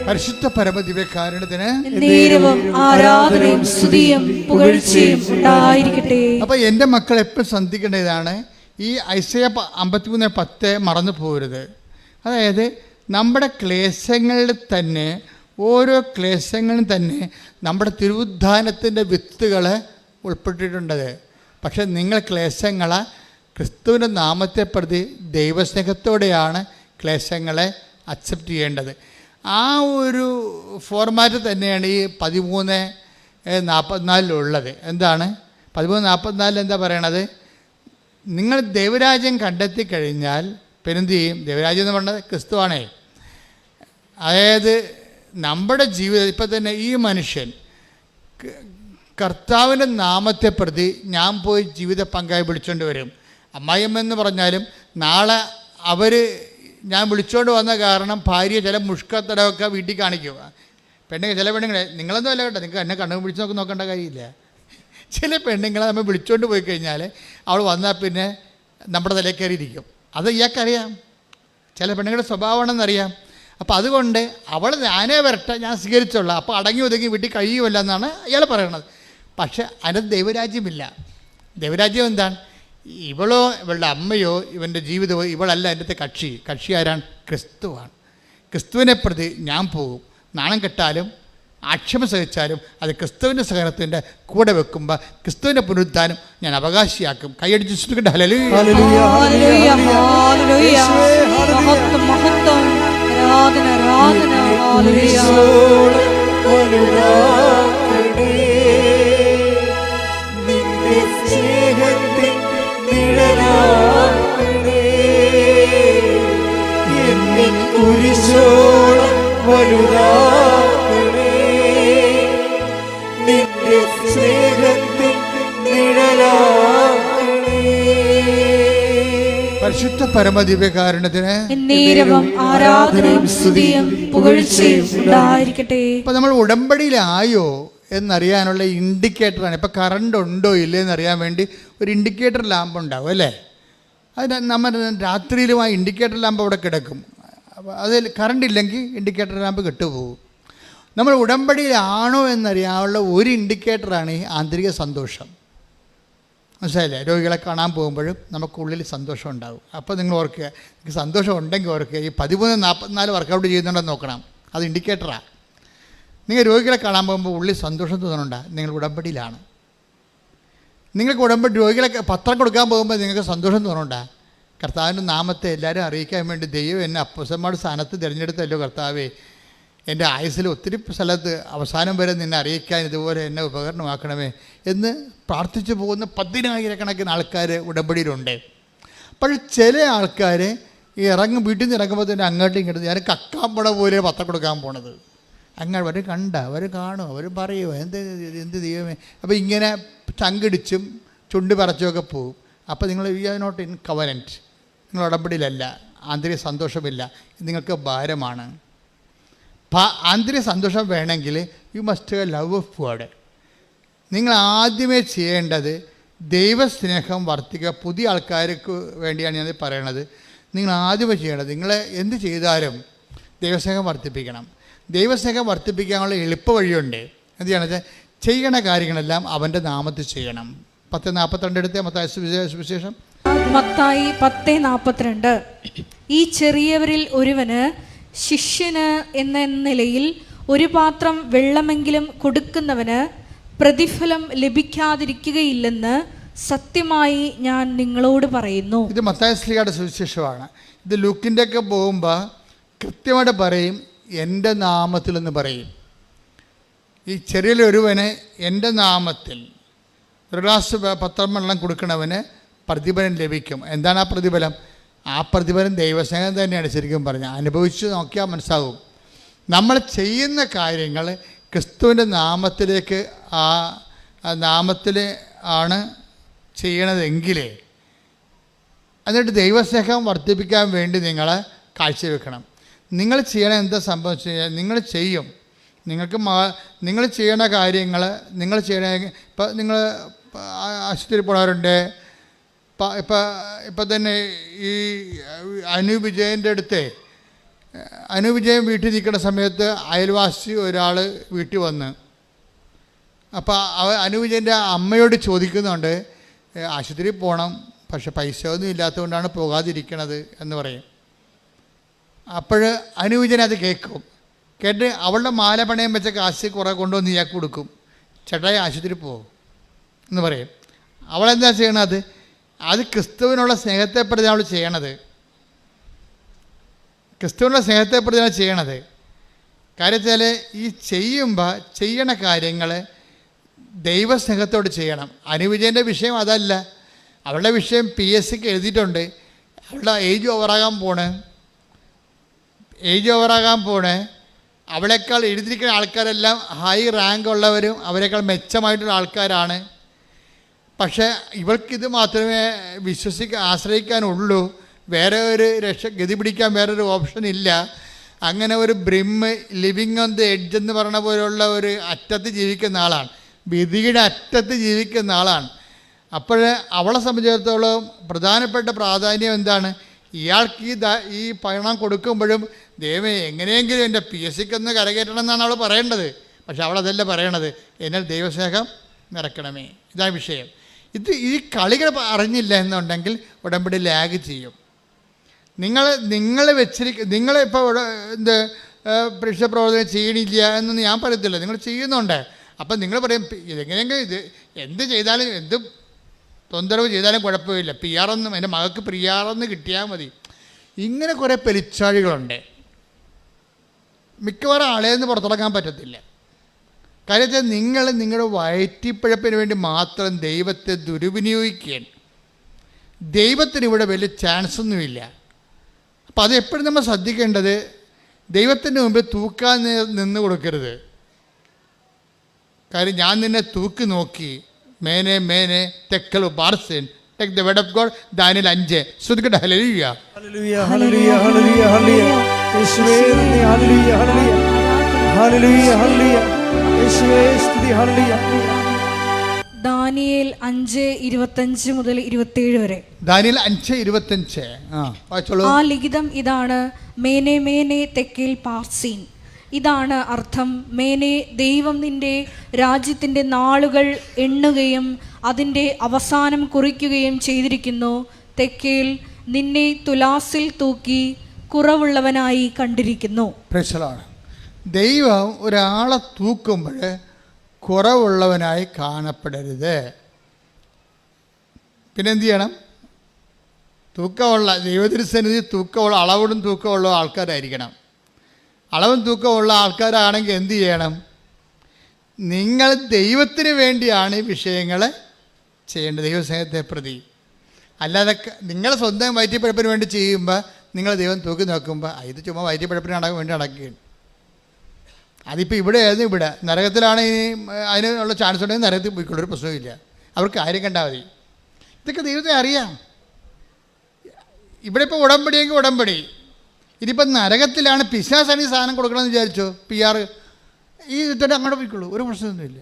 പരിശുദ്ധ പരമദിവ്യകാരുണ്യത്തിന് ആരാധനയും സ്തുതിയും പുകഴ്ചയും ഉണ്ടായിരിക്കട്ടെ. അപ്പൊ എൻ്റെ മക്കൾ എപ്പോഴും ശ്രദ്ധിക്കേണ്ടതാണ് ഈ ഐസയ 53:10 മറന്നു പോകരുത്. അതായത് നമ്മുടെ ക്ലേശങ്ങളിൽ തന്നെ, ഓരോ ക്ലേശങ്ങളും തന്നെ നമ്മുടെ തിരുവുദ്ധാനത്തിൻ്റെ വിത്തുകൾ ഉൾപ്പെട്ടിട്ടുണ്ടത്. പക്ഷെ നിങ്ങൾ ക്ലേശങ്ങളെ ക്രിസ്തുവിൻ്റെ നാമത്തെ പ്രതി ദൈവസ്നേഹത്തോടെയാണ് ക്ലേശങ്ങളെ അക്സെപ്റ്റ് ചെയ്യേണ്ടത്. ആ ഒരു ഫോർമാറ്റ് തന്നെയാണ് ഈ 13:44 എന്താണ് 13:44 എന്താ പറയണത്? നിങ്ങൾ ദൈവരാജ്യം കണ്ടെത്തി കഴിഞ്ഞാൽ പിന്നെന്ത് ചെയ്യും? ദൈവരാജ്യം എന്ന് പറഞ്ഞത് ക്രിസ്തുവാണേ. അതായത് നമ്മുടെ ജീവിതം ഇപ്പം തന്നെ ഈ മനുഷ്യൻ കർത്താവിൻ്റെ നാമത്തെ പ്രതി ഞാൻ പോയി ജീവിത പങ്കായി വിളിച്ചുകൊണ്ട് വരും. അമ്മായിയമ്മെന്ന് പറഞ്ഞാലും നാളെ അവർ ഞാൻ വിളിച്ചുകൊണ്ട് വന്ന കാരണം ഭാര്യ ചില മുഷ്കത്തടമൊക്കെ വീട്ടിൽ കാണിക്കുക. ചില പെണ്ണുങ്ങളെ നിങ്ങളൊന്നും അല്ല കേട്ടോ, നിങ്ങൾക്ക് എന്നെ കണ്ണു പിടിച്ച് നോക്കേണ്ട കാര്യമില്ല. ചില പെണ്ണുങ്ങളെ നമ്മൾ വിളിച്ചുകൊണ്ട് പോയി കഴിഞ്ഞാൽ അവൾ വന്നാൽ പിന്നെ നമ്മുടെ തലയിൽ കയറിയിരിക്കും. അത് ഇയാൾക്കറിയാം, ചില പെണ്ണുങ്ങളുടെ സ്വഭാവമാണെന്നറിയാം. അപ്പോൾ അതുകൊണ്ട് അവൾ ഞാനേ വരട്ടെ, ഞാൻ സ്വീകരിച്ചോളാം, അപ്പോൾ അടങ്ങി ഒതുങ്ങി വീട്ടിൽ കഴിയുമല്ല എന്നാണ് അയാൾ പറയണത്. പക്ഷെ അതിനകത്ത് ദൈവരാജ്യമില്ല. ദൈവരാജ്യം എന്താണ്? ഇവളോ ഇവളുടെ അമ്മയോ ഇവൻ്റെ ജീവിതമോ ഇവളല്ല എൻ്റെ കക്ഷി ആരാണ്? ക്രിസ്തുവാണ്. ക്രിസ്തുവിനെ പ്രതി ഞാൻ പോകും. നാണം കെട്ടാലും ആക്ഷേപം സഹിച്ചാലും അത് ക്രിസ്തുവിൻ്റെ സഹനത്തിൻ്റെ കൂടെ വെക്കുമ്പോൾ ക്രിസ്തുവിൻ്റെ പുനരുദ്ധാനം ഞാൻ അവകാശിയാക്കും. കൈയടിച്ച് ശ്രദ്ധിക്കട്ടെ. ഹല്ലേലൂയ. ഹല്ലേലൂയ, ഹല്ലേലൂയ. മഹത്വം, മഹത്വം. ആരാധന, ആരാധന. ഹല്ലേലൂയ. നിന്റെ സ്നേഹത്തിൻ നിഴലാകണേ. എന്നെ കുരിശോളം വലുതാക്കണേ. നിന്റെ സ്നേഹത്തിൻ നിഴലാകണേ. പരിശുദ്ധ പരമദിവ്യകാരുണ്യത്തിന് എന്നേരവും ആരാധനയും സ്തുതിയും പുകഴ്ചയും ഉണ്ടായിരിക്കട്ടെ. ഇപ്പം നമ്മൾ ഉടമ്പടിയിലായോ എന്നറിയാനുള്ള ഇൻഡിക്കേറ്ററാണ്. ഇപ്പോൾ കറണ്ട് ഉണ്ടോ ഇല്ലേ എന്നറിയാൻ വേണ്ടി ഒരു ഇൻഡിക്കേറ്റർ ലാമ്പ് ഉണ്ടാവും അല്ലേ? അതിന് നമ്മൾ രാത്രിയിലും ആ ഇൻഡിക്കേറ്റർ ലാമ്പ് അവിടെ കിടക്കും. അപ്പോൾ അതിൽ കറണ്ട് ഇല്ലെങ്കിൽ ഇൻഡിക്കേറ്റർ ലാമ്പ് കെട്ടുപോകും. നമ്മൾ ഉടമ്പടിയിലാണോ എന്നറിയാനുള്ള ഒരു ഇൻഡിക്കേറ്ററാണ് ഈ ആന്തരിക സന്തോഷം. മനസ്സിലായില്ലേ? രോഗികളെ കാണാൻ പോകുമ്പോഴും നമുക്കുള്ളിൽ സന്തോഷം ഉണ്ടാകും. അപ്പോൾ നിങ്ങൾ ഓർക്കുക, നിങ്ങൾക്ക് സന്തോഷം ഉണ്ടെങ്കിൽ ഓർക്കുക, ഈ 13-44 വർക്കൗട്ട് ചെയ്യുന്നുണ്ടെന്ന് നോക്കണം. അത് ഇൻഡിക്കേറ്ററാണ്. നിങ്ങൾ രോഗികളെ കാണാൻ പോകുമ്പോൾ ഉള്ളിൽ സന്തോഷം തോന്നുന്നുണ്ടോ? നിങ്ങൾ ഉടമ്പടിയിലാണ്. നിങ്ങൾക്ക് ഉടമ്പടി രോഗികളെ പത്രം കൊടുക്കാൻ പോകുമ്പോൾ നിങ്ങൾക്ക് സന്തോഷം തോന്നുന്നുണ്ടോ? കർത്താവിൻ്റെ നാമത്തെ എല്ലാവരും അറിയിക്കാൻ വേണ്ടി ദൈവം എന്നെ അപ്പോസ്തലന്മാരുടെ സ്ഥാനത്ത് തിരഞ്ഞെടുത്തല്ലോ കർത്താവേ, എൻ്റെ ആയുസ്സിൽ ഒത്തിരി സ്ഥലത്ത് അവസാനം വരെ നിന്നെ അറിയിക്കാൻ ഇതുപോലെ എന്നെ ഉപകരണമാക്കണമേ എന്ന് പ്രാർത്ഥിച്ചു പോകുന്ന 10,000 ആൾക്കാർ ഉടമ്പടിയിലുണ്ട്. പക്ഷേ ചില ആൾക്കാർ ഈ വീട്ടിൽ നിന്ന് ഇറങ്ങുമ്പോൾ തന്നെ അങ്ങോട്ടും ഇങ്ങോട്ടും ഞാൻ കക്കാൻ പോണ പോലെ പത്രം കൊടുക്കാൻ പോണത്. അങ്ങനെ അവർ അവർ കാണും, അവർ പറയുമോ എന്ത് ദൈവമേ. അപ്പോൾ ഇങ്ങനെ ചങ്കിടിച്ചും ചുണ്ട് പറച്ചുമൊക്കെ പോകും. അപ്പോൾ നിങ്ങൾ you are not in covenant, നിങ്ങൾ ഉടമ്പടിയിലല്ല, ആന്തരിക സന്തോഷമില്ല, നിങ്ങൾക്ക് ഭാരമാണ്. ആന്തരിക സന്തോഷം വേണമെങ്കിൽ you must love of God. നിങ്ങൾ ആദ്യമേ ചെയ്യേണ്ടത് ദൈവസ്നേഹം വർദ്ധിക്കുക. പുതിയ ആൾക്കാർക്ക് വേണ്ടിയാണ് ഞാൻ പറയണത്. നിങ്ങൾ ആദ്യമേ ചെയ്യേണ്ടത്, നിങ്ങൾ എന്ത് ചെയ്താലും ദൈവസ്നേഹം വർദ്ധിപ്പിക്കണം. ദൈവസ്നേഹം വർദ്ധിപ്പിക്കാനുള്ള എളുപ്പ വഴിയുണ്ട്. എന്ത് ചെയ്യണത്? ചെയ്യണ കാര്യങ്ങളെല്ലാം അവൻ്റെ നാമത്തിൽ ചെയ്യണം. 10:42 എടുത്ത് മത്തായി സുവിശേഷം. മത്തായി 10:42. ഈ ചെറിയവരിൽ ഒരുവന് ശിഷ്യന് എന്ന നിലയിൽ ഒരു പാത്രം വെള്ളമെങ്കിലും കൊടുക്കുന്നവന് പ്രതിഫലം ലഭിക്കാതിരിക്കുകയില്ലെന്ന് സത്യമായി ഞാൻ നിങ്ങളോട് പറയുന്നു. ഇത് മത്തായി ശ്ലീഹയുടെ സുവിശേഷമാണ്. ഇത് ലൂക്കിൻ്റെ ഒക്കെ പോകുമ്പോൾ കൃത്യമായിട്ട് പറയും, എൻ്റെ നാമത്തിലെന്ന് പറയും. ഈ ചെറിയൊരുവന് എൻ്റെ നാമത്തിൽ ഒരു ഗ്ലാസ് പത്രം വെള്ളം കൊടുക്കണവന് പ്രതിഫലം ലഭിക്കും. എന്താണ് ആ പ്രതിഫലം? ആ പ്രതിഫലം ദൈവസ്നേഹം തന്നെയാണ്. ശരിക്കും പറഞ്ഞാൽ അനുഭവിച്ച് നോക്കിയാൽ മനസ്സാകും. നമ്മൾ ചെയ്യുന്ന കാര്യങ്ങൾ ക്രിസ്തുവിൻ്റെ നാമത്തിലേക്ക് ആ നാമത്തിൽ ആണ് ചെയ്യണതെങ്കിൽ എന്നിട്ട് ദൈവസ്നേഹം വർദ്ധിപ്പിക്കാൻ വേണ്ടി നിങ്ങൾ കാഴ്ചവെക്കണം. നിങ്ങൾ ചെയ്യണ എന്താ സംഭവിച്ചു കഴിഞ്ഞാൽ നിങ്ങൾ ചെയ്യും. നിങ്ങൾ ചെയ്യണ കാര്യങ്ങൾ നിങ്ങൾ ചെയ്യണ ഇപ്പം നിങ്ങൾ ആശുപത്രിയിൽ പോണവരുണ്ട്. ഇപ്പം തന്നെ ഈ അനൂപ് വിജയൻ്റെ അടുത്ത് അനൂപ് വിജയൻ വീട്ടിൽ നിൽക്കുന്ന സമയത്ത് അയൽവാസി ഒരാൾ വീട്ടിൽ വന്ന്, അപ്പോൾ അനൂപ് വിജയൻ്റെ അമ്മയോട് ചോദിക്കുന്നുണ്ട്, ആശുപത്രിയിൽ പോകണം, പക്ഷെ പൈസ ഒന്നും ഇല്ലാത്തതുകൊണ്ടാണ് പോകാതിരിക്കണത് എന്ന് പറയും. അപ്പോൾ അനൂപ് വിജയൻ അത് കേട്ട് അവളുടെ മാല പണയം വെച്ച കാശ് കുറേ കൊണ്ടുവന്ന് ഇയാൾക്ക് കൊടുക്കും. ചേട്ടായി ആശുപത്രി പോകും എന്ന് പറയും. അവളെന്താ ചെയ്യണത്? അത് ക്രിസ്തുവിനുള്ള സ്നേഹത്തെ പ്രതി അവൾ ചെയ്യണത്. ക്രിസ്തുവിനുള്ള സ്നേഹത്തെ പ്രതിയാണ് ചെയ്യണത്. കാര്യം വെച്ചാൽ ഈ ചെയ്യുമ്പോൾ ചെയ്യണ കാര്യങ്ങൾ ദൈവസ്നേഹത്തോട് ചെയ്യണം. അനുവിജയൻ്റെ വിഷയം അതല്ല. അവളുടെ വിഷയം PSCക്ക് എഴുതിയിട്ടുണ്ട്. അവളുടെ ഏജ് ഓവറാകാൻ പോണ്. അവളേക്കാൾ എഴുതിയിരിക്കുന്ന ആൾക്കാരെല്ലാം ഹൈ റാങ്ക് ഉള്ളവരും അവരെക്കാൾ മെച്ചമായിട്ടുള്ള ആൾക്കാരാണ്. പക്ഷേ ഇവൾക്കിത് മാത്രമേ ആശ്രയിക്കാനുള്ളൂ. വേറെ ഒരു ഗതി പിടിക്കാൻ വേറൊരു ഓപ്ഷൻ ഇല്ല. അങ്ങനെ ഒരു ലിവിങ് ഓൺ ദി എഡ്ജ് എന്ന് പറഞ്ഞ പോലുള്ള ഒരു അറ്റത്ത് ജീവിക്കുന്ന ആളാണ്, വിധിയുടെ അറ്റത്ത് ജീവിക്കുന്ന ആളാണ്. അപ്പോൾ അവളെ സംബന്ധിച്ചിടത്തോളം പ്രധാനപ്പെട്ട പ്രാധാന്യം എന്താണ്? ഇയാൾക്ക് ഈ പണം കൊടുക്കുമ്പോഴും ദൈവമേ എങ്ങനെയെങ്കിലും എൻ്റെ PSCക്ക് ഒന്ന് കരകയറ്റണം എന്നാണ് അവൾ പറയേണ്ടത്. പക്ഷെ അവളതല്ല പറയണത്, എന്നാൽ ദൈവസ്നേഹം നിറയ്ക്കണമേ. ഇതാണ് വിഷയം. ഈ കളികൾ അറിഞ്ഞില്ല എന്നുണ്ടെങ്കിൽ ഉടമ്പടി ലാഗ് ചെയ്യും. നിങ്ങളിപ്പോൾ പ്രേക്ഷിത പ്രവർത്തനം ചെയ്യണില്ല എന്നൊന്നും ഞാൻ പറയത്തില്ല, നിങ്ങൾ ചെയ്യുന്നുണ്ട്. അപ്പം നിങ്ങൾ പറയും ഇതെങ്ങനെയെങ്കിലും എന്ത് ചെയ്താലും എന്ത് തൊന്തരവ് ചെയ്താലും കുഴപ്പമില്ല, PR എൻ്റെ മകൾക്ക് PR കിട്ടിയാൽ മതി. ഇങ്ങനെ കുറേ പെരിച്ചാഴികളുണ്ട്. മിക്കവാറും ആളേന്ന് പുറത്തിറങ്ങാൻ പറ്റത്തില്ല. കാര്യത്തിൽ നിങ്ങൾ നിങ്ങളുടെ വയറ്റിപ്പഴപ്പിന് വേണ്ടി മാത്രം ദൈവത്തെ ദുർവിനിയോഗിക്കുകയാണ്. ദൈവത്തിന് ഇവിടെ വലിയ ചാൻസൊന്നുമില്ല. അപ്പോൾ അതെപ്പോഴും നമ്മൾ ശ്രദ്ധിക്കേണ്ടത്, ദൈവത്തിൻ്റെ മുമ്പിൽ തൂക്കാൻ നിന്ന് കൊടുക്കരുത്. കാര്യം ഞാൻ നിന്നെ തൂക്കി നോക്കി, മേനെ മേനെ തെക്കൽ ബാർസിൻ take the word of God. Daniel 5 ശ്രദ്ധിക്കട്ടെ. ഹല്ലേലൂയ ഹല്ലേലൂയ ഹല്ലേലൂയ ഹല്ലേലൂയ ഹല്ലേലൂയ യേശുവേ നന്ദി. ഹല്ലേലൂയ ഹല്ലേലൂയ ഹല്ലേലൂയ ഹല്ലേലൂയ യേശുവേ സ്തുതി. ഹല്ലേലൂയ. ദാനിയേൽ 5:25 മുതൽ 27 വരെ. ദാനിയേൽ 5:25. ആ ലിഖിതം ഇതാണ്: മേനെ മേനെ തെക്കേൽ പാർസീൻ. ഇതാണ് അർത്ഥം: മേനെ, ദൈവം നിന്റെ രാജ്യത്തിൻ്റെ നാളുകൾ എണ്ണുകയും അതിൻ്റെ അവസാനം കുറിക്കുകയും ചെയ്തിരിക്കുന്നു. തെക്കേൽ, നിന്നെ തുലാസിൽ തൂക്കി കുറവുള്ളവനായി കണ്ടിരിക്കുന്നു. ദൈവം ഒരാളെ തൂക്കുമ്പോൾ കുറവുള്ളവനായി കാണപ്പെടരുത്. പിന്നെന്ത് ചെയ്യണം? തൂക്കമുള്ള ദൈവത്തിരുസന്നിധി തൂക്കമുള്ള അളവിടും തൂക്കമുള്ള ആൾക്കാരായിരിക്കണം. അളവും തൂക്കമുള്ള ആൾക്കാരാണെങ്കിൽ എന്ത് ചെയ്യണം? നിങ്ങൾ ദൈവത്തിന് വേണ്ടിയാണ് ഈ വിഷയങ്ങൾ ചെയ്യേണ്ടത്, ദൈവസ്നേഹത്തെ പ്രതി. അല്ലാതെ നിങ്ങൾ സ്വന്തം വയറ്റിപ്പഴപ്പിന് വേണ്ടി ചെയ്യുമ്പോൾ നിങ്ങൾ ദൈവം തൂക്കി നോക്കുമ്പോൾ ഇത് ചുമ്മാ വയറ്റിപ്പഴപ്പിന് വേണ്ടി നടക്കുകയാണ്. അതിപ്പോൾ ഇവിടെ നരകത്തിലാണ് അതിനുള്ള ചാൻസ് ഉണ്ടെങ്കിൽ നരകത്തിൽ പോയിക്കൊള്ളൊരു പ്രശ്നമില്ല. അവർക്ക് കാര്യം കണ്ടാൽ മതി. ഇതൊക്കെ ദൈവത്തെ അറിയാം. ഇവിടെ ഇപ്പോൾ ഉടമ്പടിയെങ്കിൽ ഉടമ്പടി. ഇനിയിപ്പം നരകത്തിലാണ് പിശാചാണ് ഈ സാധനം കൊടുക്കണമെന്ന് വിചാരിച്ചോ, PR ഈ ഇതിട്ട് അങ്ങോട്ട് പോയിക്കൊള്ളൂ, ഒരു പ്രശ്നമൊന്നുമില്ല.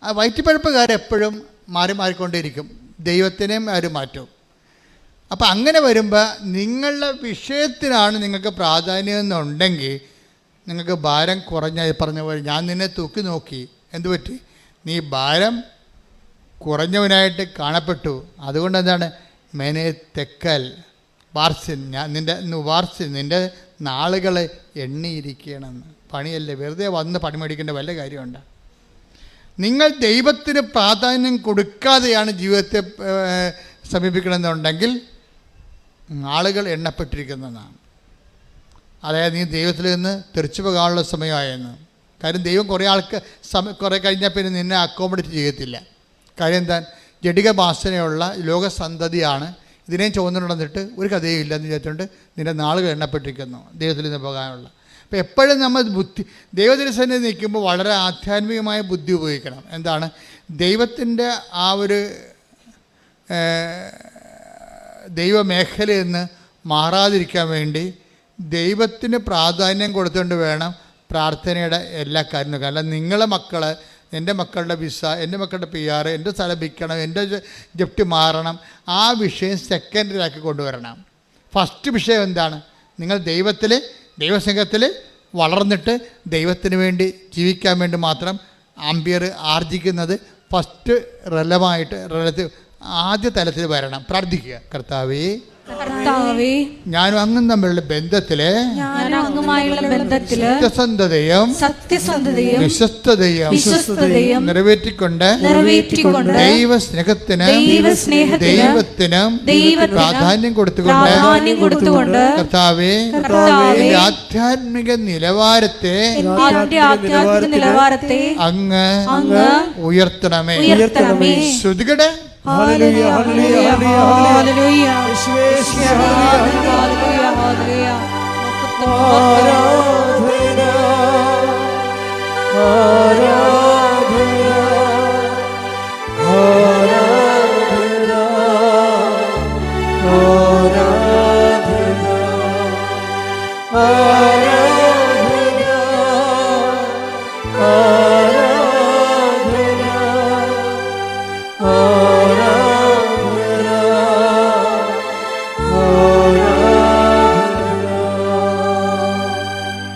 ആ വയറ്റിപ്പഴപ്പുകാരെപ്പോഴും മാറിക്കൊണ്ടേയിരിക്കും, ദൈവത്തിനെയും അവർ മാറ്റും. അപ്പം അങ്ങനെ വരുമ്പോൾ നിങ്ങളുടെ വിഷയത്തിനാണ് നിങ്ങൾക്ക് പ്രാധാന്യം എന്നുണ്ടെങ്കിൽ നിങ്ങൾക്ക് ഭാരം കുറഞ്ഞ പറഞ്ഞ പോലെ ഞാൻ നിന്നെ തൂക്കി നോക്കി, എന്തു പറ്റി? നീ ഭാരം കുറഞ്ഞവനായിട്ട് കാണപ്പെട്ടു. അതുകൊണ്ട് എന്താണ്? മേനെ തെക്കൽ വാർസിൻ, ഞാൻ നിൻ്റെ നാളുകൾ എണ്ണിയിരിക്കണമെന്ന്. പണിയല്ലേ, വെറുതെ വന്ന് പണി മേടിക്കേണ്ട വല്ല കാര്യമുണ്ട്? നിങ്ങൾ ദൈവത്തിന് പ്രാധാന്യം കൊടുക്കാതെയാണ് ജീവിതത്തെ സമീപിക്കണമെന്നുണ്ടെങ്കിൽ ആളുകൾ എണ്ണപ്പെട്ടിരിക്കുന്നതാണ്. അതായത് നീ ദൈവത്തിൽ നിന്ന് തെറിച്ചു പോകാനുള്ള സമയമായെന്ന്. കാര്യം ദൈവം കുറേ കഴിഞ്ഞാൽ പിന്നെ നിന്നെ അക്കോമഡേറ്റ് ചെയ്യത്തില്ല. കാര്യം എന്താ? ജഡിക വാസനയുള്ള ലോകസന്തതിയാണ്. ഇതിനെയും ചുവന്നുണ്ടെന്നിട്ട് ഒരു കഥയും ഇല്ലെന്ന് വിചാരിച്ചുകൊണ്ട് നിൻ്റെ നാളുകൾ എണ്ണപ്പെട്ടിരിക്കുന്നു ദൈവത്തിൽ നിന്ന് പോകാനുള്ള. അപ്പോൾ എപ്പോഴും നമ്മൾ ദൈവത്തിൻ്റെ സന്നിധി നിൽക്കുമ്പോൾ വളരെ ആധ്യാത്മികമായ ബുദ്ധി ഉപയോഗിക്കണം. എന്താണ്? ദൈവത്തിൻ്റെ ആ ഒരു ദൈവമേഖലയിൽ നിന്ന് മാറാതിരിക്കാൻ വേണ്ടി ദൈവത്തിന് പ്രാധാന്യം കൊടുത്തുകൊണ്ട് വേണം പ്രാർത്ഥനയുടെ എല്ലാ കാര്യങ്ങളും. അല്ല നിങ്ങളെ മക്കൾ, എൻ്റെ മക്കളുടെ വിസ, എൻ്റെ മക്കളുടെ PR, എൻ്റെ സ്ഥലം വിൽക്കണം, എൻ്റെ ജപ്തി മാറണം, ആ വിഷയം സെക്കൻഡറി ആക്കി കൊണ്ടുവരണം. ഫസ്റ്റ് വിഷയം എന്താണ്? നിങ്ങൾ ദൈവസ്നേഹത്തിൽ വളർന്നിട്ട് ദൈവത്തിന് വേണ്ടി ജീവിക്കാൻ വേണ്ടി മാത്രം ആംബിയർ ആർജിക്കുന്നത് ഫസ്റ്റ് ആദ്യ തലത്തിൽ വരണം. പ്രാർത്ഥിക്കുക, കർത്താവേ ഞാനും അങ്ങും തമ്മിലുള്ള ബന്ധത്തില് സത്യസന്ധതയും വിശ്വസ്തതയും നിറവേറ്റിക്കൊണ്ട് ദൈവസ്നേഹത്തിനും ദൈവത്തിനും പ്രാധാന്യം കൊടുത്തുകൊണ്ട് കർത്താവേ ആധ്യാത്മിക നിലവാരത്തെ അങ്ങ് ഉയർത്തണമേ. ശ്രുതികടെ ഹല്ലേലൂയ ഹല്ലേലൂയ ഹല്ലേലൂയ യേശുവേ ഹല്ലേലൂയ ഹല്ലേലൂയ ആരാധന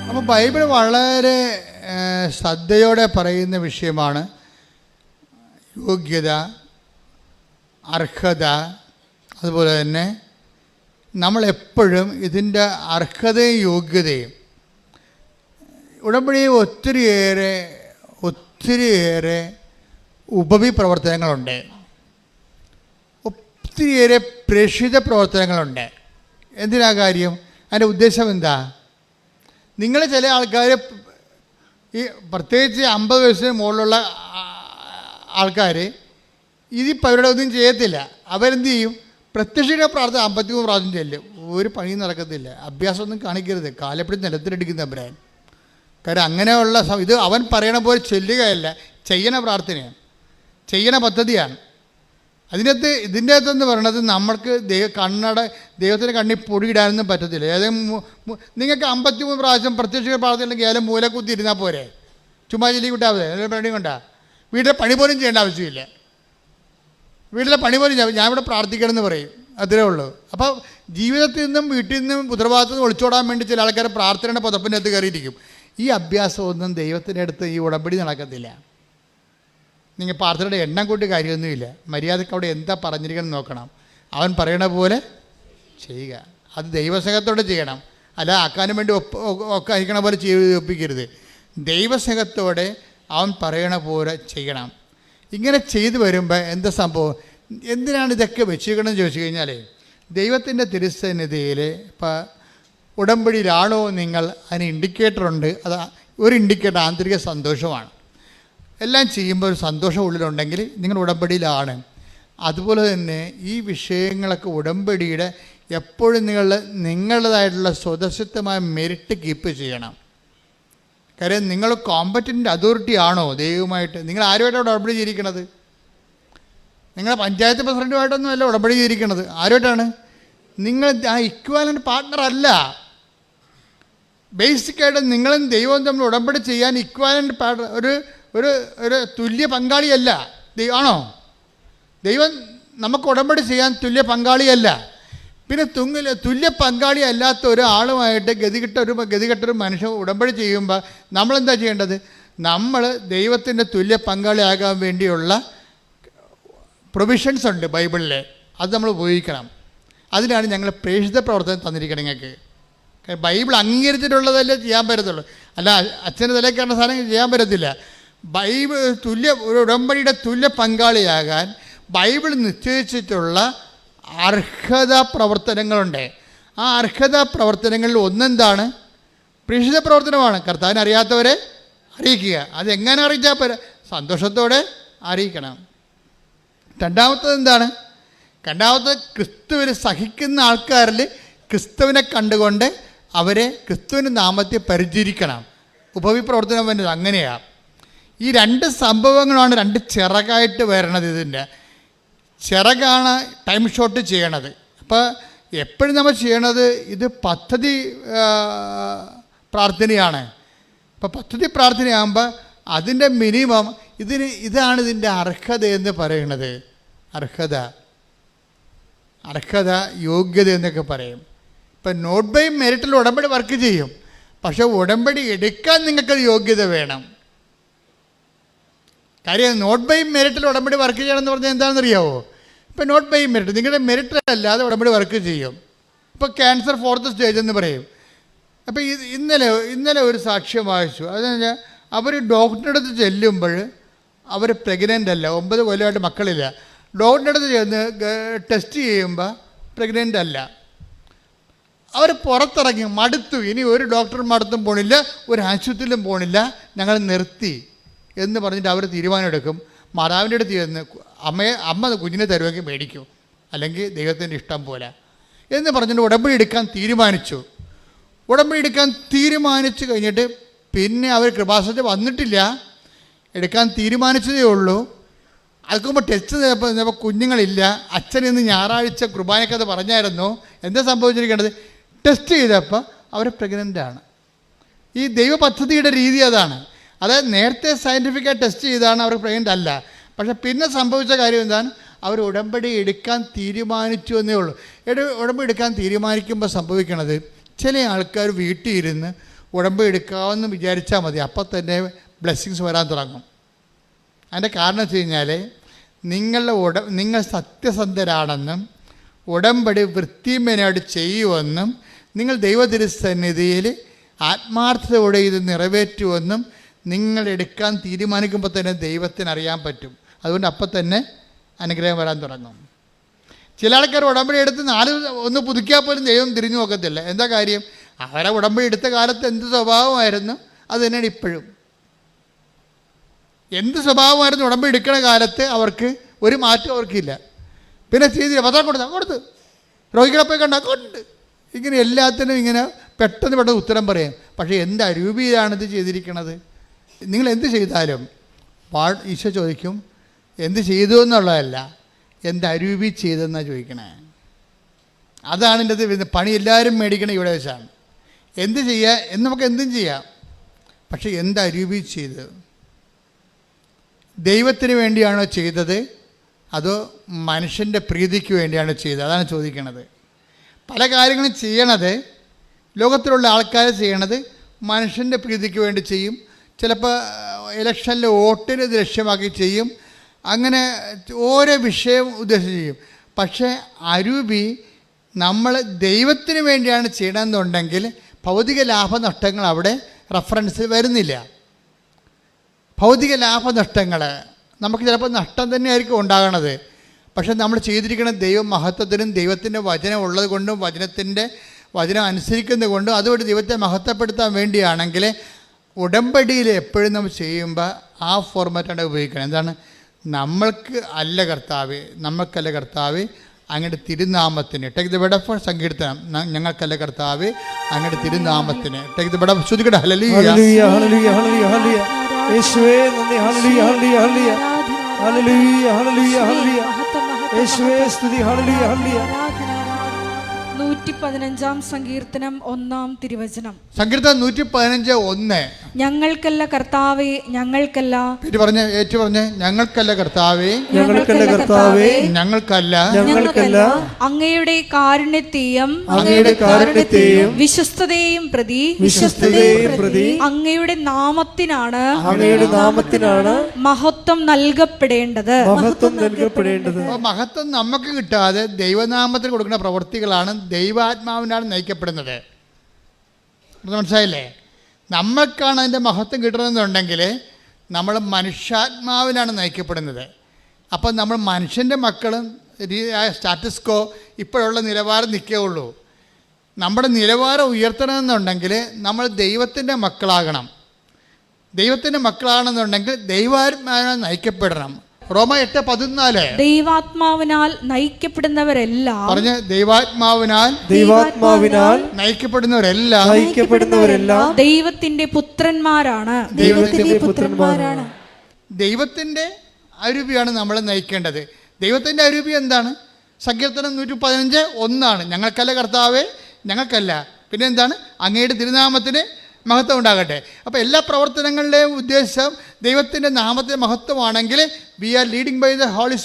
അപ്പോൾ ബൈബിൾ വളരെ ശ്രദ്ധയോടെ പറയുന്ന വിഷയമാണ് യോഗ്യത, അർഹത. അതുപോലെ തന്നെ നമ്മളെപ്പോഴും ഇതിൻ്റെ അർഹതയും യോഗ്യതയും ഉടമ്പടിയിൽ ഒത്തിരിയേറെ ഉപവിപ്രവർത്തനങ്ങളുണ്ട്, ഒത്തിരിയേറെ പ്രേക്ഷിത പ്രവർത്തനങ്ങളുണ്ട്. എന്തിനാ കാര്യം? അതിൻ്റെ ഉദ്ദേശം എന്താ? നിങ്ങൾ ചില ആൾക്കാർ ഈ പ്രത്യേകിച്ച് 50 വയസ്സിന് മുകളിലുള്ള ആൾക്കാർ ഇതിപ്പോൾ അവരുടെ ഒന്നും ചെയ്യത്തില്ല. അവരെന്ത് ചെയ്യും? പ്രത്യക്ഷിക പ്രാർത്ഥന 53 പ്രാവശ്യം ചെല്ലും. ഒരു പണിയും നടക്കത്തില്ല. അഭ്യാസമൊന്നും കാണിക്കരുത്. കാലപ്പടി നിലത്തിലടിക്കുന്ന അഭിപ്രായം. കാര്യം അങ്ങനെയുള്ള ഇത് അവൻ പറയണ പോലെ ചെല്ലുകയല്ല, ചെയ്യണ പ്രാർത്ഥനയാണ്, ചെയ്യണ പദ്ധതിയാണ്. ഇതിൻ്റെ അകത്തെന്ന് പറയണത് നമ്മൾക്ക് ദൈവത്തിൻ്റെ കണ്ണിൽ പൊടിയിടാനൊന്നും പറ്റത്തില്ല. നിങ്ങൾക്ക് 53 പ്രാവശ്യം പ്രത്യക്ഷിക പ്രാർത്ഥനയില്ലെങ്കിൽ ഏതായാലും മൂലക്കുത്തി ഇരുന്നാൽ പോരെ, ചുമ്മാ ചെല്ലി കൂട്ടാൽ മതി. പണി കൊണ്ടാ വീട്ടിലെ പണി പോലും ചെയ്യേണ്ട ആവശ്യമില്ല. വീട്ടിലെ പണി പോലും ഞാൻ ഇവിടെ പ്രാർത്ഥിക്കണം എന്ന് പറയും, അത്രേ ഉള്ളൂ. അപ്പോൾ ജീവിതത്തിൽ നിന്നും വീട്ടിൽ നിന്നും ഉത്തരവാദിത്തത്തിൽ നിന്ന് ഒളിച്ചോടാൻ വേണ്ടി ചില ആൾക്കാർ പ്രാർത്ഥനയുടെ പുതപ്പിൻ്റെ അടുത്ത് കയറിയിരിക്കും. ഈ അഭ്യാസമൊന്നും ദൈവത്തിൻ്റെ അടുത്ത് ഈ ഉടമ്പടി നടക്കത്തില്ല. നിങ്ങൾ പ്രാർത്ഥനയുടെ എണ്ണം കൊണ്ട് കാര്യമൊന്നുമില്ല. മര്യാദക്ക് അവിടെ എന്താ പറഞ്ഞിരിക്കണം നോക്കണം. അവൻ പറയണ പോലെ ചെയ്യുക. അത് ദൈവസ്നേഹത്തോടെ ചെയ്യണം. അല്ല ആക്കാനും വേണ്ടി ഒക്കെ അയക്കണ പോലെ ഒപ്പിക്കരുത്. ദൈവസ്നേഹത്തോടെ അവൻ പറയണ പോലെ ചെയ്യണം. ഇങ്ങനെ ചെയ്തു വരുമ്പോൾ എന്താ സംഭവം? എന്തിനാണ് ഇതൊക്കെ വെച്ചിരിക്കണമെന്ന് ചോദിച്ചു കഴിഞ്ഞാൽ, ദൈവത്തിൻ്റെ തിരുസന്നിധിയിൽ ഇപ്പോൾ ഉടമ്പടിയിലാണോ നിങ്ങൾ, അതിന് ഇൻഡിക്കേറ്ററുണ്ട്. അത് ഒരു ഇൻഡിക്കേറ്റർ ആന്തരിക സന്തോഷമാണ്. എല്ലാം ചെയ്യുമ്പോൾ ഒരു സന്തോഷം ഉള്ളിലുണ്ടെങ്കിൽ നിങ്ങൾ ഉടമ്പടിയിലാണ്. അതുപോലെ തന്നെ ഈ വിഷയങ്ങളൊക്കെ ഉടമ്പടിയുടെ എപ്പോഴും നിങ്ങളുടേതായിട്ടുള്ള സ്വതസിദ്ധമായ മെറിറ്റ് കീപ്പ് ചെയ്യണം. കാര്യം നിങ്ങൾ കോമ്പറ്റൻ്റ് അതോറിറ്റി ആണോ ദൈവമായിട്ട്? നിങ്ങൾ ആരുമായിട്ടാണ് ഉടമ്പടി ചെയ്തിരിക്കണത്? നിങ്ങൾ പഞ്ചായത്ത് പ്രസിഡൻറ്റുമായിട്ടൊന്നും അല്ല ഉടമ്പടി ചെയ്തിരിക്കണത്. ആരുമായിട്ടാണ്? നിങ്ങൾ ആ ഇക്വാലൻ്റ് പാർട്ട്ണർ അല്ല. ബേസിക്കായിട്ട് നിങ്ങളും ദൈവവും തമ്മിൽ ഉടമ്പടി ചെയ്യാൻ ഇക്വാലൻ്റ് പാർട്ട്ണർ, ഒരു തുല്യ പങ്കാളിയല്ല. ആണോ? ദൈവം നമുക്ക് ഉടമ്പടി ചെയ്യാൻ തുല്യ പങ്കാളിയല്ല. പിന്നെ തുല്യ പങ്കാളി അല്ലാത്ത ഒരാളുമായിട്ട് ഗതികെട്ടൊരു മനുഷ്യൻ ഉടമ്പടി ചെയ്യുമ്പോൾ നമ്മളെന്താ ചെയ്യേണ്ടത്? നമ്മൾ ദൈവത്തിൻ്റെ തുല്യ പങ്കാളിയാകാൻ വേണ്ടിയുള്ള പ്രൊവിഷൻസ് ഉണ്ട് ബൈബിളിൽ. അത് നമ്മൾ ഉപയോഗിക്കണം. അതിനാണ് ഞങ്ങൾ പ്രേക്ഷിത പ്രവർത്തനം തന്നിരിക്കണം നിങ്ങൾക്ക്. ബൈബിൾ അംഗീകരിച്ചിട്ടുള്ളതല്ലേ ചെയ്യാൻ പറ്റത്തുള്ളൂ. അല്ല അച്ഛൻ്റെ തലക്കാരുടെ സാധനം ചെയ്യാൻ പറ്റത്തില്ല. ബൈബിൾ ഒരു ഉടമ്പടിയുടെ തുല്യ പങ്കാളിയാകാൻ ബൈബിൾ നിശ്ചയിച്ചിട്ടുള്ള അർഹതാ പ്രവർത്തനങ്ങളുണ്ട്. ആ അർഹതാ പ്രവർത്തനങ്ങളിൽ ഒന്നെന്താണ്? പ്രേക്ഷിത പ്രവർത്തനമാണ്. കർത്താവിനെ അറിയാത്തവരെ അറിയിക്കുക. അതെങ്ങനെ അറിയിച്ചാൽ പോരാ, സന്തോഷത്തോടെ അറിയിക്കണം. രണ്ടാമത്തത് എന്താണ്? ക്രിസ്തുവിൽ സഹിക്കുന്ന ആൾക്കാരിൽ ക്രിസ്തുവിനെ കണ്ടുകൊണ്ട് അവരെ ക്രിസ്തുവിൻ്റെ നാമത്തെ പരിചരിക്കണം. ഉപവിപ്രവർത്തനം വേണ്ടത് അങ്ങനെയാണ്. ഈ രണ്ട് സംഭവങ്ങളാണ് രണ്ട് ചിറകായിട്ട് വരണത്. ഇതിൻ്റെ ചിറകാണ് ടൈം ഷോട്ട് ചെയ്യണത്. അപ്പോൾ എപ്പോഴും നമ്മൾ ചെയ്യണത് ഇത് പദ്ധതി പ്രാർത്ഥനയാണ്. അപ്പോൾ പദ്ധതി പ്രാർത്ഥനയാകുമ്പോൾ അതിൻ്റെ മിനിമം ഇതാണ് ഇതിൻ്റെ അർഹത എന്ന് പറയുന്നത്. അർഹത യോഗ്യത എന്നൊക്കെ പറയും. ഇപ്പം നോട്ട് ബൈ മെറിറ്റിൽ ഉടമ്പടി വർക്ക് ചെയ്യും. പക്ഷേ ഉടമ്പടി എടുക്കാൻ നിങ്ങൾക്കത് യോഗ്യത വേണം. കാര്യം നോട്ട് ബൈ മെറിറ്റിൽ ഉടമ്പടി വർക്ക് ചെയ്യണമെന്ന് പറഞ്ഞാൽ എന്താണെന്നറിയാവോ? ഇപ്പം നോട്ട് ബൈ മെറിറ്റ് നിങ്ങളുടെ മെറിറ്റ് അല്ലാതെ ഉടമ്പടി വർക്ക് ചെയ്യും. ഇപ്പോൾ ക്യാൻസർ 4th സ്റ്റേജ് എന്ന് പറയും. അപ്പോൾ ഇന്നലെ ഒരു സാക്ഷ്യം വായിച്ചു. അതെന്ന് വെച്ചാൽ അവർ ഡോക്ടറുടെ അടുത്ത് ചെല്ലുമ്പോൾ അവർ പ്രഗ്നൻ്റ് അല്ല, 9 കൊല്ലമായിട്ട് മക്കളില്ല. ഡോക്ടറുടെ അടുത്ത് ചെന്ന് ടെസ്റ്റ് ചെയ്യുമ്പോൾ പ്രഗ്നൻ്റ് അല്ല. അവർ പുറത്തിറങ്ങി മടുത്തു. ഇനി ഒരു ഡോക്ടറും അടുത്തും പോണില്ല, ഒരു ആശുപത്രിയിലും പോണില്ല, ഞങ്ങൾ നിർത്തി എന്ന് പറഞ്ഞിട്ട് അവർ തീരുമാനം എടുക്കും. മാതാവിൻ്റെ അടുത്ത് ചെന്ന് അമ്മ കുഞ്ഞിനെ തരുമെങ്കിൽ മേടിക്കും, അല്ലെങ്കിൽ ദൈവത്തിൻ്റെ ഇഷ്ടം പോലെ എന്ന് പറഞ്ഞിട്ട് ഉടമ്പടി എടുക്കാൻ തീരുമാനിച്ചു കഴിഞ്ഞിട്ട് പിന്നെ അവർ കൃപാസനത്തിൽ വന്നിട്ടില്ല, എടുക്കാൻ തീരുമാനിച്ചതേ ഉള്ളൂ. അതിന് മുമ്പ് ടെസ്റ്റ് ചെയ്തപ്പോൾ കുഞ്ഞുങ്ങളില്ല. അച്ഛൻ ഇന്ന് ഞായറാഴ്ച കുർബാനക്കത് പറഞ്ഞായിരുന്നു. എന്താ സംഭവിച്ചിരിക്കേണ്ടത്? ടെസ്റ്റ് ചെയ്തപ്പോൾ അവർ പ്രഗ്നൻ്റാണ്. ഈ ദൈവ പദ്ധതിയുടെ രീതി അതാണ്. അതായത് നേരത്തെ സയൻറ്റിഫിക്കായി ടെസ്റ്റ് ചെയ്താണ് അവർ പ്രഗ്നൻ്റ് അല്ല. പക്ഷേ പിന്നെ സംഭവിച്ച കാര്യം എന്താണ്? അവർ ഉടമ്പടി എടുക്കാൻ തീരുമാനിച്ചു എന്നേ ഉള്ളൂ. ഉടമ്പടി എടുക്കാൻ തീരുമാനിക്കുമ്പോൾ സംഭവിക്കണത്, ചില ആൾക്കാർ വീട്ടിൽ ഇരുന്ന് ഉടമ്പടി എടുക്കാമെന്ന് വിചാരിച്ചാൽ മതി, അപ്പം തന്നെ ബ്ലെസ്സിങ്സ് വരാൻ തുടങ്ങും. അതിൻ്റെ കാരണം വെച്ച് കഴിഞ്ഞാൽ നിങ്ങൾ സത്യസന്ധരാണെന്നും ഉടമ്പടി വൃത്തിമേനായിട്ട് ചെയ്യുമെന്നും നിങ്ങൾ ദൈവതിരുസന്നിധിയിൽ ആത്മാർത്ഥതയോടെ ഇത് നിറവേറ്റുമെന്നും നിങ്ങൾ എടുക്കാൻ തീരുമാനിക്കുമ്പോൾ തന്നെ ദൈവത്തിന് അറിയാൻ പറ്റും. അതുകൊണ്ട് അപ്പം തന്നെ അനുഗ്രഹം വരാൻ തുടങ്ങും. ചില ആൾക്കാർ ഉടമ്പടി എടുത്ത് 4 ഒന്ന് പുതുക്കിയാൽ പോലും ദൈവം തിരിഞ്ഞു നോക്കത്തില്ല. എന്താ കാര്യം? അവരെ ഉടമ്പടി എടുത്ത കാലത്ത് എന്ത് സ്വഭാവമായിരുന്നു അത് തന്നെയാണ് ഇപ്പോഴും. എന്ത് സ്വഭാവമായിരുന്നു ഉടമ്പടി എടുക്കുന്ന കാലത്ത് അവർക്ക് ഒരു മാറ്റം അവർക്കില്ല. പിന്നെ ചെയ്തില്ല, പത്രം കൊടുത്ത് രോഗികളെ പോയി കൊണ്ട് ഇങ്ങനെ എല്ലാത്തിനും ഇങ്ങനെ പെട്ടെന്ന് ഉത്തരം പറയാം. പക്ഷേ എന്ത് അരൂപിയിലാണിത് ചെയ്തിരിക്കണത്? നിങ്ങൾ എന്ത് ചെയ്താലും ഈശോ ചോദിക്കും, എന്ത് ചെയ്തു എന്നുള്ളതല്ല, എന്ത് അരൂപി ചെയ്തെന്നാണ് ചോദിക്കണേ. അതാണ് എൻ്റെ പണി എല്ലാവരും മേടിക്കണേ ഇവിടെ വെച്ചാണ്. എന്ത് ചെയ്യുക എന്ന് നമുക്ക് എന്തും ചെയ്യാം, പക്ഷേ എന്ത് അരൂപി ചെയ്ത്? ദൈവത്തിന് വേണ്ടിയാണോ ചെയ്തത് അതോ മനുഷ്യൻ്റെ പ്രീതിക്ക് വേണ്ടിയാണോ ചെയ്തത്? അതാണ് ചോദിക്കണത്. പല കാര്യങ്ങളും ചെയ്യണത്, ലോകത്തിലുള്ള ആൾക്കാർ ചെയ്യണത് മനുഷ്യൻ്റെ പ്രീതിക്ക് വേണ്ടി ചെയ്യും. ചിലപ്പോൾ ഇലക്ഷനിൽ വോട്ടിന് ലക്ഷ്യമാക്കി ചെയ്യും. അങ്ങനെ ഓരോ വിഷയം ഉദ്ദേശിച്ച് ചെയ്യും. പക്ഷേ അരൂപി നമ്മൾ ദൈവത്തിന് വേണ്ടിയാണ് ചെയ്യണമെന്നുണ്ടെങ്കിൽ ഭൗതിക ലാഭനഷ്ടങ്ങൾ അവിടെ റെഫറൻസ് വരുന്നില്ല. ഭൗതിക ലാഭനഷ്ടങ്ങൾ നമുക്ക് ചിലപ്പോൾ നഷ്ടം തന്നെയായിരിക്കും ഉണ്ടാകണത്. പക്ഷെ നമ്മൾ ചെയ്തിരിക്കുന്ന ദൈവ മഹത്വത്തിനും ദൈവത്തിൻ്റെ വചനം ഉള്ളത് കൊണ്ടും വചനം അനുസരിക്കുന്നത് കൊണ്ടും അതുകൊണ്ട് ദൈവത്തെ മഹത്വപ്പെടുത്താൻ വേണ്ടിയാണെങ്കിൽ ഉടമ്പടിയിൽ എപ്പോഴും നമ്മൾ ചെയ്യുമ്പോൾ ആ ഫോർമാറ്റാണ് ഉപയോഗിക്കണം. എന്താണ്? നമ്മൾക്കല്ല കർത്താവ് അങ്ങയുടെ തിരുനാമത്തിന് ടേക്ക് ദ ബെഡ് ഓഫ് സങ്കീർത്തനം, ഞങ്ങൾക്കല്ല കർത്താവ് അങ്ങയുടെ തിരുനാമത്തിന് ടേക്ക് ദ ബെഡ് ഓഫ് ശ്രുതികട ഹല്ലേലൂയ ഹല്ലേലൂയ ഹല്ലേലൂയ ഹല്ലേലൂയ യേശുവേ നന്ദി ഹല്ലേലൂയ ഹല്ലേലൂയ ഹല്ലേലൂയ ഹല്ലേലൂയ ഹല്ലേലൂയ യേശുവേ സ്തുതി ഹല്ലേലൂയ ഹല്ലേലൂയ. 115 സങ്കീർത്തനം 1 തിരുവചനം. സങ്കീർത്തനം 115:1. ഞങ്ങൾക്കല്ല കർത്താവേ, ഞങ്ങൾക്കല്ല. പറഞ്ഞേ ഞങ്ങൾക്കല്ല കർത്താവേ, ഞങ്ങൾക്കല്ല കർത്താവേ, ഞങ്ങൾക്കല്ല അങ്ങയുടെ കാരുണ്യത്തെയും വിശ്വസ്തതയെയും പ്രതി അങ്ങയുടെ നാമത്തിനാണ് മഹത്വം നൽകപ്പെടേണ്ടത്. മഹത്വം നമുക്ക് കിട്ടാതെ ദൈവനാമത്തിന് കൊടുക്കുന്ന പ്രവൃത്തികളാണ് ദൈവാത്മാവിനാണ് നയിക്കപ്പെടുന്നത്. മനസ്സിലായില്ലേ? നമ്മൾക്കാണ് അതിൻ്റെ മഹത്വം കിട്ടണമെന്നുണ്ടെങ്കിൽ നമ്മൾ മനുഷ്യാത്മാവിനാണ് നയിക്കപ്പെടുന്നത്. അപ്പം നമ്മൾ മനുഷ്യൻ്റെ മക്കളും സ്റ്റാറ്റസ്കോ ഇപ്പോഴുള്ള നിലവാരം നിൽക്കുകയുള്ളൂ. നമ്മുടെ നിലവാരം ഉയർത്തണമെന്നുണ്ടെങ്കിൽ നമ്മൾ ദൈവത്തിൻ്റെ മക്കളാകണം. ദൈവത്തിൻ്റെ മക്കളാണെന്നുണ്ടെങ്കിൽ ദൈവാത്മാവിനാൽ നയിക്കപ്പെടണം. റോമ 8:14 ദൈവാത്മാവിനാൽ നയിക്കപ്പെടുന്നവരെല്ലാം പറഞ്ഞ് ദൈവാത്മാവിനാൽ നയിക്കപ്പെടുന്നവരെല്ലാം ദൈവത്തിന്റെ പുത്രന്മാരാണ്. ദൈവത്തിൻ്റെ അരൂപിയാണ് നമ്മളെ നയിക്കേണ്ടത്. ദൈവത്തിൻ്റെ അരൂപി എന്താണ്? സങ്കീർത്തനം 115:1 ഞങ്ങൾക്കല്ല കർത്താവേ, ഞങ്ങൾക്കല്ല. പിന്നെ എന്താണ്? അങ്ങയുടെ തിരുനാമത്തിന് മഹത്വം ഉണ്ടാകട്ടെ. അപ്പോൾ എല്ലാ പ്രവർത്തനങ്ങളുടെയും ഉദ്ദേശം ദൈവത്തിൻ്റെ നാമത്തിൻ്റെ മഹത്വമാണെങ്കിൽ we are leading by the Holy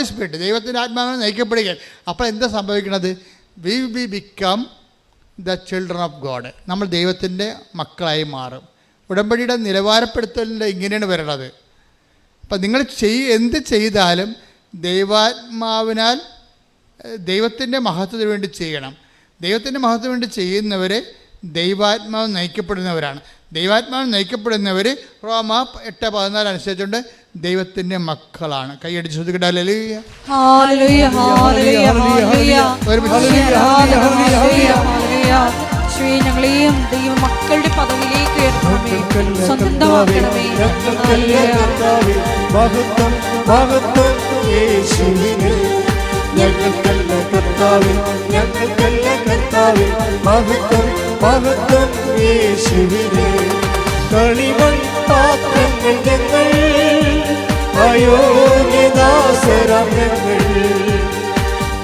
Spirit, ദൈവത്തിൻ്റെ ആത്മാവിനെ നയിക്കപ്പെടുകയാണ്. അപ്പോൾ എന്താ സംഭവിക്കുന്നത്? We become the children of God. നമ്മൾ ദൈവത്തിൻ്റെ മക്കളായി മാറും. ഉടമ്പടിയുടെ നിലവാരപ്പെടുത്തലിൻ്റെ ഇങ്ങനെയാണ് വരണത്. അപ്പം നിങ്ങൾ എന്ത് ചെയ്താലും ദൈവാത്മാവിനാൽ ദൈവത്തിൻ്റെ മഹത്വത്തിന് വേണ്ടി ചെയ്യണം. ദൈവത്തിൻ്റെ മഹത്വത്തിന് വേണ്ടി ചെയ്യുന്നവർ ദൈവാത്മാവ് നയിക്കപ്പെടുന്നവരാണ്. ദൈവാത്മാവ് നയിക്കപ്പെടുന്നവർ റോമ 8:14 അനുസരിച്ചുകൊണ്ട് ദൈവത്തിൻ്റെ മക്കളാണ്. കൈയടിച്ച് ശ്രദ്ധിക്കട്ടെ. ഹല്ലേലൂയ ഹല്ലേലൂയ ഹല്ലേലൂയ ഹല്ലേലൂയ. ശ്രീ ഞങ്ങളെയും ദൈവ മക്കളുടെ പദവിയിലേക്ക് ഉയർത്തണമേ, സ്വന്തമാക്കണമേ. ഞങ്ങൾക്കല്ല കർത്താവേ, മഹത്വം യേശുവിനെ. കളിമൺ പാത്രങ്ങൾ ഞങ്ങൾ, അയോഗ്യദാസരാം ഞങ്ങൾ.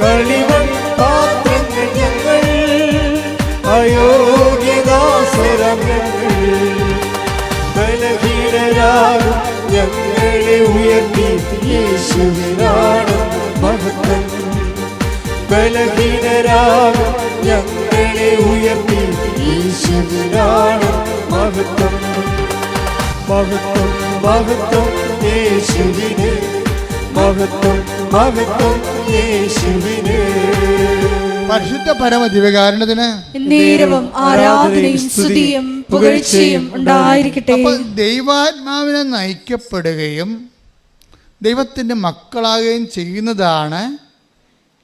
കളിമൺ പാത്രങ്ങൾ ഞങ്ങൾ, അയോഗ്യദാസരാം ഞങ്ങൾ. ബലഹീനരാകും ഞങ്ങളെ ഉയർത്തി യേശുവിനാണ് മഹത്വം. ബലഹീനരാകും ഞങ്ങളെ ഉയർത്തി യേശുവിനാണ് മഹത്വം. മഹത്വം മഹത്വം യേശുവിനെ. മഹത്വം മഹത്വം യേശുവിനെ. പരിശുദ്ധ പരമ ദിവ്യകാരുണ്യത്തിന് നേരവും ആരാധനയും സ്തുതിയും പുകഴ്ചയും ഉണ്ടായിരിക്കട്ടെ. അപ്പോൾ ദൈവാത്മാവിനെ നയിക്കപ്പെടുകയും ദൈവത്തിൻ്റെ മക്കളാകുകയും ചെയ്യുന്നതാണ്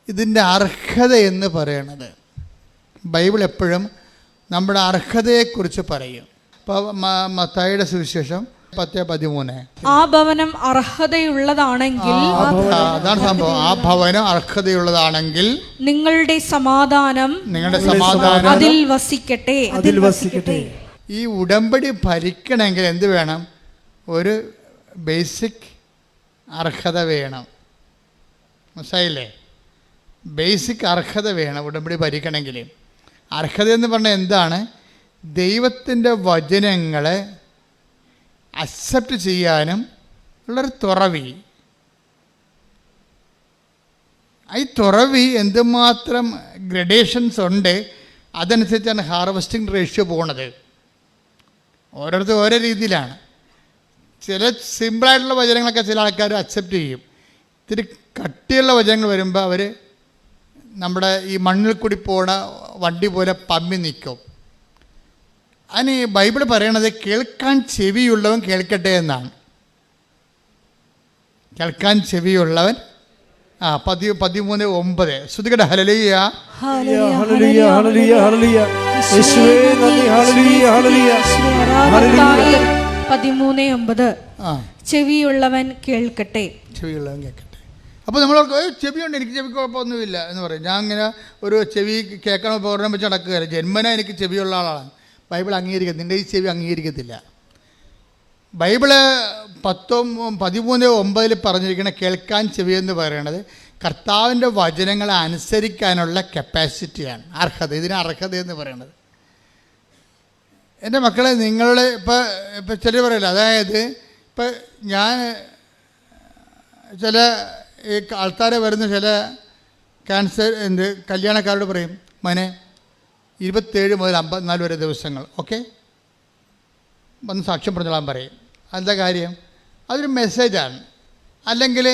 ഇതിൻ്റെ അർഹത എന്ന് പറയണത്. ബൈബിൾ എപ്പോഴും നമ്മുടെ അർഹതയെക്കുറിച്ച് പറയും. ഇപ്പോൾ മത്തായിയുടെ സുവിശേഷം 10:13, ആ ഭവനം അർഹതയുള്ളതാണെങ്കിൽ, അതാണ് സംഭവം. ആ ഭവനം അർഹതയുള്ളതാണെങ്കിൽ നിങ്ങളുടെ സമാധാനം അതിൽ വസിക്കട്ടെ. അതിൽ വസിക്കട്ടെ. ഈ ഉടമ്പടി ഭരിക്കണമെങ്കിൽ എന്ത് വേണം? ഒരു ബേസിക് അർഹത വേണം. മനസ്സിലായില്ലേ? ബേസിക് അർഹത വേണം ഉടമ്പടി ഭരിക്കണമെങ്കിൽ. അർഹത എന്ന് പറഞ്ഞാൽ എന്താണ്? ദൈവത്തിൻ്റെ വചനങ്ങളെ അക്സെപ്റ്റ് ചെയ്യാനും ഉള്ളൊരു തുറവി. ഈ തുറവി എന്തുമാത്രം ഗ്രഡേഷൻസ് ഉണ്ട്, അതനുസരിച്ചാണ് ഹാർവസ്റ്റിംഗ് റേഷ്യോ പോകുന്നത്. ഓരോരുത്തർ ഓരോ രീതിയിലാണ്. ചില സിമ്പിളായിട്ടുള്ള വചനങ്ങളൊക്കെ ചില ആൾക്കാർ അക്സെപ്റ്റ് ചെയ്യും. ഇത്തിരി കട്ടിയുള്ള വചനങ്ങൾ വരുമ്പോൾ അവർ നമ്മുടെ ഈ മണ്ണിൽ കൂടി പോണ വണ്ടി പോലെ പമ്മി നിൽക്കും. അതിന് ബൈബിൾ പറയണത് കേൾക്കാൻ ചെവിയുള്ളവൻ കേൾക്കട്ടെ എന്നാണ്. കേൾക്കാൻ ചെവിയുള്ളവൻ 13:9 ശ്രുതികട ഹല്ലേലൂയ. ഹല്ലേലൂയ ഹല്ലേലൂയ ഹല്ലേലൂയ. യേശുവേ നന്ദി. ഹല്ലേലൂയ ഹല്ലേലൂയ ഹല്ലേലൂയ. 13:9 ചെവിയുള്ളവൻ കേൾക്കട്ടെ. ചെവിയുള്ളവൻ കേൾക്കട്ടെ. അപ്പോൾ നമ്മൾ ചെവിയുണ്ട്, എനിക്ക് ചെവി കുഴപ്പമൊന്നുമില്ല എന്ന് പറയും. ഞാൻ ഇങ്ങനെ ഒരു ചെവി കേൾക്കണ പൗർണം വെച്ച് നടക്കുകയല്ല. ജന്മന എനിക്ക് ചെവിയുള്ള ആളാണ്. ബൈബിൾ അംഗീകരിക്കും. നിൻ്റെ ഈ ചെവി അംഗീകരിക്കത്തില്ല. ബൈബിള് 13:9 പറഞ്ഞിരിക്കുന്ന കേൾക്കാൻ ചെവി എന്ന് പറയുന്നത് കർത്താവിൻ്റെ വചനങ്ങളെ അനുസരിക്കാനുള്ള കപ്പാസിറ്റിയാണ്, അർഹത. ഇതിന് അർഹത എന്ന് പറയുന്നത്. എൻ്റെ മക്കളെ, നിങ്ങളുടെ ഇപ്പം ചിലർ പറയില്ല, അതായത് ഇപ്പം ഞാൻ ചില ഈ ആൾക്കാരെ വരുന്ന ചില ക്യാൻസർ കല്യാണക്കാരോട് പറയും, മോനെ 27 മുതൽ 54 വരെ ദിവസങ്ങൾ ഓക്കെ വന്ന് സാക്ഷ്യം പറഞ്ഞോളാൻ പറയും. എന്താ കാര്യം? അതൊരു മെസ്സേജാണ്. അല്ലെങ്കിൽ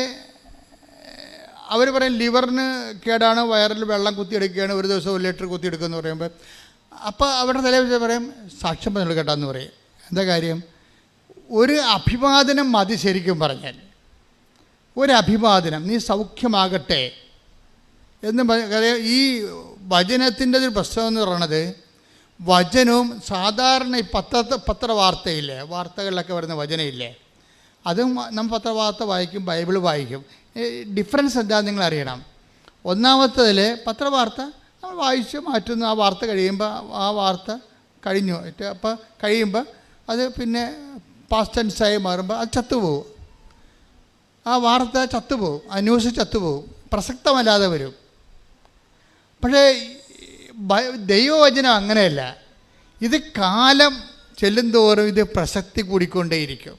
അവർ പറയും ലിവറിന് കേടാണ്, വയറിൽ വെള്ളം കുത്തിയെടുക്കുകയാണ്, ഒരു ദിവസം 1 ലിറ്റർ കുത്തിയെടുക്കുമെന്ന് പറയുമ്പോൾ അപ്പോൾ അവരുടെ തലയിൽ പറയും സാക്ഷ്യം പറഞ്ഞു കേട്ടാന്ന് പറയും. എന്താ കാര്യം? ഒരു അഭിവാദനം മതി. ശരിക്കും പറഞ്ഞാൽ ഒരു അഭിവാദനം, നീ സൗഖ്യമാകട്ടെ എന്ന് ഈ വചനത്തിൻ്റെ ഒരു പ്രശ്നം എന്ന് പറയുന്നത്, വചനവും സാധാരണ ഈ പത്രവാർത്തയില്ലേ, വാർത്തകളിലൊക്കെ വരുന്ന വചനമില്ലേ, അതും നമ്മൾ പത്രവാർത്ത വായിക്കും, ബൈബിൾ വായിക്കും. ഡിഫറൻസ് എന്താണെന്ന് നിങ്ങൾ അറിയണം. ഒന്നാമത്തതിൽ പത്രവാർത്ത നമ്മൾ വായിച്ച് മാറ്റുന്നു. ആ വാർത്ത കഴിയുമ്പോൾ ആ വാർത്ത കഴിഞ്ഞു. അപ്പോൾ കഴിയുമ്പോൾ അത് പിന്നെ പാസ്റ്റ് ടെൻസായി മാറുമ്പോൾ അത് ചത്തുപോകും. ആ വാർത്ത ചത്തുപോകും, ആ ന്യൂസ് ചത്തുപോകും, പ്രസക്തമല്ലാതെ വരും. പക്ഷേ ദൈവവചനം അങ്ങനെയല്ല. ഇത് കാലം ചെല്ലുന്തോറും ഇത് പ്രസക്തി കൂടിക്കൊണ്ടേയിരിക്കും.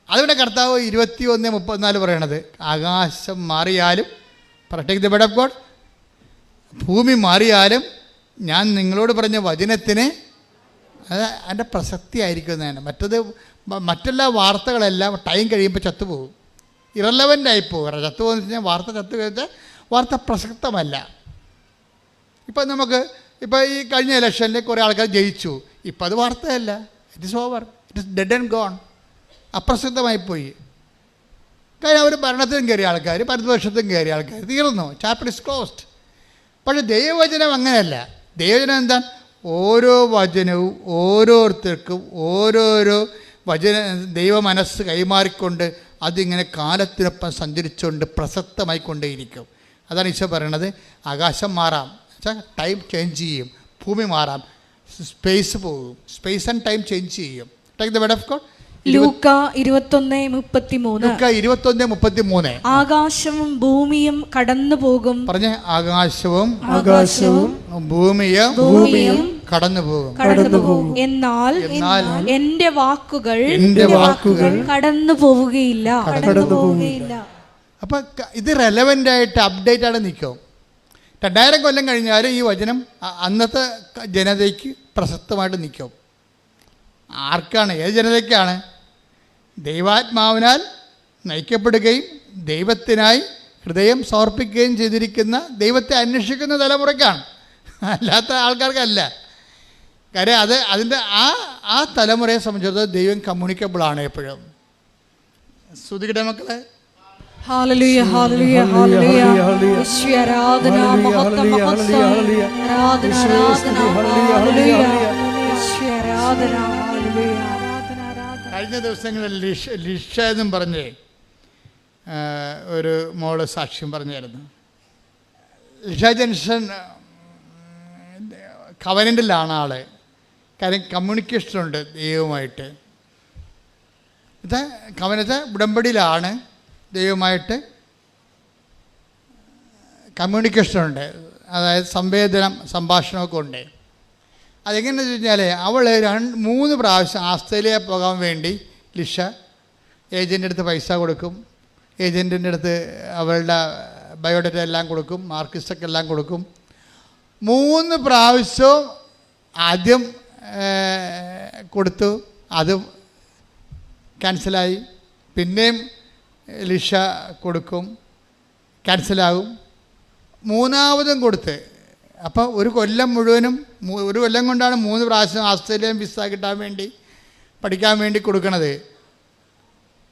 അതുകൊണ്ട് കർത്താവ് 21:34 പറയണത്, ആകാശം മാറിയാലും protect the word of God, ഭൂമി മാറിയാലും ഞാൻ നിങ്ങളോട് പറഞ്ഞ വചനത്തിന് അത് അതിൻ്റെ പ്രസക്തി ആയിരിക്കും എന്നാണ്. മറ്റെല്ലാ വാർത്തകളെല്ലാം ടൈം കഴിയുമ്പോൾ ചത്തുപോകും, ഇറലവൻ്റായി പോകും. ചത്തുപോകുന്ന വെച്ച് കഴിഞ്ഞാൽ വാർത്ത ചത്തു കഴിഞ്ഞാൽ വാർത്ത പ്രസക്തമല്ല. ഇപ്പം നമുക്ക് ഇപ്പോൾ ഈ കഴിഞ്ഞ ഇലക്ഷനിൽ കുറേ ആൾക്കാർ ജയിച്ചു, ഇപ്പം അത് വാർത്തയല്ല, it is over, it is dead and gone, അപ്രസക്തമായിപ്പോയി. കാര്യം അവർ ഭരണത്തിലും കയറിയ ആൾക്കാർ, പരിപക്ഷത്തും കയറിയ ആൾക്കാർ, തീർന്നു, ചാപ്റ്റർ ഇസ് ക്ലോസ്ഡ്. പക്ഷേ ദൈവവചനം അങ്ങനെയല്ല. ദൈവവചനം എന്താ? ഓരോ വചനവും ഓരോരുത്തർക്കും ഓരോരോ ദൈവ മനസ്സ് കൈമാറിക്കൊണ്ട് അതിങ്ങനെ കാലത്തിനൊപ്പം സഞ്ചരിച്ചുകൊണ്ട് പ്രസക്തമായിക്കൊണ്ടേയിരിക്കും. അതാണ് ഈശോ പറയണത്. ആകാശം മാറാം, ടൈം ചേഞ്ച് ചെയ്യും, ഭൂമി മാറാം, സ്പേസ് പോകും, സ്പേസ് ആൻഡ് ടൈം ചേഞ്ച് ചെയ്യും. Take the word of God. ലൂക്ക 21:33. ലൂക്ക 21:33. ആകാശവും ഭൂമിയും കടന്നു പോകും. പറഞ്ഞേ, ആകാശവും ആകാശവും ഭൂമിയും കടന്നു പോകും. എന്നാൽ എന്റെ വാക്കുകൾ കടന്നു പോവുകയില്ല. അപ്പൊ ഇത് റെലവൻ്റ് ആയിട്ട് അപ്ഡേറ്റ് ആണ് നിൽക്കും. 2000 കൊല്ലം കഴിഞ്ഞാലും ഈ വചനം അന്നത്തെ ജനതയ്ക്ക് പ്രസക്തമായിട്ട് നിൽക്കും. ആർക്കാണ്? ഏത് ജനതയ്ക്കാണ്? ദൈവാത്മാവിനാൽ നയിക്കപ്പെടുകയും ദൈവത്തിനായി ഹൃദയം സമർപ്പിക്കുകയും ചെയ്തിരിക്കുന്ന, ദൈവത്തെ അന്വേഷിക്കുന്ന തലമുറയ്ക്കാണ്, അല്ലാത്ത ആൾക്കാർക്കല്ല. കാര്യം അതിൻ്റെ ആ തലമുറയെ സംബന്ധിച്ചിടത്തോളം ദൈവം കമ്മ്യൂണിക്കബിളാണ് എപ്പോഴും. സ്തുതിക്കട്ടെ മക്കളെ. ഹല്ലേലൂയ, ഹല്ലേലൂയ, ഹല്ലേലൂയ. യേശുവേ ആരാധന, മഹത്വം, മഹത്വം. ആരാധന, ആരാധന, ഹല്ലേലൂയ. യേശുവേ ആരാധന, ഹല്ലേലൂയ. കഴിഞ്ഞ ദിവസങ്ങളിൽ ലിഷ എന്നും പറഞ്ഞ് ഒരു മോള് സാക്ഷ്യം പറഞ്ഞായിരുന്നു. ലിഷ ജംഗ്ഷൻ കവനൻ്റിലാണ് ആള്. കാര്യം കമ്മ്യൂണിക്കേഷനുണ്ട് ദൈവവുമായിട്ട്. ഇത് കവനത്തെ ഉടമ്പടിയിലാണ് ദൈവമായിട്ട് കമ്മ്യൂണിക്കേഷനുണ്ട്. അതായത് സംവേദനം, സംഭാഷണമൊക്കെ ഉണ്ട്. അതെങ്ങനെയാണെന്ന് വെച്ച് കഴിഞ്ഞാൽ അവൾ 3 പ്രാവശ്യം ഓസ്ട്രേലിയ പോകാൻ വേണ്ടി ലിഷ ഏജൻറ്റിൻ്റെ അടുത്ത് പൈസ കൊടുക്കും. ഏജൻറ്റിൻ്റെ അടുത്ത് അവളുടെ ബയോഡേറ്റ എല്ലാം കൊടുക്കും, മാർക്കിസ്റ്റൊക്കെ എല്ലാം കൊടുക്കും. 3 പ്രാവശ്യവും ആദ്യം കൊടുത്തു, അത് ക്യാൻസലായി. പിന്നെയും ലിഷ കൊടുക്കും, ക്യാൻസലാകും. 3ാമതും കൊടുത്ത്. അപ്പോൾ ഒരു കൊല്ലം മുഴുവനും, ഒരു കൊല്ലം കൊണ്ടാണ് 3 പ്രാവശ്യം ഓസ്ട്രേലിയൻ വിസ കിട്ടാൻ വേണ്ടി, പഠിക്കാൻ വേണ്ടി കൊടുക്കണത്.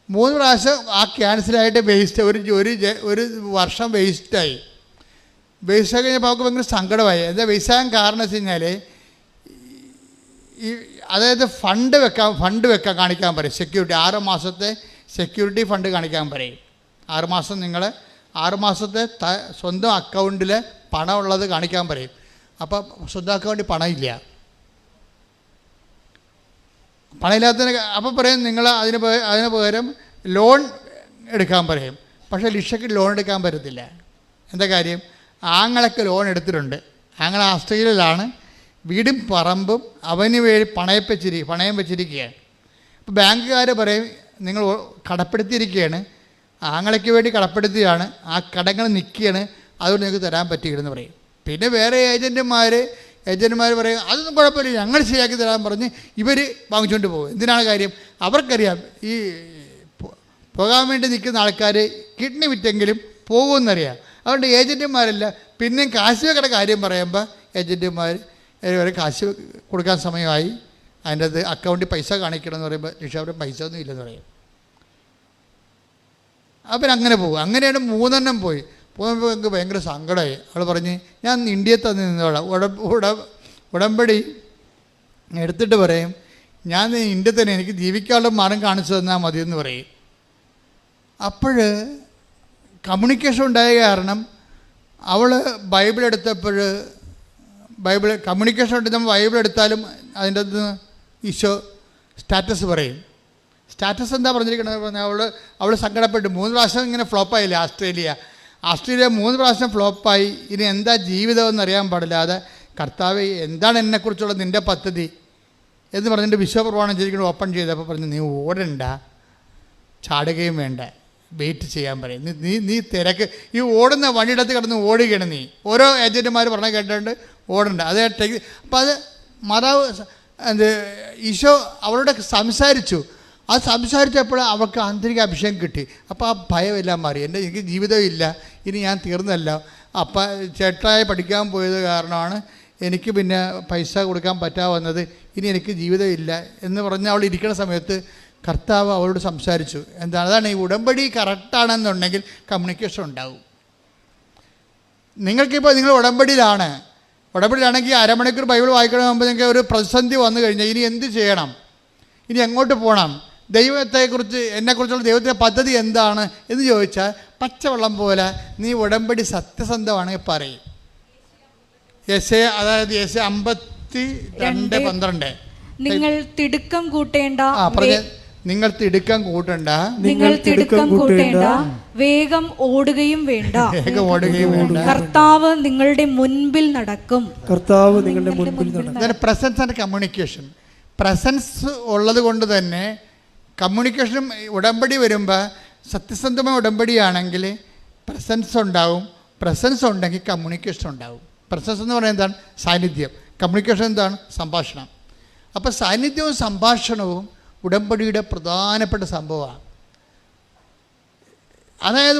3 പ്രാവശ്യം ആ ക്യാൻസലായിട്ട് വേസ്റ്റ്, ഒരു വർഷം വേസ്റ്റായി. വേസ്റ്റ് കഴിഞ്ഞപ്പോൾ അവർക്ക് ഭയങ്കര സങ്കടമായി. എന്താ വേസ്റ്റാകാൻ കാരണം വെച്ച് കഴിഞ്ഞാൽ അതായത് ഫണ്ട് വെക്കാൻ കാണിക്കാൻ പറയും. സെക്യൂരിറ്റി 6 മാസത്തെ സെക്യൂരിറ്റി ഫണ്ട് കാണിക്കാൻ പറയും. 6 മാസം നിങ്ങൾ 6 മാസത്തെ സ്വന്തം അക്കൗണ്ടിൽ പണം ഉള്ളത് കാണിക്കാൻ പറയും. അപ്പം സ്വന്തം അക്കൗണ്ടിൽ പണമില്ല. പണമില്ലാത്തതിന് അപ്പം പറയും നിങ്ങൾ അതിന് പകരം ലോൺ എടുക്കാൻ പറയും. പക്ഷേ ലിഷയ്ക്ക് ലോൺ എടുക്കാൻ പറ്റത്തില്ല. എന്താ കാര്യം? ആങ്ങളൊക്കെ ലോൺ എടുത്തിട്ടുണ്ട്. ആങ്ങള ഓസ്ട്രേലിയയിലാണ്, വീടും പറമ്പും അവന് വേണ്ടി പണയം വെച്ചിരിക്കുകയാണ്. അപ്പോൾ ബാങ്കുകാർ പറയും നിങ്ങൾ കടപ്പെടുത്തിയിരിക്കുകയാണ്, ആങ്ങളയ്ക്ക് വേണ്ടി കടപ്പെടുത്തിയാണ്, ആ കടങ്ങൾ നിൽക്കുകയാണ്, അതുകൊണ്ട് നിങ്ങൾക്ക് തരാൻ പറ്റിയില്ലെന്ന് പറയും. പിന്നെ വേറെ ഏജൻറ്റുമാർ പറയും അതൊന്നും കുഴപ്പമില്ല, ഞങ്ങൾ ശരിയാക്കി തരാൻ പറഞ്ഞ് ഇവർ വാങ്ങിച്ചുകൊണ്ട് പോകും. എന്തിനാണ് കാര്യം? അവർക്കറിയാം ഈ പോകാൻ വേണ്ടി നിൽക്കുന്ന ആൾക്കാർ കിഡ്നി വിറ്റെങ്കിലും പോകുമെന്നറിയാം. അതുകൊണ്ട് ഏജൻറ്റുമാരല്ല പിന്നെയും കാശ് വെക്കയുടെ കാര്യം പറയുമ്പോൾ ഏജൻറ്റുമാർ കാശ് കൊടുക്കാൻ സമയമായി, അതിൻ്റെ അത് അക്കൗണ്ടിൽ പൈസ കാണിക്കണമെന്ന് പറയുമ്പോൾ ലിഷ അവിടെ പൈസ ഒന്നും ഇല്ലെന്ന് പറയും. അപ്പം അങ്ങനെ പോകും. അങ്ങനെയാണ് 3 പോയി. പോകുമ്പോൾ എനിക്ക് ഭയങ്കര സങ്കടമായി. അവൾ പറഞ്ഞ് ഞാൻ ഇന്ത്യയിൽ തന്നെ നിന്നോളാം, ഉടമ്പടി എടുത്തിട്ട് പറയും ഞാൻ ഇന്ത്യയിൽ തന്നെ, എനിക്ക് ജീവിക്കാനുള്ള മാർഗം കാണിച്ചു തന്നാൽ മതിയെന്ന് പറയും. അപ്പോൾ കമ്മ്യൂണിക്കേഷൻ ഉണ്ടായ കാരണം അവൾ ബൈബിൾ എടുത്തപ്പോൾ കമ്മ്യൂണിക്കേഷൻ ഉണ്ട്. നമ്മൾ ബൈബിൾ എടുത്താലും അതിൻ്റെ അകത്ത് ഈശോ സ്റ്റാറ്റസ് പറയും. സ്റ്റാറ്റസ് എന്താ പറഞ്ഞിരിക്കണമെന്ന് പറഞ്ഞാൽ അവൾ സങ്കടപ്പെട്ടു. 3 പ്രാവശ്യം ഇങ്ങനെ ഫ്ലോപ്പായില്ലേ ഓസ്ട്രേലിയ 3 പ്രാവശ്യം ഫ്ലോപ്പായി. ഇനി എന്താ ജീവിതമെന്ന് അറിയാൻ പാടില്ലാതെ കർത്താവ് എന്താണ് എന്നെക്കുറിച്ചുള്ള നിൻ്റെ പദ്ധതി എന്ന് പറഞ്ഞിട്ട് വിശ്വപ്രമാണം ചെയ്തിരിക്കുന്നത് ഓപ്പൺ ചെയ്തപ്പോൾ പറഞ്ഞു നീ ഓടണ്ട, ചാടുകയും വേണ്ട, വെയിറ്റ് ചെയ്യാൻ പറയും. നീ തിരക്ക് ഈ ഓടുന്ന വണ്ടിയിടത്ത് കിടന്ന് ഓടുകയാണ്. നീ ഓരോ ഏജൻറ്റുമാർ പറഞ്ഞ കേട്ടിട്ടുണ്ട് ഓടണ്ട. അത് അപ്പം അത് മാതാവ് ഈശോ അവളോട് സംസാരിച്ചു. അത് സംസാരിച്ചപ്പോൾ അവൾക്ക് ആന്തരിക അഭിഷേകം കിട്ടി. അപ്പോൾ ആ ഭയമെല്ലാം മാറി. എനിക്ക് ജീവിതമില്ല, ഇനി ഞാൻ തീർന്നല്ല. അപ്പം ചേട്ടായി പഠിക്കാൻ പോയത് കാരണമാണ് എനിക്ക് പിന്നെ പൈസ കൊടുക്കാൻ പറ്റാവുന്നത്, ഇനി എനിക്ക് ജീവിതമില്ല എന്ന് പറഞ്ഞ് അവൾ ഇരിക്കുന്ന സമയത്ത് കർത്താവ് അവളോട് സംസാരിച്ചു. അതാണ് ഈ ഉടമ്പടി കറക്റ്റാണെന്നുണ്ടെങ്കിൽ കമ്മ്യൂണിക്കേഷൻ ഉണ്ടാവും. നിങ്ങൾക്കിപ്പോൾ നിങ്ങൾ ഉടമ്പടിയിലാണെങ്കിൽ അരമണിക്കൂർ ബൈബിൾ വായിക്കണമെങ്കിൽ നിങ്ങൾക്ക് ഒരു പ്രതിസന്ധി വന്നു കഴിഞ്ഞാൽ ഇനി എന്ത് ചെയ്യണം, ഇനി എങ്ങോട്ട് പോകണം, ദൈവത്തെക്കുറിച്ച് എന്നെക്കുറിച്ചുള്ള ദൈവത്തിൻ്റെ പദ്ധതി എന്താണ് എന്ന് ചോദിച്ചാൽ പച്ചവെള്ളം പോലെ നീ ഉടമ്പടി സത്യസന്ധമാണെങ്കിൽ പറയും. യെശയ്യാ 50 22:12. നിങ്ങൾ തിടുക്കം കൂട്ടേണ്ട നിങ്ങൾ തിടുക്കം കൂട്ടണ്ട, നിങ്ങൾ തിടുക്കം കൂട്ടേണ്ട, വേഗം ഓടുകയും വേണ്ട. കർത്താവ് നിങ്ങളുടെ മുൻപിൽ നടക്കും. കർത്താവ് നിങ്ങളുടെ മുൻപിൽ നടക്കും. Presence and communication. പ്രസൻസ് ഉള്ളത് കൊണ്ട് തന്നെ കമ്മ്യൂണിക്കേഷനും ഉടമ്പടി വരുമ്പോൾ സത്യസന്ധമായ ഉടമ്പടിയാണെങ്കിൽ പ്രസൻസ് ഉണ്ടാവും. പ്രസൻസ് ഉണ്ടെങ്കിൽ കമ്മ്യൂണിക്കേഷൻ ഉണ്ടാവും. പ്രസൻസ് എന്ന് പറയുന്നത് എന്താണ്? സാന്നിധ്യം. കമ്മ്യൂണിക്കേഷൻ എന്താണ്? സംഭാഷണം. അപ്പോൾ സാന്നിധ്യവും സംഭാഷണവും ഉടമ്പടിയുടെ പ്രധാനപ്പെട്ട സംഭവമാണ്. അതായത്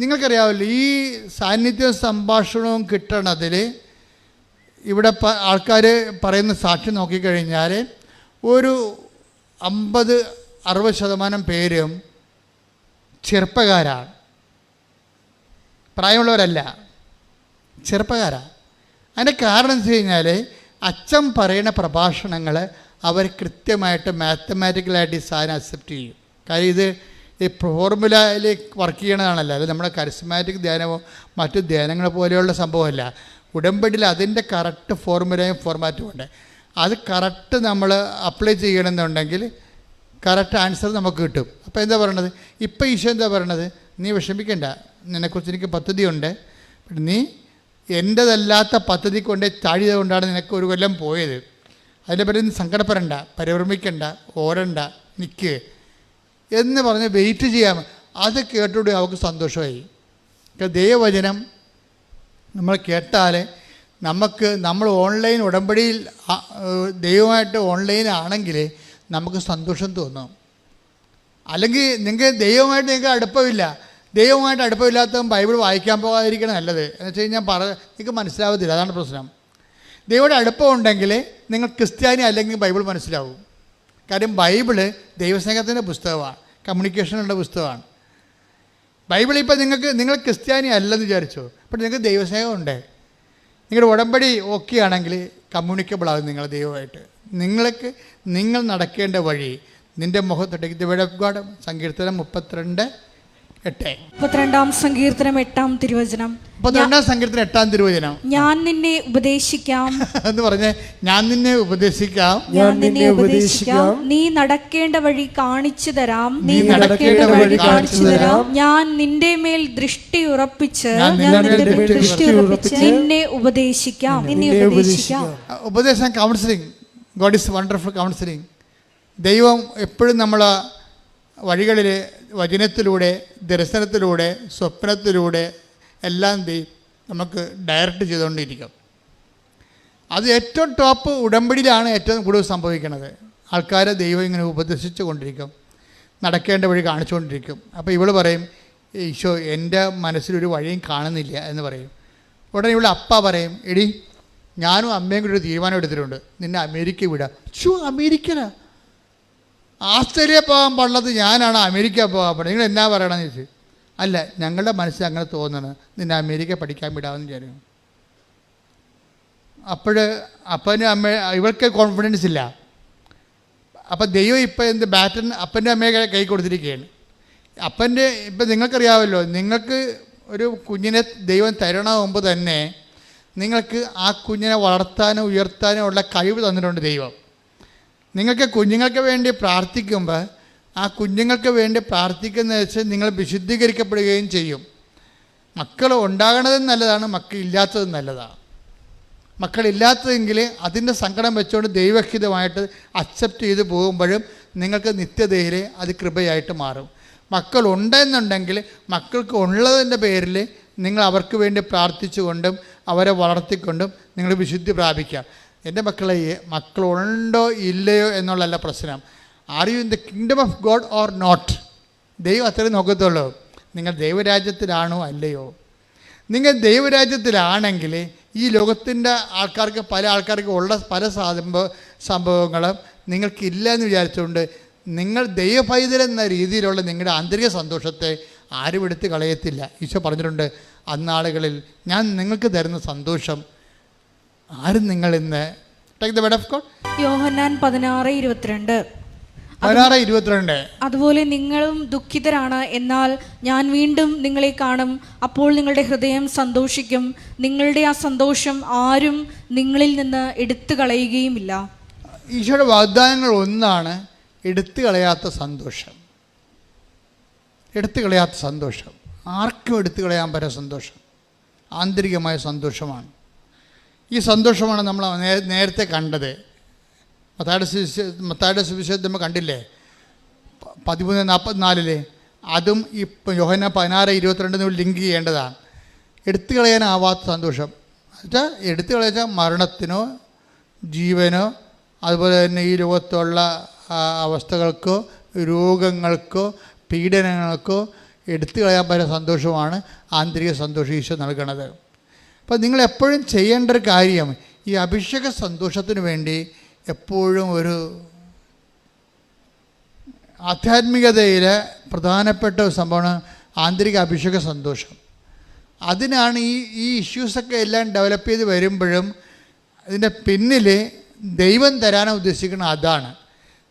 നിങ്ങൾക്കറിയാമല്ലോ, ഈ സാന്നിധ്യവും സംഭാഷണവും കിട്ടണതിൽ ഇവിടെ ആൾക്കാർ പറയുന്ന സാക്ഷി നോക്കിക്കഴിഞ്ഞാൽ ഒരു 50-60% പേരും ചെറുപ്പക്കാരാണ്, പ്രായമുള്ളവരല്ല, ചെറുപ്പക്കാരാണ്. അതിൻ്റെ കാരണം എന്ന് വെച്ച് കഴിഞ്ഞാൽ അച്ഛൻ പറയുന്ന പ്രഭാഷണങ്ങൾ അവർ കൃത്യമായിട്ട് മാത്തമാറ്റിക്കലായിട്ട് ഈ സാധനം അക്സെപ്റ്റ് ചെയ്യും. കാര്യം ഇത് ഈ ഫോർമുലയിൽ വർക്ക് ചെയ്യണതാണല്ലോ, അത് നമ്മുടെ കരിസ്മാറ്റിക് ധ്യാനമോ മറ്റു ധ്യാനങ്ങൾ പോലെയുള്ള സംഭവമല്ല. ഉടമ്പടിയിൽ അതിൻ്റെ കറക്റ്റ് ഫോർമുലയും ഫോർമാറ്റും ഉണ്ട്. അത് കറക്റ്റ് നമ്മൾ അപ്ലൈ ചെയ്യണമെന്നുണ്ടെങ്കിൽ കറക്റ്റ് ആൻസർ നമുക്ക് കിട്ടും. അപ്പോൾ എന്താ പറയണത്? ഇപ്പോൾ ഈശോ എന്താ പറയണത്? നീ വിഷമിക്കണ്ട, നിന്നെക്കുറിച്ച് എനിക്ക് പദ്ധതിയുണ്ട്. നീ എൻ്റെതല്ലാത്ത പദ്ധതി കൊണ്ട് താഴിയത് കൊണ്ടാണ് നിനക്ക് ഒരു കൊല്ലം പോയത്. അതിൻ്റെ പേര് നീ സങ്കടപ്പെടണ്ട, പരിഭ്രമിക്കണ്ട, ഓരണ്ട, നിൽക്ക് എന്ന് പറഞ്ഞ് വെയിറ്റ് ചെയ്യാം. അത് കേട്ടുകൂടി അവർക്ക് സന്തോഷമായി. ദൈവവചനം നമ്മൾ കേട്ടാൽ നമ്മൾ ഓൺലൈൻ ഉടമ്പടിയിൽ ദൈവമായിട്ട് ഓൺലൈനാണെങ്കിൽ നമുക്ക് സന്തോഷം തോന്നും. അല്ലെങ്കിൽ ദൈവമായിട്ട് നിങ്ങൾക്ക് അടുപ്പമില്ല. ദൈവമായിട്ട് അടുപ്പമില്ലാത്തവൻ ബൈബിൾ വായിക്കാൻ പോകാതിരിക്കണം നല്ലത്. എന്ന് വെച്ച് കഴിഞ്ഞാൽ നിങ്ങൾക്ക് മനസ്സിലാവത്തില്ല, അതാണ് പ്രശ്നം. ദൈവയുടെ അടുപ്പമുണ്ടെങ്കിൽ നിങ്ങൾ ക്രിസ്ത്യാനി അല്ലെങ്കിൽ ബൈബിൾ മനസ്സിലാവും. കാര്യം ബൈബിള് ദൈവസ്നേഹത്തിൻ്റെ പുസ്തകമാണ്, കമ്മ്യൂണിക്കേഷനുള്ള പുസ്തകമാണ്. ബൈബിൾ ഇപ്പോൾ നിങ്ങൾ ക്രിസ്ത്യാനി അല്ലെന്ന് വിചാരിച്ചോ, അപ്പോൾ നിങ്ങൾക്ക് ദൈവസ്നേഹമുണ്ട്. നിങ്ങളുടെ ഉടമ്പടി ഓക്കെ ആണെങ്കിൽ കമ്മ്യൂണിക്കബിൾ ആകും നിങ്ങൾ ദൈവമായിട്ട്. നിങ്ങൾ നടക്കേണ്ട വഴി നിൻ്റെ മുഖത്തൊട്ടേക്ക് ദി വേർഡ് ഓഫ് ഗോഡ്. സങ്കീർത്തനം 32:8. 32-ാം സങ്കീർത്തനം 8-ാം തിരുവചനം. 32-ാം സങ്കീർത്തനം 8-ാം തിരുവചനം. ഞാൻ നിന്നെ ഉപദേശിക്കാം എന്ന് പറഞ്ഞ്, ഞാൻ നിന്നെ ഉപദേശിക്കാം, ഞാൻ നിന്നെ ഉപദേശിക്കാം, നീ നടക്കേണ്ട വഴി കാണിച്ചു തരാം, നീ നടക്കേണ്ട വഴി കാണിച്ചു തരാം, ഞാൻ നിന്റെ മേൽ ദൃഷ്ടി ഉറപ്പിച്ച് നിന്നെ ഉപദേശിക്കാം. ഉപദേശം counselling. God is wonderful counselling. ദൈവം എപ്പോഴും നമ്മൾ വഴികളിൽ വചനത്തിലൂടെ, ദർശനത്തിലൂടെ, സ്വപ്നത്തിലൂടെ എല്ലാം നമുക്ക് ഡയറക്റ്റ് ചെയ്തുകൊണ്ടിരിക്കും. അത് ഏറ്റവും ടോപ്പ് ഉടമ്പടിയിലാണ് ഏറ്റവും കൂടുതൽ സംഭവിക്കുന്നത്. ആൾക്കാരെ ദൈവം ഇങ്ങനെ ഉപദേശിച്ചു കൊണ്ടിരിക്കും, നടക്കേണ്ട വഴി കാണിച്ചുകൊണ്ടിരിക്കും. അപ്പോൾ ഇവൾ പറയും, ഈശോ എൻ്റെ മനസ്സിലൊരു വഴിയും കാണുന്നില്ല എന്ന് പറയും. ഉടനെ ഇവിടെ അപ്പ പറയും, എടി ഞാനും അമ്മയും കൂടി ഒരു തീരുമാനം എടുത്തിട്ടുണ്ട്, നിന്നെ അമേരിക്ക വിടാം. അമേരിക്കനാ? ആസ്ട്രേലിയ പോകാൻ പാടുള്ളത് ഞാനാണ്, അമേരിക്ക പോകാൻ പാടുള്ളത്, നിങ്ങൾ എന്നാ പറയണമെന്ന് ചോദിച്ചു. അല്ല, ഞങ്ങളുടെ മനസ്സിൽ അങ്ങനെ തോന്നണം, നിന്നെ അമേരിക്ക പഠിക്കാൻ വിടാമെന്ന് വിചാരിക്കും. അപ്പനും അമ്മ ഇവർക്ക് കോൺഫിഡൻസ് ഇല്ല. അപ്പം ദൈവം ഇപ്പം ബാറ്റൺ അപ്പൻ്റെ അമ്മയെ കൈ കൊടുത്തിരിക്കുകയാണ്. ഇപ്പം നിങ്ങൾക്കറിയാമല്ലോ, നിങ്ങൾക്ക് ഒരു കുഞ്ഞിനെ ദൈവം തരണ മുമ്പ് തന്നെ നിങ്ങൾക്ക് ആ കുഞ്ഞിനെ വളർത്താനും ഉയർത്താനും ഉള്ള കഴിവ് തന്നിട്ടുണ്ട് ദൈവം. നിങ്ങൾക്ക് കുഞ്ഞുങ്ങൾക്ക് വേണ്ടി പ്രാർത്ഥിക്കുമ്പോൾ ആ കുഞ്ഞുങ്ങൾക്ക് വേണ്ടി പ്രാർത്ഥിക്കുന്ന വെച്ച് നിങ്ങൾ വിശുദ്ധീകരിക്കപ്പെടുകയും ചെയ്യും. മക്കൾ ഉണ്ടാകണതും നല്ലതാണ്, മക്കളില്ലാത്തതും നല്ലതാണ്. മക്കളില്ലാത്തതെങ്കിൽ അതിൻ്റെ സങ്കടം വെച്ചുകൊണ്ട് ദൈവഹിതമായിട്ട് അക്സെപ്റ്റ് ചെയ്ത് പോകുമ്പോഴും നിങ്ങൾക്ക് നിത്യതയിൽ അത് കൃപയായിട്ട് മാറും. മക്കളുണ്ടെന്നുണ്ടെങ്കിൽ മക്കൾക്ക് ഉള്ളതിൻ്റെ പേരിൽ നിങ്ങൾ അവർക്ക് വേണ്ടി പ്രാർത്ഥിച്ചുകൊണ്ടും അവരെ വളർത്തിക്കൊണ്ടും നിങ്ങൾ വിശുദ്ധി പ്രാപിക്കുക. എൻ്റെ മക്കളുണ്ടോ ഇല്ലയോ എന്നുള്ളതല്ല പ്രശ്നം. Are you in the kingdom of God or not? ദൈവം അത്രയും നോക്കത്തുള്ളൂ. നിങ്ങൾ ദൈവരാജ്യത്തിലാണോ അല്ലയോ? നിങ്ങൾ ദൈവരാജ്യത്തിലാണെങ്കിൽ ഈ ലോകത്തിൻ്റെ പല ആൾക്കാർക്ക് ഉള്ള പല സംഭവങ്ങളും നിങ്ങൾക്കില്ല എന്ന് വിചാരിച്ചുകൊണ്ട് നിങ്ങൾ ദൈവപൈതലെന്ന രീതിയിലുള്ള നിങ്ങളുടെ ആന്തരിക സന്തോഷത്തെ ആരും എടുത്ത് കളയത്തില്ല. ഈശോ പറഞ്ഞിട്ടുണ്ട്, അന്നാളുകളിൽ ഞാൻ നിങ്ങൾക്ക് തരുന്ന സന്തോഷം ആരും നിങ്ങൾ ഇന്ന്. Take the word of God. യോഹന്നാൻ 16:22. 16:22. അതുപോലെ നിങ്ങളും ദുഃഖിതരാണ്, എന്നാൽ ഞാൻ വീണ്ടും നിങ്ങളെ കാണും, അപ്പോൾ നിങ്ങളുടെ ഹൃദയം സന്തോഷിക്കും, നിങ്ങളുടെ ആ സന്തോഷം ആരും നിങ്ങളിൽ നിന്ന് എടുത്തു കളയുകയുമില്ല. ഈശോയുടെ വാഗ്ദാനങ്ങൾ ഒന്നാണ് എടുത്തു കളയാത്ത സന്തോഷം. എടുത്തു കളയാത്ത സന്തോഷം, ആർക്കും എടുത്തു കളയാൻ പറ്റുന്ന സന്തോഷം, ആന്തരികമായ സന്തോഷമാണ്. ഈ സന്തോഷമാണ് നമ്മൾ നേരത്തെ കണ്ടത്. മത്തായിയുടെ സുവിശേഷം നമ്മൾ കണ്ടില്ലേ, 13:44. അതും ഈ യോഹന്നാൻ 16:22 ലിങ്ക് ചെയ്യേണ്ടതാണ്. എടുത്തു കളയാനാവാത്ത സന്തോഷം എന്നുവെച്ചാൽ, എടുത്തു കളയാൻ മരണത്തിനോ ജീവനോ അതുപോലെ തന്നെ ഈ ലോകത്തുള്ള അവസ്ഥകൾക്കോ രോഗങ്ങൾക്കോ പീഡനങ്ങൾക്കോ എടുത്തു കളയാൻ പറ്റുന്ന സന്തോഷമാണ് ആന്തരിക സന്തോഷം ഈശോ നൽകണത്. അപ്പോൾ നിങ്ങൾ എപ്പോഴും ചെയ്യേണ്ട ഒരു കാര്യം, ഈ അഭിഷേക സന്തോഷത്തിന് വേണ്ടി എപ്പോഴും ഒരു ആധ്യാത്മികതയിലെ പ്രധാനപ്പെട്ട ഒരു സംഭവമാണ് ആന്തരിക അഭിഷേക സന്തോഷം. അതിനാണ് ഈ ഇഷ്യൂസൊക്കെ എല്ലാം ഡെവലപ്പ് ചെയ്ത് വരുമ്പോഴും ഇതിൻ്റെ പിന്നിൽ ദൈവം തരാൻ ഉദ്ദേശിക്കുന്നത് അതാണ്.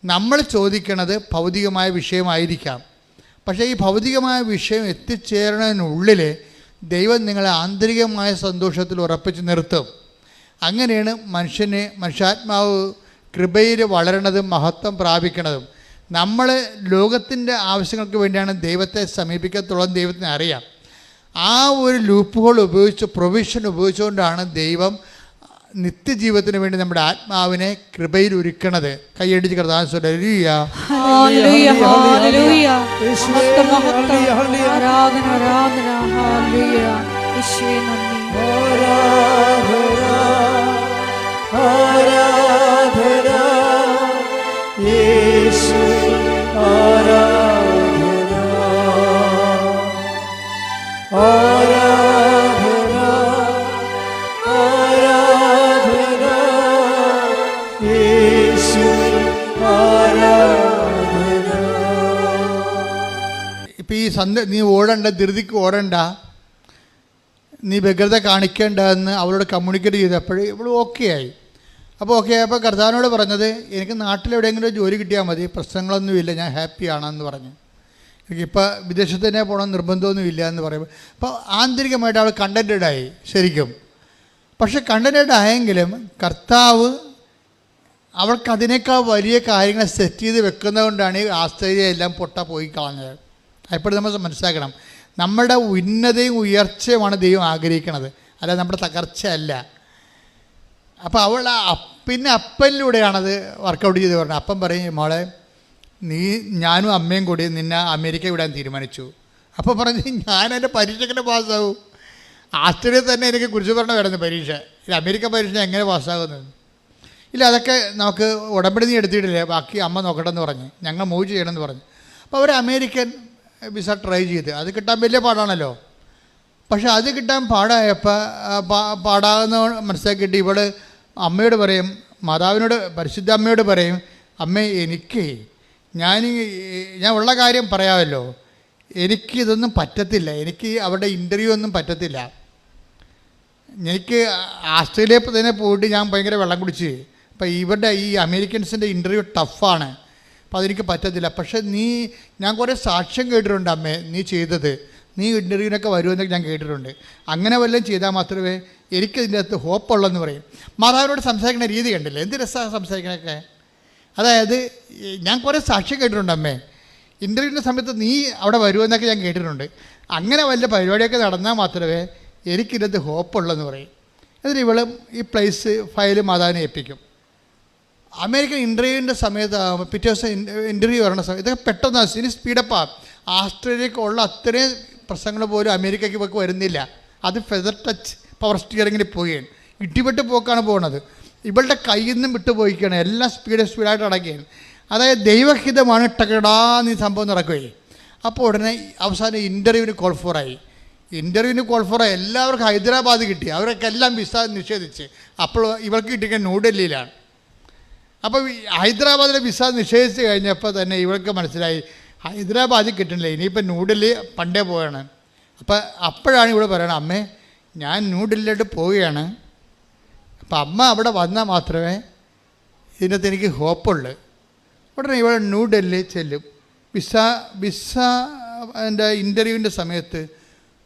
നമ്മൾ ചോദിക്കണത് ഭൗതികമായ വിഷയമായിരിക്കാം, പക്ഷേ ഈ ഭൗതികമായ വിഷയം എത്തിച്ചേരണതിനുള്ളിൽ ദൈവം നിങ്ങളെ ആന്തരികമായ സന്തോഷത്തിൽ ഉറപ്പിച്ച് നിർത്തും. അങ്ങനെയാണ് മനുഷ്യാത്മാവ് കൃപയിൽ വളരണതും മഹത്വം പ്രാപിക്കണതും. നമ്മൾ ലോകത്തിൻ്റെ ആവശ്യങ്ങൾക്ക് വേണ്ടിയാണ് ദൈവത്തെ സമീപിക്കത്തുള്ളൂ, ദൈവത്തിന് അറിയാം. ആ ഒരു ലൂപ്പുകൾ ഉപയോഗിച്ച്, പ്രൊവിഷൻ ഉപയോഗിച്ചുകൊണ്ടാണ് ദൈവം നിത്യജീവിതത്തിന് വേണ്ടി നമ്മുടെ ആത്മാവിനെ കൃപയിൽ ഒരുക്കണത്. കൈയടിച്ച് കർത്താവിനെ സ്തുതിക്കുക. ഇപ്പം ഈ നീ ഓടണ്ട, ധൃതിക്ക് ഓടണ്ട, നീ വ്യഗ്രത കാണിക്കേണ്ടതെന്ന് അവളോട് കമ്മ്യൂണിക്കേറ്റ് ചെയ്തപ്പോഴേ ഇവൾ ഓക്കെ ആയി. അപ്പോൾ ഓക്കെ ആയപ്പോൾ കർത്താവിനോട് പറഞ്ഞത്, എനിക്ക് നാട്ടിലെവിടെയെങ്കിലും ജോലി കിട്ടിയാൽ മതി, പ്രശ്നങ്ങളൊന്നുമില്ല, ഞാൻ ഹാപ്പിയാണെന്ന് പറഞ്ഞു. എനിക്കിപ്പോൾ വിദേശത്ത് തന്നെ പോകണമെന്ന് നിർബന്ധമൊന്നുമില്ല എന്ന് പറയുമ്പോൾ അപ്പോൾ ആന്തരികമായിട്ട് അവൾ കണ്ടൻറ്റഡായി ശരിക്കും. പക്ഷെ കണ്ടൻറ്റഡ് ആയെങ്കിലും കർത്താവ് അവൾക്ക് അതിനേക്കാൾ വലിയ കാര്യങ്ങൾ സെറ്റ് ചെയ്ത് വെക്കുന്നതുകൊണ്ടാണ് ഈ ആശ്ചര്യമെല്ലാം പോയി കളഞ്ഞത്. എപ്പോഴും നമ്മൾ മനസ്സിലാക്കണം, നമ്മുടെ ഉന്നതയും ഉയർച്ചയുമാണ് ദൈവം ആഗ്രഹിക്കുന്നത്, അല്ല നമ്മുടെ തകർച്ചയല്ല. അപ്പോൾ അവൾ പിന്നെ അപ്പനിലൂടെയാണത് വർക്കൗട്ട് ചെയ്ത് പറഞ്ഞത്. അപ്പം പറയും, മോളെ ഞാനും അമ്മയും കൂടി നിന്നെ അമേരിക്ക വിടാൻ തീരുമാനിച്ചു. അപ്പോൾ പറഞ്ഞ് ഞാൻ എൻ്റെ പരീക്ഷയ്ക്ക് പാസ്സാവും. ആസ്ട്രേലിയ തന്നെ എനിക്ക് കുറിച്ച് പറഞ്ഞ വരുന്നത് പരീക്ഷ, അമേരിക്ക പരീക്ഷ എങ്ങനെ പാസ്സാകുന്നത്? ഇല്ല, അതൊക്കെ നമുക്ക് ഉടമ്പടി നീ എടുത്തിട്ടില്ലേ, ബാക്കി അമ്മ നോക്കട്ടെന്ന് പറഞ്ഞ് ഞങ്ങൾ മൂവ് ചെയ്യണമെന്ന് പറഞ്ഞു. അപ്പോൾ അവർ അമേരിക്കൻ വിസ ട്രൈ ചെയ്ത്, അത് കിട്ടാൻ വലിയ പാടാണല്ലോ. പക്ഷെ അത് കിട്ടാൻ പാടാകുന്ന മനസ്സിലാക്കിയിട്ട് ഇവള് അമ്മയോട് പറയും, മാതാവിനോട്, പരിശുദ്ധ അമ്മയോട് പറയും, അമ്മേ എനിക്ക് ഞാൻ ഉള്ള കാര്യം പറയാമല്ലോ, എനിക്കിതൊന്നും പറ്റത്തില്ല, എനിക്ക് അവിടെ ഇൻ്റർവ്യൂ ഒന്നും പറ്റത്തില്ല, എനിക്ക് ആസ്ട്രേലിയയിൽ തന്നെ പോയിട്ട് ഞാൻ ഭയങ്കര വെള്ളം കുടിച്ച്, അപ്പോൾ ഇവരുടെ ഈ അമേരിക്കൻസിൻ്റെ ഇൻ്റർവ്യൂ ടഫാണ്, അപ്പോൾ അതെനിക്ക് പറ്റത്തില്ല. പക്ഷേ ഞാൻ കുറേ സാക്ഷ്യം കേട്ടിട്ടുണ്ട് അമ്മേ നീ ചെയ്തത്, നീ ഇൻ്റർവ്യൂവിനൊക്കെ വരുമെന്നൊക്കെ ഞാൻ കേട്ടിട്ടുണ്ട്, അങ്ങനെ വല്ലതും ചെയ്താൽ മാത്രമേ എനിക്കതിൻ്റെ അകത്ത് ഹോപ്പുള്ളെന്ന് പറയും. മാതാവിനോട് സംസാരിക്കുന്ന രീതി കണ്ടില്ലേ, എന്ത് രസമാണ് സംസാരിക്കണൊക്കെ. അതായത് ഞാൻ കുറേ സാക്ഷ്യം കേട്ടിട്ടുണ്ട് അമ്മേ, ഇൻ്റർവ്യൂവിൻ്റെ സമയത്ത് നീ അവിടെ വരുമെന്നൊക്കെ ഞാൻ കേട്ടിട്ടുണ്ട്, അങ്ങനെ വല്ല പരിപാടിയൊക്കെ നടന്നാൽ മാത്രമേ എനിക്കിതിനകത്ത് ഹോപ്പുള്ളെന്ന് പറയും. എന്നിട്ട് ഇവളും ഈ പ്ലേസ് ഫയൽ മാതാവിനെ ഏൽപ്പിക്കും. അമേരിക്കൻ ഇൻ്റർവ്യൂവിൻ്റെ സമയത്ത് പിറ്റേ ദിവസം ഇൻ്റർവ്യൂ വരണ സമയത്ത് ഇതൊക്കെ പെട്ടെന്ന് ഇനി സ്പീഡപ്പാണ്. ആസ്ട്രേലിയക്കുള്ള അത്രയും പ്രശ്നങ്ങൾ പോലും അമേരിക്കയ്ക്ക് ഇവർക്ക് വരുന്നില്ല. അത് ഫെദർ ടച്ച് പവർ സ്റ്റിയറിങ്ങിൽ പോവുകയാണ്, ഇടിപെട്ട് പോക്കാണ് പോകുന്നത്. ഇവളുടെ കയ്യിൽ നിന്നും വിട്ടു പോയിക്കുകയാണ്, എല്ലാം സ്പീഡായിട്ട് അടക്കുകയാണ്. അതായത് ദൈവഹിതമാണ് ടകടാന്ന് ഈ സംഭവം നടക്കുകയും. അപ്പോൾ ഉടനെ അവസാനം ഇൻ്റർവ്യൂവിന് കോൾ ഫോറായി. എല്ലാവർക്കും ഹൈദരാബാദ് കിട്ടി, അവരൊക്കെ എല്ലാം വിസ നിഷേധിച്ച്. അപ്പോൾ ഇവൾക്ക് കിട്ടിയ ന്യൂഡൽഹിയിലാണ്. അപ്പോൾ ഹൈദരാബാദിലെ വിസ നിഷേധിച്ച് കഴിഞ്ഞപ്പോൾ തന്നെ ഇവൾക്ക് മനസ്സിലായി ഹൈദരാബാദിൽ കിട്ടുന്നില്ല, ഇനിയിപ്പോൾ ന്യൂഡൽഹി പണ്ടേ പോവുകയാണ്. അപ്പോഴാണ് ഇവിടെ പറയണത്, അമ്മേ ഞാൻ ന്യൂഡൽഹിയിലോട്ട് പോവുകയാണ്, അപ്പം അമ്മ അവിടെ വന്നാൽ മാത്രമേ ഇതിനകത്ത് എനിക്ക് ഹോപ്പുള്ളൂ. ഉടനെ ഇവൾ ന്യൂഡൽഹി ചെല്ലും. വിസ എൻ്റെ ഇൻ്റർവ്യൂവിൻ്റെ സമയത്ത്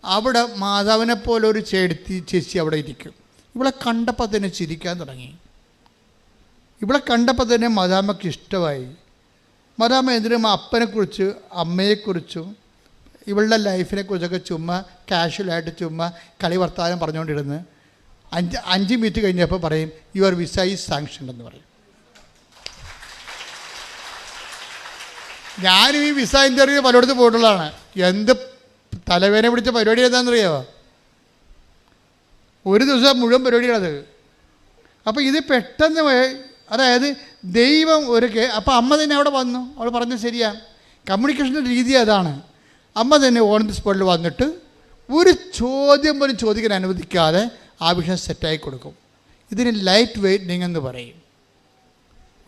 അവിടെ മാതാവിനെ പോലെ ഒരു ചേച്ചി അവിടെ ഇരിക്കും. ഇവളെ കണ്ടപ്പോൾ തന്നെ ചിരിക്കാൻ തുടങ്ങി. ഇവളെ കണ്ടപ്പോൾ തന്നെ മദാമയ്ക്ക് ഇഷ്ടമായി. മദാമ എന്തിനും അപ്പനെക്കുറിച്ച് അമ്മയെക്കുറിച്ചും ഇവളുടെ ലൈഫിനെക്കുറിച്ചൊക്കെ ചുമ്മാ കാഷ്വലായിട്ട് ചുമ്മാ കളി വർത്താനം പറഞ്ഞുകൊണ്ടിരുന്ന് 5 മിനിറ്റ് കഴിഞ്ഞപ്പോൾ പറയും യുവർ വിസ ഈസ് സാങ്ഷൻ എന്ന് പറയും. ഞാനും ഈ വിസ ഇൻ്റർവ്യൂ പലയിടത്ത് പോയിട്ടുള്ളതാണ്. എന്ത് തലവേദന പിടിച്ച പരിപാടി എന്താണെന്നറിയാമോ? ഒരു ദിവസം മുഴുവൻ പരിപാടിയാണത്. അപ്പോൾ ഇത് പെട്ടെന്ന് അതായത് ദൈവം അപ്പോൾ അമ്മ തന്നെ അവിടെ വന്നു. അവൾ പറഞ്ഞത് ശരിയാണ്. കമ്മ്യൂണിക്കേഷൻ്റെ രീതി അതാണ്. അമ്മ തന്നെ ഓൺ ദി സ്പോട്ടിൽ വന്നിട്ട് ഒരു ചോദ്യം പോലും ചോദിക്കാൻ അനുവദിക്കാതെ ആ വിഷയം സെറ്റായി കൊടുക്കും. ഇതിന് ലൈറ്റ് വെയ്റ്റിംഗ് എന്ന് പറയും.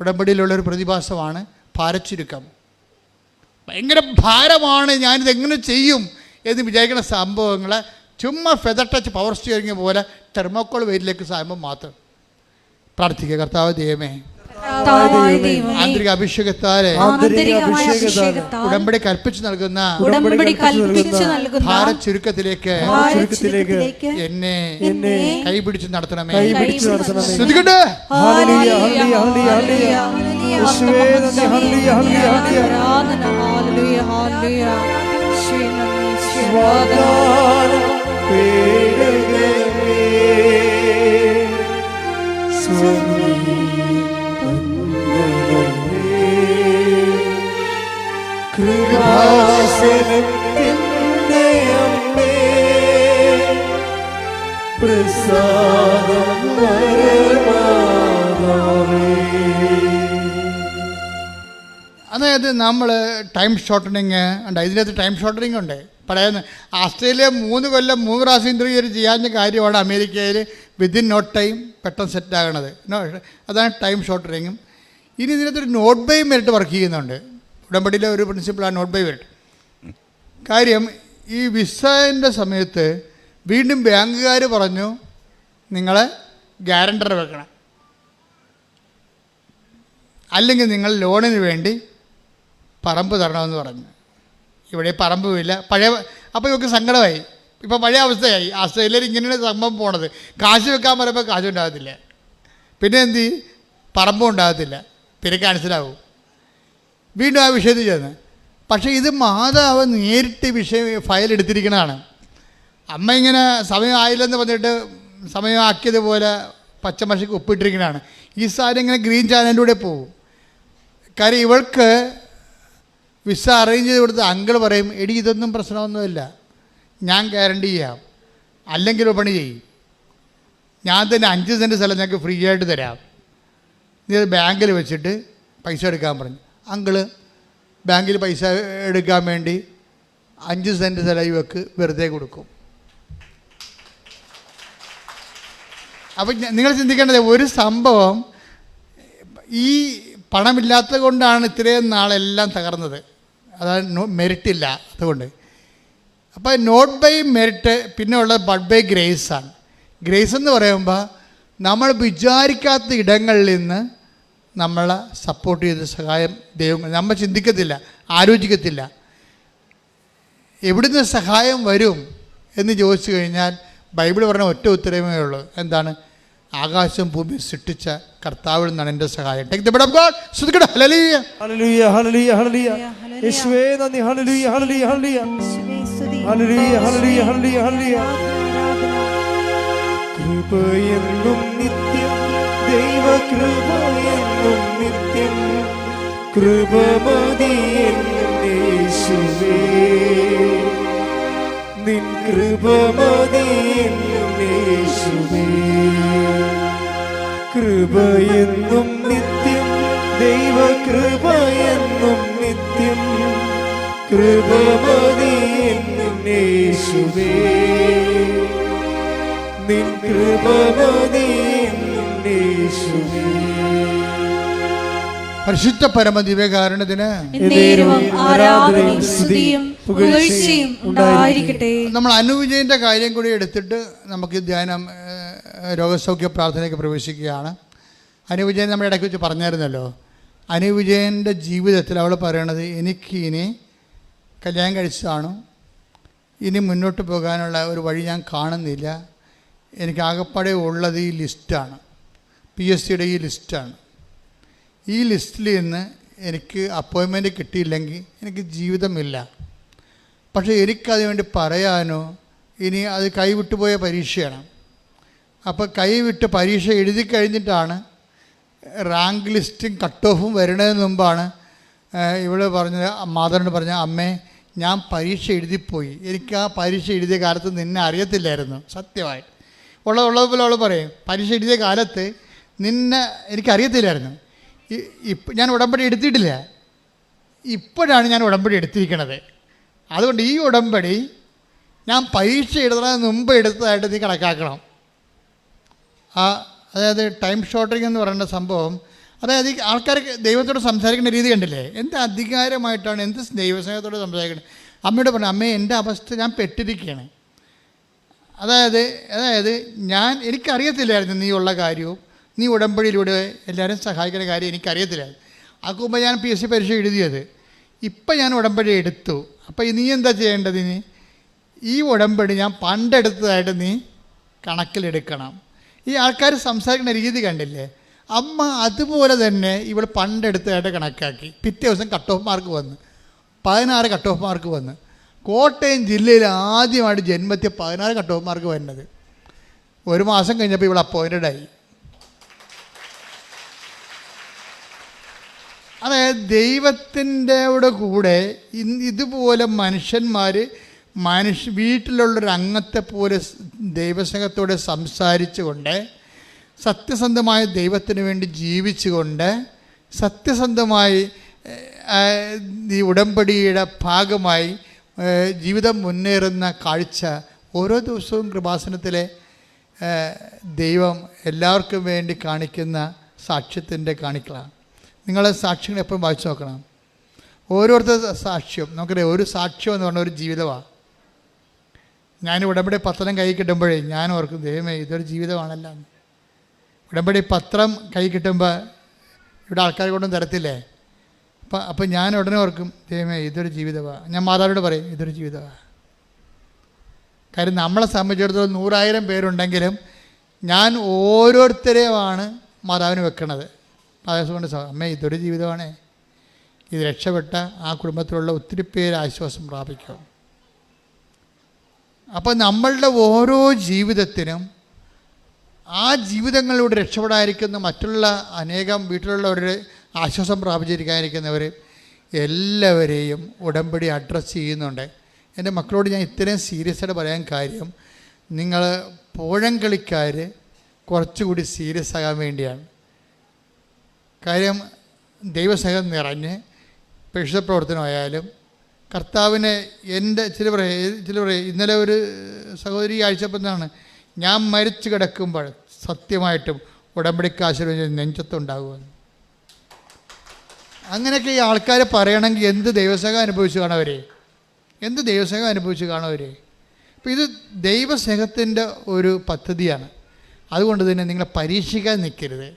ഉടമ്പടിയിലുള്ളൊരു പ്രതിഭാസമാണ് ഭാരച്ചുരുക്കം. ഭയങ്കര ഭാരമാണ്, ഞാനിതെങ്ങനെ ചെയ്യും എന്ന് വിചാരിക്കുന്ന സംഭവങ്ങളെ ചുമ്മാ ഫെദർ ടച്ച് പവർ സ്റ്റിയറിംഗ് പോലെ തെർമോക്കോൾ വെയിറ്റിലേക്ക് സായുമ്പോൾ മാത്രം പ്രാർത്ഥിക്കുക. കർത്താവ് ദൈവമേ, ആന്തരിക അഭിഷേകത്താലെ ഉടമ്പടി കൽപ്പിച്ചു നൽകുന്ന ഭാരച്ചുരുക്കത്തിലേക്ക് എന്നെ കൈപിടിച്ച് നടത്തണമേ. ശ്രദ്ധിക്കട്ടെ. കൃപാസനത്തിൻ്റെ അമ്മേ, പ്രസാദം വരമാതാവേ. അതായത് നമ്മൾ ടൈം ഷോർട്ടനിങ് ഉണ്ട്. ഇതിനകത്ത് ടൈം ഷോർട്ടനിങ് ഉണ്ട്. പഴയ ഓസ്ട്രേലിയ 3 കൊല്ലം 3 പ്രാവശ്യം ഇൻ്റർവ്യൂ ചെയ്യാവുന്ന കാര്യമാണ് അമേരിക്കയിൽ വിത്തിൻ നോ ടൈം പെട്ടെന്ന് സെറ്റാകണത്. അതാണ് ടൈം ഷോർട്ടനിങ്ങും. ഇനി ഇതിനകത്തൊരു നോട്ട് ബൈ മെറിറ്റ് വർക്ക് ചെയ്യുന്നുണ്ട്. ഉടമ്പടിയിലെ ഒരു പ്രിൻസിപ്പിളാണ് നോട്ട് ബൈ മെറിറ്റ്. കാര്യം ഈ വിസേൻ്റെ സമയത്ത് വീണ്ടും ബാങ്കുകാർ പറഞ്ഞു നിങ്ങളെ ഗ്യാരണ്ടർ വെക്കണം, അല്ലെങ്കിൽ നിങ്ങൾ ലോണിന് വേണ്ടി പറമ്പ് തരണമെന്ന് പറഞ്ഞു. ഇവിടെ പറമ്പുമില്ല. അപ്പോൾ ഇവർക്ക് സങ്കടമായി. ഇപ്പോൾ പഴയ അവസ്ഥയായി. ഓസ്ട്രേലിയയിൽ ഇങ്ങനെയാണ് സംഭവം പോണത്. കാശ് വെക്കാൻ പറയുമ്പോൾ കാശും ഉണ്ടാകത്തില്ല, പിന്നെ എന്ത് ചെയ്യും, പറമ്പും ഉണ്ടാകത്തില്ല, പിന്നെ ക്യാൻസലാവും. വീണ്ടും ആ വിഷയത്തിൽ ചെന്ന്. പക്ഷേ ഇത് മാതാവ് നേരിട്ട് ഫയൽ എടുത്തിരിക്കണതാണ്. അമ്മ ഇങ്ങനെ സമയമായില്ലെന്ന് പറഞ്ഞിട്ട് സമയമാക്കിയതുപോലെ പച്ചമഷിക്ക് ഒപ്പിട്ടിരിക്കുന്നതാണ്. ഈ സാധനം ഇങ്ങനെ ഗ്രീൻ ചാനലിൻ്റെ കൂടെ പോകും. കാര്യം ഇവൾക്ക് വിസ അറേഞ്ച് ചെയ്ത് കൊടുത്ത് അങ്കിൾ പറയും എടി ഇതൊന്നും പ്രശ്നമൊന്നുമില്ല, ഞാൻ ഗ്യാരണ്ടി ചെയ്യാം, അല്ലെങ്കിൽ പണി ചെയ്യും, ഞാൻ തന്നെ 5 സെൻറ്റ് സ്ഥലം ഞങ്ങൾക്ക് ഫ്രീ ആയിട്ട് തരാം, നീ അത് ബാങ്കിൽ വെച്ചിട്ട് പൈസ എടുക്കാൻ പറഞ്ഞു. അങ്കിള് ബാങ്കിൽ പൈസ എടുക്കാൻ വേണ്ടി 5 സെൻറ്റ് സ്ഥലം ഇവക്ക് വെറുതെ കൊടുക്കും. അപ്പം നിങ്ങൾ ചിന്തിക്കേണ്ടത് ഒരു സംഭവം ഈ പണമില്ലാത്തത് കൊണ്ടാണ് ഇത്രയും നാളെല്ലാം തകർന്നത്. അതാണ് മെറിറ്റ് ഇല്ല അതുകൊണ്ട്. അപ്പോൾ നോട്ട് ബൈ മെറിറ്റ്, പിന്നെ ഉള്ളത് ബട്ട് ബൈ ഗ്രേസാണ്. ഗ്രേസ് എന്ന് പറയുമ്പോൾ നമ്മൾ വിചാരിക്കാത്ത ഇടങ്ങളിൽ നിന്ന് നമ്മളെ സപ്പോർട്ട് ചെയ്ത് സഹായം ദൈവം, നമ്മൾ ചിന്തിക്കത്തില്ല, ആലോചിക്കത്തില്ല. എവിടുന്ന് സഹായം വരും എന്ന് ചോദിച്ചു കഴിഞ്ഞാൽ ബൈബിൾ പറഞ്ഞ ഒറ്റ ഉത്തരവേ ഉള്ളൂ. എന്താണ്? ആകാശം ഭൂമി സൃഷ്ടിച്ച കർത്താവിൽ നിന്നാണ് എൻ്റെ സഹായം. Take the bed of God. ശ്രദ്ധിക്കട്ടെ. ഹല്ലേലൂയ ഹല്ലേലൂയ ഹല്ലേലൂയ ഹല്ലേലൂയ. യേശുവേ നന്ദി. ഹല്ലേലൂയ ഹല്ലേലൂയ ഹല്ലേലൂയ ഹല്ലേലൂയ ഹല്ലേലൂയ ഹല്ലേലൂയ ഹല്ലേലൂയ. കൃപയെന്നും നിത്യം ദൈവകൃപയെന്നും നിത്യം കൃപമതിയെന്നും യേശുവേ നിൻ കൃപമതിയെന്നും യേശുവേ. കൃപയെന്നും നിത്യം ദൈവകൃപയെന്നും നിത്യം കൃപമതിയെന്നും യേശുവേ നിൻ കൃപമതിയെന്നും യേശുവേ. പരിശുദ്ധ പരമദിവ്യകാരുണ്യത്തിന് ആരാധനയും സ്തുതിയും പുകഴ്ചയും ഉണ്ടായിരിക്കട്ടെ. നമ്മൾ അനുവിജയൻ്റെ കാര്യം കൂടി എടുത്തിട്ട് നമുക്ക് ധ്യാനം രോഗസൗഖ്യ പ്രാർത്ഥനയ്ക്ക് പ്രവേശിക്കുകയാണ്. അനുവിജയൻ നമ്മുടെ ഇടയ്ക്ക് വെച്ച് പറഞ്ഞായിരുന്നല്ലോ, അനുവിജയൻ്റെ ജീവിതത്തിൽ അവൾ പറയണത്, എനിക്ക് ഇനി കല്യാണം കഴിച്ചതാണോ, ഇനി മുന്നോട്ട് പോകാനുള്ള ഒരു വഴി ഞാൻ കാണുന്നില്ല, എനിക്ക് ആകപ്പാടെ ഉള്ളത് ഈ ലിസ്റ്റാണ്, PSCയുടെ ഈ ലിസ്റ്റാണ്. ഈ ലിസ്റ്റിൽ നിന്ന് എനിക്ക് അപ്പോയിൻമെൻറ്റ് കിട്ടിയില്ലെങ്കിൽ എനിക്ക് ജീവിതമില്ല. പക്ഷേ എനിക്കത് വേണ്ടി പറയാനോ, ഇനി അത് കൈവിട്ടുപോയ പരീക്ഷയാണ്. അപ്പോൾ കൈവിട്ട് പരീക്ഷ എഴുതി കഴിഞ്ഞിട്ടാണ് റാങ്ക് ലിസ്റ്റും കട്ട് ഓഫും വരുന്നതിന് മുമ്പാണ് ഇവള് പറഞ്ഞത്, മാതാവിനോട് പറഞ്ഞ, അമ്മേ ഞാൻ പരീക്ഷ എഴുതിപ്പോയി, എനിക്ക് ആ പരീക്ഷ എഴുതിയ കാലത്ത് നിന്നെ അറിയത്തില്ലായിരുന്നു. സത്യമായി ഉള്ളതുപോലെ അവൾ പറയും, പരീക്ഷ എഴുതിയ കാലത്ത് നിന്നെ എനിക്കറിയത്തില്ലായിരുന്നു. ഞാൻ ഉടമ്പടി എടുത്തിട്ടില്ല, ഇപ്പോഴാണ് ഞാൻ ഉടമ്പടി എടുത്തിരിക്കണത്. അതുകൊണ്ട് ഈ ഉടമ്പടി ഞാൻ പരീക്ഷ എഴുതുന്നതിന് മുമ്പ് എടുത്തതായിട്ട് നീ കണക്കാക്കണം. അതായത് ടൈം ഷോർട്ടിങ് എന്ന് പറയുന്ന സംഭവം, അതായത് ആൾക്കാർക്ക് ദൈവത്തോട് സംസാരിക്കുന്ന രീതി കണ്ടില്ലേ, എന്ത് അധികാരമായിട്ടാണ്, എന്ത് ദൈവസ്നേഹത്തോട് സംസാരിക്കുന്നത്. അമ്മയോട് പറഞ്ഞു, അമ്മേ എൻ്റെ അവസ്ഥ ഞാൻ പെട്ടിരിക്കുകയാണ്. അതായത് എനിക്കറിയത്തില്ലായിരുന്നു നീ ഉള്ള കാര്യവും നീ ഉടമ്പടിയിലൂടെ എല്ലാവരും സഹായിക്കുന്ന കാര്യം എനിക്കറിയത്തില്ലായിരുന്നു. ആക്കുമ്പോൾ ഞാൻ PSC പരീക്ഷ എഴുതിയത്. ഇപ്പം ഞാൻ ഉടമ്പടി എടുത്തു. അപ്പോൾ നീ എന്താ ചെയ്യേണ്ടത്? ഇനി ഈ ഉടമ്പടി ഞാൻ പണ്ടെടുത്തതായിട്ട് നീ കണക്കിലെടുക്കണം. ഈ ആൾക്കാർ സംസാരിക്കുന്ന രീതി കണ്ടില്ലേ, അമ്മ അതുപോലെ തന്നെ ഇവൾ പണ്ടെടുത്തതായിട്ട് കണക്കാക്കി. പിറ്റേ ദിവസം കട്ട് ഓഫ് മാർക്ക് വന്നു, 16 കട്ട് ഓഫ് മാർക്ക് വന്നു. കോട്ടയം ജില്ലയിൽ ആദ്യമായിട്ട് ജന്മത്തിൽ 16 കട്ട് ഓഫ് മാർക്ക് വരുന്നത്. ഒരു മാസം കഴിഞ്ഞപ്പോൾ ഇവൾ അപ്പോയിൻറ്റഡായി. അതായത് ദൈവത്തിൻ്റെ കൂടെ ഇതുപോലെ മനുഷ്യന്മാർ വീട്ടിലുള്ളൊരു അംഗത്തെ പോലെ ദൈവസ്നേഹത്തോടെ സംസാരിച്ചുകൊണ്ട്, സത്യസന്ധമായ ദൈവത്തിന് വേണ്ടി ജീവിച്ചുകൊണ്ട്, സത്യസന്ധമായി ഈ ഉടമ്പടിയുടെ ഭാഗമായി ജീവിതം മുന്നേറുന്ന കാഴ്ച ഓരോ ദിവസവും കൃപാസനത്തിലെ ദൈവം എല്ലാവർക്കും വേണ്ടി കാണിക്കുന്ന സാക്ഷ്യത്തിൻ്റെ കാണിക്കലാണ്. നിങ്ങളെ സാക്ഷ്യങ്ങൾ എപ്പോഴും വായിച്ചു നോക്കണം. ഓരോരുത്തർ സാക്ഷ്യം നമുക്കറിയാം. ഒരു സാക്ഷ്യം എന്ന് പറഞ്ഞ ഒരു ജീവിതമാണ്. ഞാൻ ഉടമ്പടി പത്രം കൈ കിട്ടുമ്പോഴേ ഞാൻ ഓർക്കും, ദൈവമേ ഇതൊരു ജീവിതമാണല്ലോ. ഉടമ്പടി പത്രം കൈ കിട്ടുമ്പോൾ ഇവിടെ ആൾക്കാർ കൊണ്ടും തരത്തില്ലേ. അപ്പം ഞാൻ ഉടനെ ഓർക്കും, ദൈവമേ ഇതൊരു ജീവിതമാണ്. ഞാൻ മാതാവിനോട് പറയും, ഇതൊരു ജീവിതമാണ്. കാര്യം നമ്മളെ സംബന്ധിച്ചിടത്തോളം 100,000 പേരുണ്ടെങ്കിലും ഞാൻ ഓരോരുത്തരെയുമാണ് മാതാവിന് വെക്കണത്. കൊണ്ട് അമ്മേ ഇതൊരു ജീവിതമാണേ, ഇത് രക്ഷപ്പെട്ട ആ കുടുംബത്തിലുള്ള ഒത്തിരി പേര് ആശ്വാസം പ്രാപിക്കും. അപ്പോൾ നമ്മളുടെ ഓരോ ജീവിതത്തിനും ആ ജീവിതങ്ങളിലൂടെ രക്ഷപ്പെടാതിരിക്കുന്ന മറ്റുള്ള അനേകം വീട്ടിലുള്ളവർ ആശ്വാസം പ്രാപിച്ചിരിക്കാതിരിക്കുന്നവർ എല്ലാവരെയും ഉടമ്പടി അഡ്രസ്സ് ചെയ്യുന്നുണ്ട്. എൻ്റെ മക്കളോട് ഞാൻ ഇത്രയും സീരിയസ് ആയിട്ട് പറയാൻ കാര്യം, നിങ്ങൾ പോഴംകളിക്കാർ കുറച്ചുകൂടി സീരിയസ് ആകാൻ വേണ്ടിയാണ്. കാര്യം ദൈവസ്നേഹം നിറഞ്ഞ് പരിശുദ്ധ പ്രവർത്തനമായാലും കർത്താവിനെ ചില പറയും ഇന്നലെ ഒരു സഹോദരി അയച്ചപ്പോഴാണ്, ഞാൻ മരിച്ചു കിടക്കുമ്പോൾ സത്യമായിട്ടും ഉടമ്പടിക്ക് ആശീർവദിച്ച് നെഞ്ചത്തുണ്ടാകുമെന്ന്. അങ്ങനെയൊക്കെ ഈ ആൾക്കാർ പറയണമെങ്കിൽ എന്ത് ദൈവസ്നേഹം അനുഭവിച്ച് കാണവരെ, എന്ത് ദൈവസ്നേഹം അനുഭവിച്ച് കാണവരെ. അപ്പോൾ ഇത് ദൈവസ്നേഹത്തിൻ്റെ ഒരു പദ്ധതിയാണ്. അതുകൊണ്ട് തന്നെ നിങ്ങളെ പരീക്ഷിക്കാൻ നിൽക്കരുത്.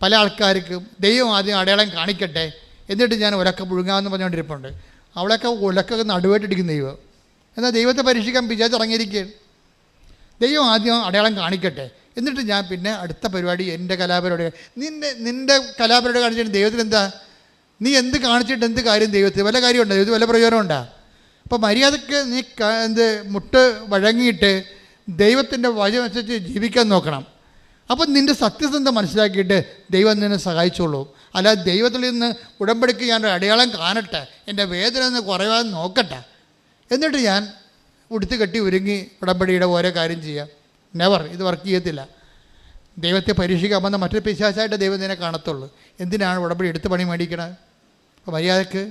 പല ആൾക്കാർക്കും ദൈവം ആദ്യം അടയാളം കാണിക്കട്ടെ എന്നിട്ട് ഞാൻ ഉലക്ക പുഴുങ്ങാമെന്ന് പറഞ്ഞുകൊണ്ടിരിപ്പുണ്ട്. അവളൊക്കെ ഉലക്കൊക്കെ നടുവായിട്ടിരിക്കും ദൈവം. എന്നാൽ ദൈവത്തെ പരീക്ഷിക്കാൻ വിചാരിച്ചിറങ്ങിയിരിക്കുകയാണ്. ദൈവം ആദ്യം അടയാളം കാണിക്കട്ടെ എന്നിട്ട് ഞാൻ പിന്നെ അടുത്ത പരിപാടി എൻ്റെ കലാപരിപാടി. നിൻ്റെ കലാപരിപാടി കാണിച്ചിട്ട് ദൈവത്തിന് എന്താ? നീ എന്ത് കാണിച്ചിട്ട് എന്ത് കാര്യം ദൈവത്തിന്? വല്ല കാര്യമുണ്ടോ? ദൈവത്തിന് വല്ല പ്രയോജനമുണ്ടോ? അപ്പോൾ മര്യാദയ്ക്ക് നീ മുട്ട് വഴങ്ങിയിട്ട് ദൈവത്തിൻ്റെ വചനമനുസരിച്ച് ജീവിക്കാൻ നോക്കണം. അപ്പം നിൻ്റെ സത്യസന്ധത മനസ്സിലാക്കിയിട്ട് ദൈവം നിന്നെ സഹായിച്ചോളൂ. അല്ലാതെ ദൈവത്തിൽ നിന്ന് ഉടമ്പടിക്ക് ഞാൻ അടയാളം കാണട്ടെ, എൻ്റെ വേദന ഒന്ന് കുറയാൻ നോക്കട്ടെ, എന്നിട്ട് ഞാൻ ഉടുത്ത് കെട്ടി ഒരുങ്ങി ഉടമ്പടിയുടെ ഓരോ കാര്യം ചെയ്യാം. നെവർ, ഇത് വർക്ക് ചെയ്യത്തില്ല. ദൈവത്തെ പരീക്ഷിക്കാൻ വന്ന മറ്റൊരു പിശാചായിട്ട് ദൈവം നിന്നെ കാണത്തുള്ളൂ. എന്തിനാണ് ഉടമ്പടി എടുത്ത് പണി മേടിക്കണത്? അപ്പോൾ മര്യാദക്ക്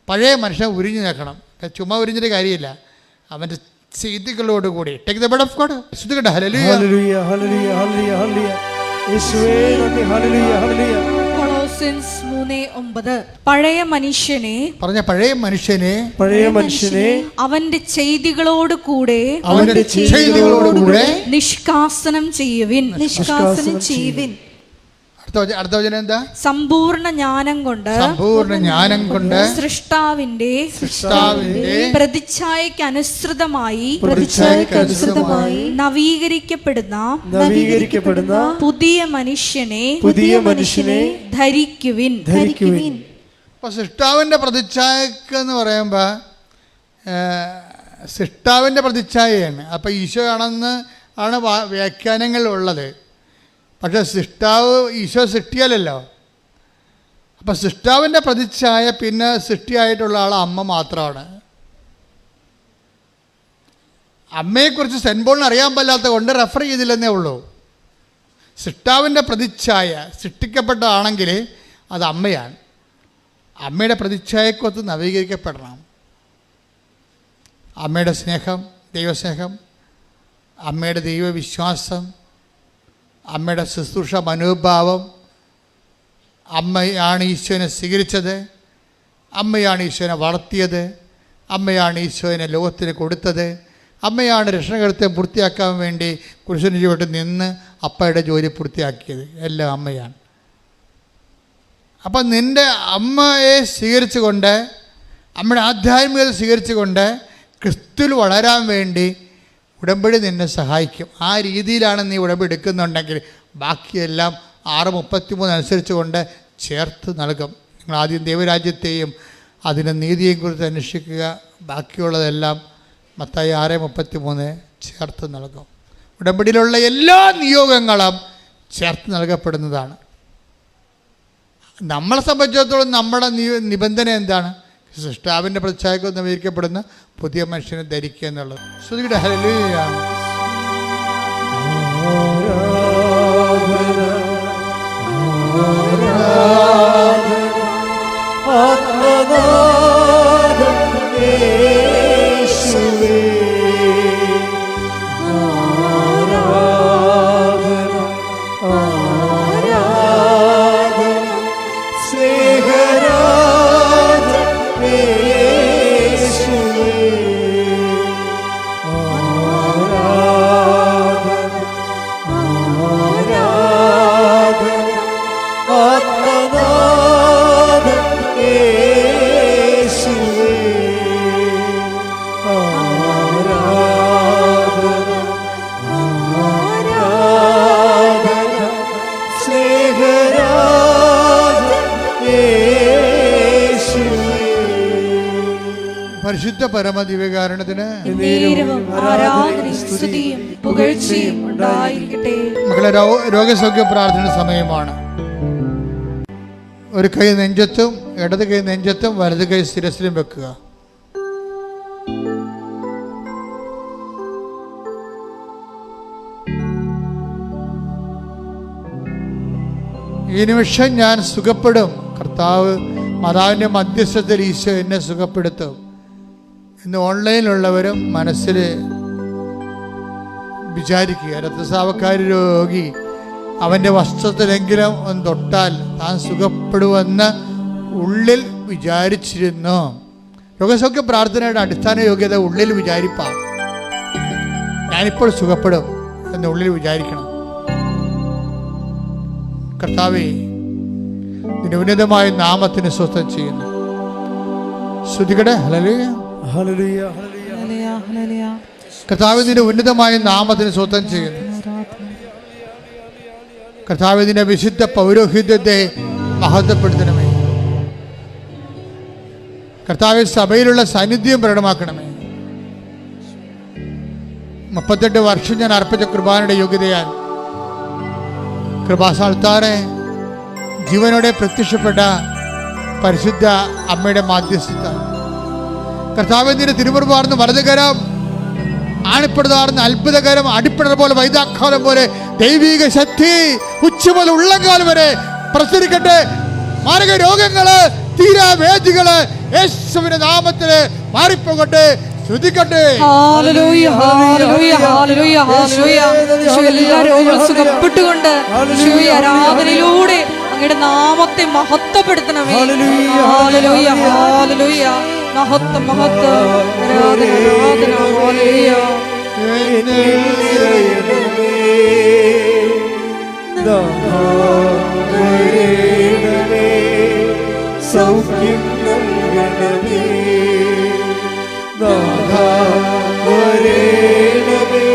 പഴയ മനുഷ്യനെ ഉരിഞ്ഞു നിൽക്കണം. ചുമ്മാ ഉരിഞ്ഞിട്ട് കാര്യമില്ല, അവൻ്റെ ചെയ്തികളോടുകൂടി. Take the blood of God. ശ്രദ്ധിക്കട്ടെ. ഹല്ലേലൂയ ഹല്ലേലൂയ ഹല്ലേലൂയ ഹല്ലേലൂയ ഹല്ലേലൂയ. യേശുവേ നന്ദി. ഹല്ലേലൂയ ഹല്ലേലൂയ. കൊളോസ്യൻസ് 3:9 പഴയ മനുഷ്യനെ അവന്റെ ചെയ്തികളോട് കൂടെ നിഷ്കാസനം ചെയ്യുവിൻ. അടുത്ത അടുത്ത വചനം എന്താ? സമ്പൂർണ്ണ ജ്ഞാനം കൊണ്ട് സൃഷ്ടാവിന്റെ പ്രതിച്ഛായയ്ക്ക് അനുസൃതമായി നവീകരിക്കപ്പെടുന്ന പുതിയ മനുഷ്യനെ ധരിക്കുവിൻ. അപ്പോൾ സൃഷ്ടാവിൻ്റെ പ്രതിച്ഛായക്ക് എന്ന് പറയുമ്പോൾ സൃഷ്ടാവിൻ്റെ പ്രതിച്ഛായയാണ്. അപ്പോൾ ഈശോ ആണെന്ന് ആണ് വ്യാഖ്യാനങ്ങളുള്ളത്. പക്ഷേ ഈശോ സൃഷ്ടിയല്ലല്ലോ. അപ്പം സൃഷ്ടാവിൻ്റെ പ്രതിച്ഛായ പിന്നെ സൃഷ്ടിയായിട്ടുള്ള ആൾ അമ്മ മാത്രമാണ്. അമ്മയെക്കുറിച്ച് സെൻറ്റ് പോളിന് അറിയാൻ പാടില്ലാത്ത കൊണ്ട് റെഫർ ചെയ്തില്ലെന്നേ ഉള്ളൂ. സൃഷ്ടാവിൻ്റെ പ്രതിച്ഛായ സൃഷ്ടിക്കപ്പെട്ടതാണെങ്കിൽ അത് അമ്മയാണ്. അമ്മയുടെ പ്രതിച്ഛായക്കൊത്ത് നവീകരിക്കപ്പെടണം. അമ്മയുടെ സ്നേഹം, ദൈവസ്നേഹം, അമ്മയുടെ ദൈവവിശ്വാസം, അമ്മയുടെ ശുശ്രൂഷ മനോഭാവം, അമ്മയാണ് ഈശോനെ സ്വീകരിച്ചത്, അമ്മയാണ് ഈശോനെ വളർത്തിയത്, അമ്മയാണ് ഈശോനെ ലോകത്തിന് കൊടുത്തത്, അമ്മയാണ് രക്ഷകർത്തം പൂർത്തിയാക്കാൻ വേണ്ടി കുരിശിന് ചുവട്ടിൽ നിന്ന് അപ്പയുടെ ജോലി പൂർത്തിയാക്കിയത്. എല്ലാം അമ്മയാണ്. അപ്പം നിൻ്റെ അമ്മയെ സ്വീകരിച്ചുകൊണ്ട്, അമ്മയുടെ ആധ്യാത്മികത സ്വീകരിച്ചുകൊണ്ട് ക്രിസ്തുവിൽ വളരാൻ വേണ്ടി ഉടമ്പടി നിന്നെ സഹായിക്കും. ആ രീതിയിലാണ് നീ ഉടമ്പടി എടുക്കുന്നുണ്ടെങ്കിൽ ബാക്കിയെല്ലാം 6:33 അനുസരിച്ച് കൊണ്ട് ചേർത്ത് നൽകും. നിങ്ങൾ ആദ്യം ദൈവരാജ്യത്തെയും അതിൻ്റെ നീതിയെയും കുറിച്ച് അന്വേഷിക്കുക. ബാക്കിയുള്ളതെല്ലാം മത്തായി 6:33 ചേർത്ത് നൽകും. ഉടമ്പടിയിലുള്ള എല്ലാ നിയോഗങ്ങളും ചേർത്ത് നൽകപ്പെടുന്നതാണ്. നമ്മളെ സംബന്ധിച്ചിടത്തോളം നമ്മുടെ നിബന്ധന എന്താണ്? സൃഷ്ടാവിൻ്റെ പ്രതിച്ഛായക്ക് നവീകരിക്കപ്പെടുന്ന പുതിയ മനുഷ്യനെ ധരിക്കുക എന്നുള്ളത്. ശ്രുതിയുടെ ഹല്ലേലൂയ. പരിശുദ്ധ പരമദിവ്യകാരുണ്യത്തിന് മക്കളെ, രോഗസൗഖ്യ പ്രാർത്ഥന സമയമാണ്. ഒരു കൈ നെഞ്ചത്തും ഇടത് കൈ നെഞ്ചത്തും വലത് കൈ ശിരസിലും വെക്കുക. ഈ നിമിഷം ഞാൻ സുഖപ്പെടും. കർത്താവ് മാതാവിൻ്റെ മധ്യസ്ഥത്തിൽ ഈശോ എന്നെ സുഖപ്പെടുത്തും. ഇന്ന് ഓൺലൈനിലുള്ളവരും മനസ്സിൽ വിചാരിക്കുക, രക്തസ്രാവക്കാരി രോഗി അവൻ്റെ വസ്ത്രത്തിലെങ്കിലും ഒന്ന് തൊട്ടാൽ താൻ സുഖപ്പെടുമെന്ന് ഉള്ളിൽ വിചാരിച്ചിരുന്നു. രോഗസൗഖ്യ പ്രാർത്ഥനയുടെ അടിസ്ഥാന യോഗ്യത ഉള്ളിൽ വിചാരിപ്പാൻ. ഞാനിപ്പോൾ സുഖപ്പെടും എന്ന് ഉള്ളിൽ വിചാരിക്കണം. കർത്താവേ, നിന്റെ ഉന്നതമായ നാമത്തിന് സ്വസ്ഥം ചെയ്യുന്നു. ശ്രുതികടെ ഹല്ലേലൂയ. കർത്താവ് നിന്റെ ഉന്നതമായ നാമത്തിന് സ്വന്തം ചെയ്യുന്നു. കർത്താവ് നിന്റെ വിശുദ്ധ പൗരോഹിത്യത്തെ മഹത്വപ്പെടുത്തണമേ. കർത്താവ് സഭയിലുള്ള സാന്നിധ്യം പ്രകടമാക്കണമേ. 38 വർഷം ഞാൻ അർപ്പിച്ച കൃപാനയുടെ യോഗ്യതയാൽ കൃപാസ്ഥാനത്താറെ ജീവനോടെ പ്രത്യക്ഷപ്പെട്ട പരിശുദ്ധ അമ്മയുടെ മാധ്യസ്ഥത, കർത്താവ് നിന്റെ തിരുമുറുപാർന്ന വലതുകരം, ആണിപ്പെടുതാർന്ന അത്ഭുതകരം, അടിപ്പിടർ പോലെ വൈദാക്കാലം പോലെ ദൈവിക ശക്തി ഉച്ചമുതൽ ഉള്ളംകാലം വരെ പ്രസരിക്കട്ടെ. മാരക രോഗങ്ങള്, തീരാവേദികള് യേശുവിന്റെ നാമത്തില് മാറിപ്പോകട്ടെ. ശ്രുതിക്കട്ടെ. എല്ലാ രോഗങ്ങളും സുഖപ്പെട്ടുകൊണ്ട് ആരാധനയിലൂടെ അങ്ങയുടെ നാമത്തെ മഹത്വപ്പെടുത്തണമേ. Hallelujah, hallelujah. മഹത്വം, മഹത്വം, ആരാധന, ആരാധന. ഹല്ലേലൂയ. ദാ വരേണമേ നാഥാ വരേണമേ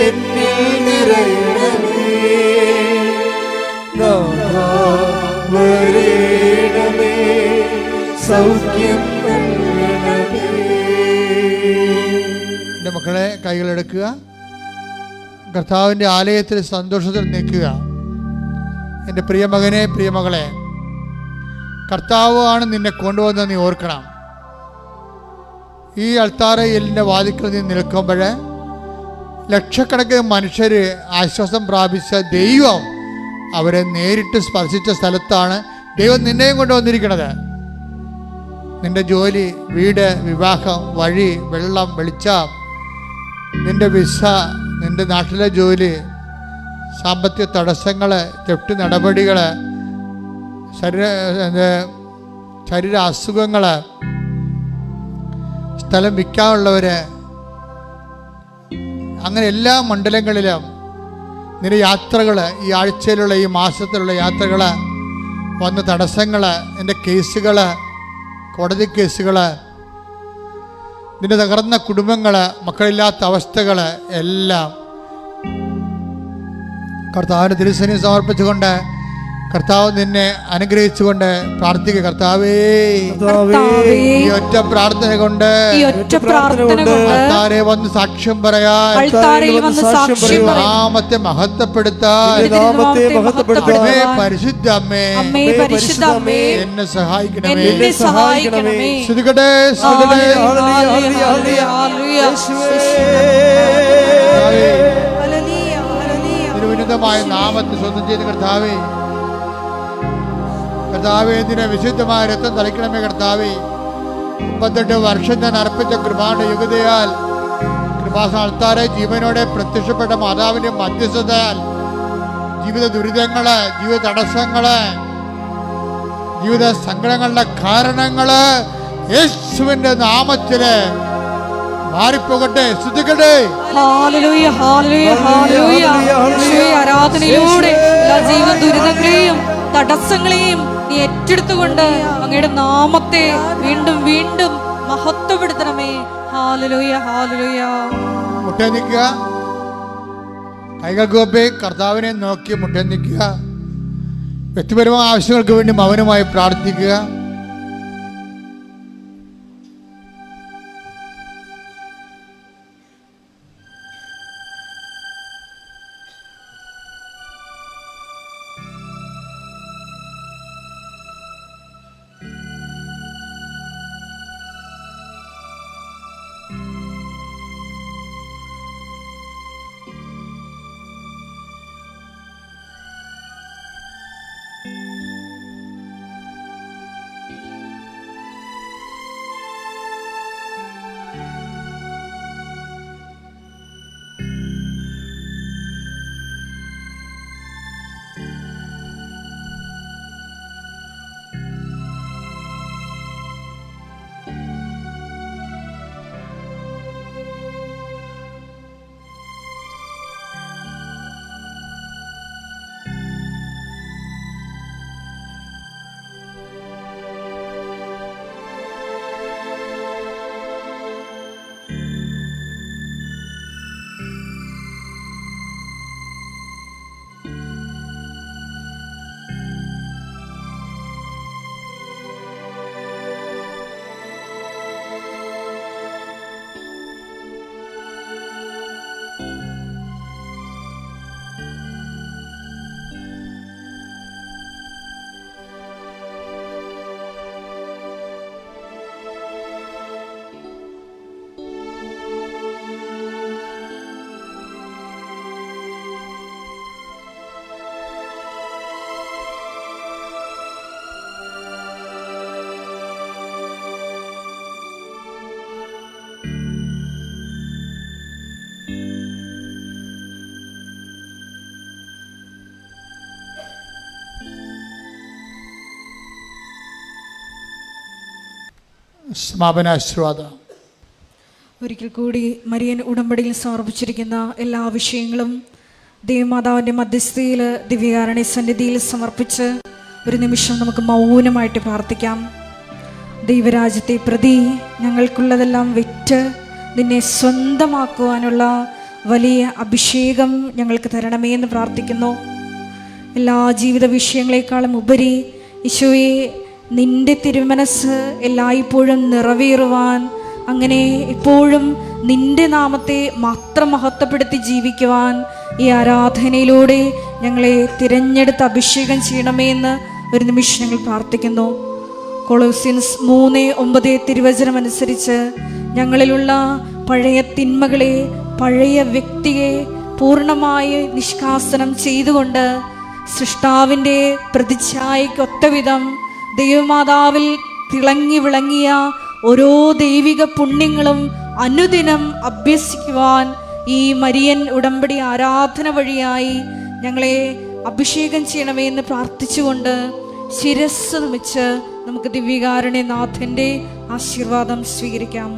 എന്നിൽ നിറയണമേ നാഥാ വരേണമേ സൗഖ്യം നൽകണമേ. എൻ്റെ മക്കളെ കൈകളെടുക്കുക. കർത്താവിൻ്റെ ആലയത്തിൽ സന്തോഷത്തിൽ നിൽക്കുക. എൻ്റെ പ്രിയമകനെ പ്രിയമകളെ, കർത്താവാണ് നിന്നെ കൊണ്ടുവന്ന് നീ ഓർക്കണം. ഈ അൾത്താരയിലിൻ്റെ വാതിക്കൽ നീ നിൽക്കുമ്പോൾ ലക്ഷക്കണക്കിന് മനുഷ്യർ ആശ്വാസം പ്രാപിച്ച ദൈവം അവരെ നേരിട്ട് സ്പർശിച്ച സ്ഥലത്താണ് ദൈവം നിന്നെയും കൊണ്ടുവന്നിരിക്കുന്നത്. നിൻ്റെ ജോലി, വീട്, വിവാഹം, വഴി, വെള്ളം, വെളിച്ചം, നിൻ്റെ വിസ, നിൻ്റെ നാട്ടിലെ ജോലി, സാമ്പത്തിക തടസ്സങ്ങൾ, തെറ്റ് നടപടികൾ, ശരീര അസുഖങ്ങൾ, സ്ഥലം വിൽക്കാനുള്ളവർ, അങ്ങനെ എല്ലാ മണ്ഡലങ്ങളിലും നിന്റെ യാത്രകൾ, ഈ ആഴ്ചയിലുള്ള ഈ മാസത്തിലുള്ള യാത്രകൾ, വന്ന തടസ്സങ്ങൾ, നിൻ്റെ കേസുകൾ, കോടതി കേസുകൾ, നിന്റെ തകർന്ന കുടുംബങ്ങൾ, മക്കളില്ലാത്ത അവസ്ഥകൾ എല്ലാം കർത്താവിൻ്റെ തിരുസന്നിധിയിൽ സമർപ്പിച്ചുകൊണ്ട് കർത്താവ് നിന്നെ അനുഗ്രഹിച്ചുകൊണ്ട് പ്രാർത്ഥിക്കുക. കർത്താവേ, ഈ ഒറ്റ പ്രാർത്ഥന കൊണ്ട് അൾത്താരെ വന്ന് സാക്ഷ്യം പറയാൻ, നാമത്തെ മഹത്വപ്പെടുത്താൻ പരിശുദ്ധ അമ്മേ എന്നെ സഹായിക്കണമേ. ശ്രുതികട്ടെ ഉന്നതമായ നാമത്തെ സ്വന്തം ചെയ്ത് കർത്താവേ, കർത്താവേ നിന്റെ വിശുദ്ധമായ രക്തം തളിക്കണമേ. കർത്താവേ, 38 വർഷം ഞാൻ അർപ്പിച്ച കൃപാന്റെ യുഗതയാൽ കൃപാസന അൾത്താരെ ജീവനോടെ പ്രത്യക്ഷപ്പെട്ട മാതാവിന്റെ മധ്യസ്ഥതയാൽ ജീവിത ദുരിതങ്ങള്, ജീവിത തടസ്സങ്ങള്, ജീവിത സങ്കടങ്ങളുടെ കാരണങ്ങള് യേശുവിന്റെ നാമത്തില് മാറിപ്പോകട്ടെ. ശ്രദ്ധിക്കട്ടെ. ഹല്ലേലൂയ, ഹല്ലേലൂയ, ഹല്ലേലൂയ. ആരാധനയിലൂടെ എല്ലാ ജീവ ദുരിതങ്ങളെയും തടസ്സങ്ങളെയും നീ ഏറ്റെടുത്തുകൊണ്ട് അങ്ങയുടെ നാമത്തെ വീണ്ടും വീണ്ടും മഹത്വപ്പെടുത്തണമേ. Hallelujah, hallelujah. മുട്ടേ നിൽക്കുക. കൈകൾ കൂപ്പി കർത്താവിനെ നോക്കി മുട്ടേ നിൽക്കുക. വ്യക്തിപരമായ ആവശ്യങ്ങൾക്ക് വേണ്ടി മൗനമായി പ്രാർത്ഥിക്കുക. സമാപനാശീർവാദം. ഒരിക്കൽ കൂടി മരിയൻ ഉടമ്പടിയിൽ സമർപ്പിച്ചിരിക്കുന്ന എല്ലാ വിഷയങ്ങളും ദേവമാതാവിൻ്റെ മധ്യസ്ഥയിൽ ദിവ്യകാരുണ്യ സന്നിധിയിൽ സമർപ്പിച്ച് ഒരു നിമിഷം നമുക്ക് മൗനമായിട്ട് പ്രാർത്ഥിക്കാം. ദൈവരാജ്യത്തെ പ്രതി ഞങ്ങൾക്കുള്ളതെല്ലാം വിറ്റ് നിന്നെ സ്വന്തമാക്കുവാനുള്ള വലിയ അഭിഷേകം ഞങ്ങൾക്ക് തരണമേ എന്ന് പ്രാർത്ഥിക്കുന്നു. എല്ലാ ജീവിത വിഷയങ്ങളെക്കാളും ഉപരി ഈശോയെ, നിന്റെ തിരുമനസ് എല്ലായ്പ്പോഴും നിറവേറുവാൻ, അങ്ങനെ എപ്പോഴും നിന്റെ നാമത്തെ മാത്രം മഹത്വപ്പെടുത്തി ജീവിക്കുവാൻ ഈ ആരാധനയിലൂടെ ഞങ്ങളെ തിരഞ്ഞെടുത്ത് അഭിഷേകം ചെയ്യണമേ എന്ന് ഒരു നിമിഷം ഞങ്ങൾ പ്രാർത്ഥിക്കുന്നു. കൊളോസ്യൻസ് 3:9 തിരുവചനം അനുസരിച്ച് ഞങ്ങളിലുള്ള പഴയ തിന്മകളെ, പഴയ വ്യക്തിയെ പൂർണ്ണമായി നിഷ്കാസനം ചെയ്തുകൊണ്ട് സൃഷ്ടാവിൻ്റെ പ്രതിച്ഛായയ്ക്കൊത്തവിധം ദൈവമാതാവിൽ തിളങ്ങി വിളങ്ങിയ ഓരോ ദൈവിക പുണ്യങ്ങളും അനുദിനം അഭ്യസിക്കുവാൻ ഈ മരിയൻ ഉടമ്പടി ആരാധന വഴിയായി ഞങ്ങളെ അഭിഷേകം ചെയ്യണമേ എന്ന് പ്രാർത്ഥിച്ചുകൊണ്ട് ശിരസ്സ് നമിച്ച് നമുക്ക് ദിവ്യകാരുണ്യനാഥൻ്റെ ആശീർവാദം സ്വീകരിക്കാം.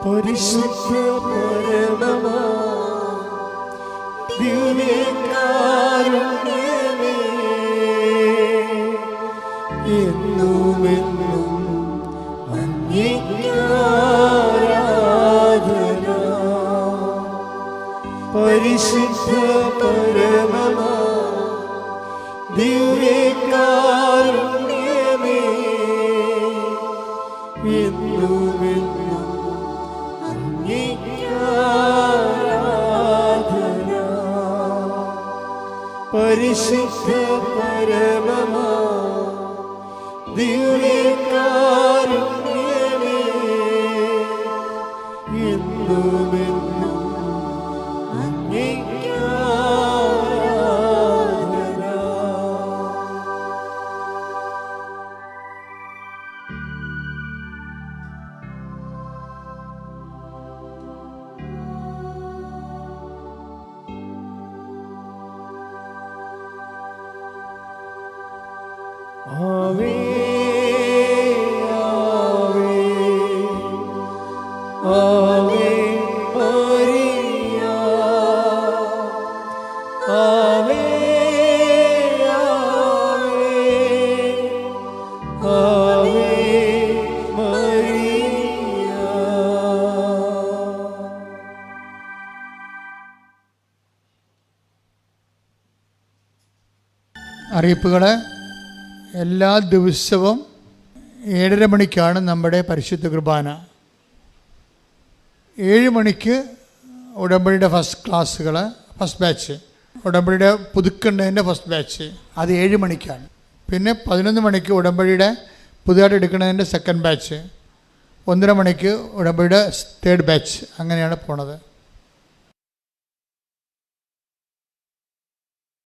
പരിശുദ്ധ പരമമാ ദിവ്യകാരുണ്യമേ, എന്നുമെന്നും അങ്ങേക്ക് ആരാധന. പരിശുദ്ധ പരമമാ ദിവ്യകാരുണ്യമേ, എന്നുമെന്നും പരിശുദ്ധ പരമമാ ദിവ്യകാരുണ്യമേ, എന്നുമെന്നും അങ്ങേക്ക് ആരാധന. ആവേ ആവേ ആവേ മരിയ, ആവേ ആവേ ആവേ മരിയ. അറിയിപ്പുകൾ. എല്ലാ ദിവസവും 7:30 മണിക്കാണ് നമ്മുടെ പരിശുദ്ധ കുർബാന. 7 മണിക്ക് ഉടമ്പടിയുടെ ഫസ്റ്റ് ക്ലാസ്സുകൾ, ഫസ്റ്റ് ബാച്ച്, ഉടമ്പടിയുടെ പുതുക്കേണ്ടതിൻ്റെ ഫസ്റ്റ് ബാച്ച്, അത് 7 മണിക്കാണ്. പിന്നെ 11 മണിക്ക് ഉടമ്പടിയുടെ പുതുതായിട്ട് എടുക്കുന്നതിൻ്റെ സെക്കൻഡ് ബാച്ച്, 1:30 മണിക്ക് ഉടമ്പടിയുടെ തേർഡ് ബാച്ച്, അങ്ങനെയാണ് പോണത്.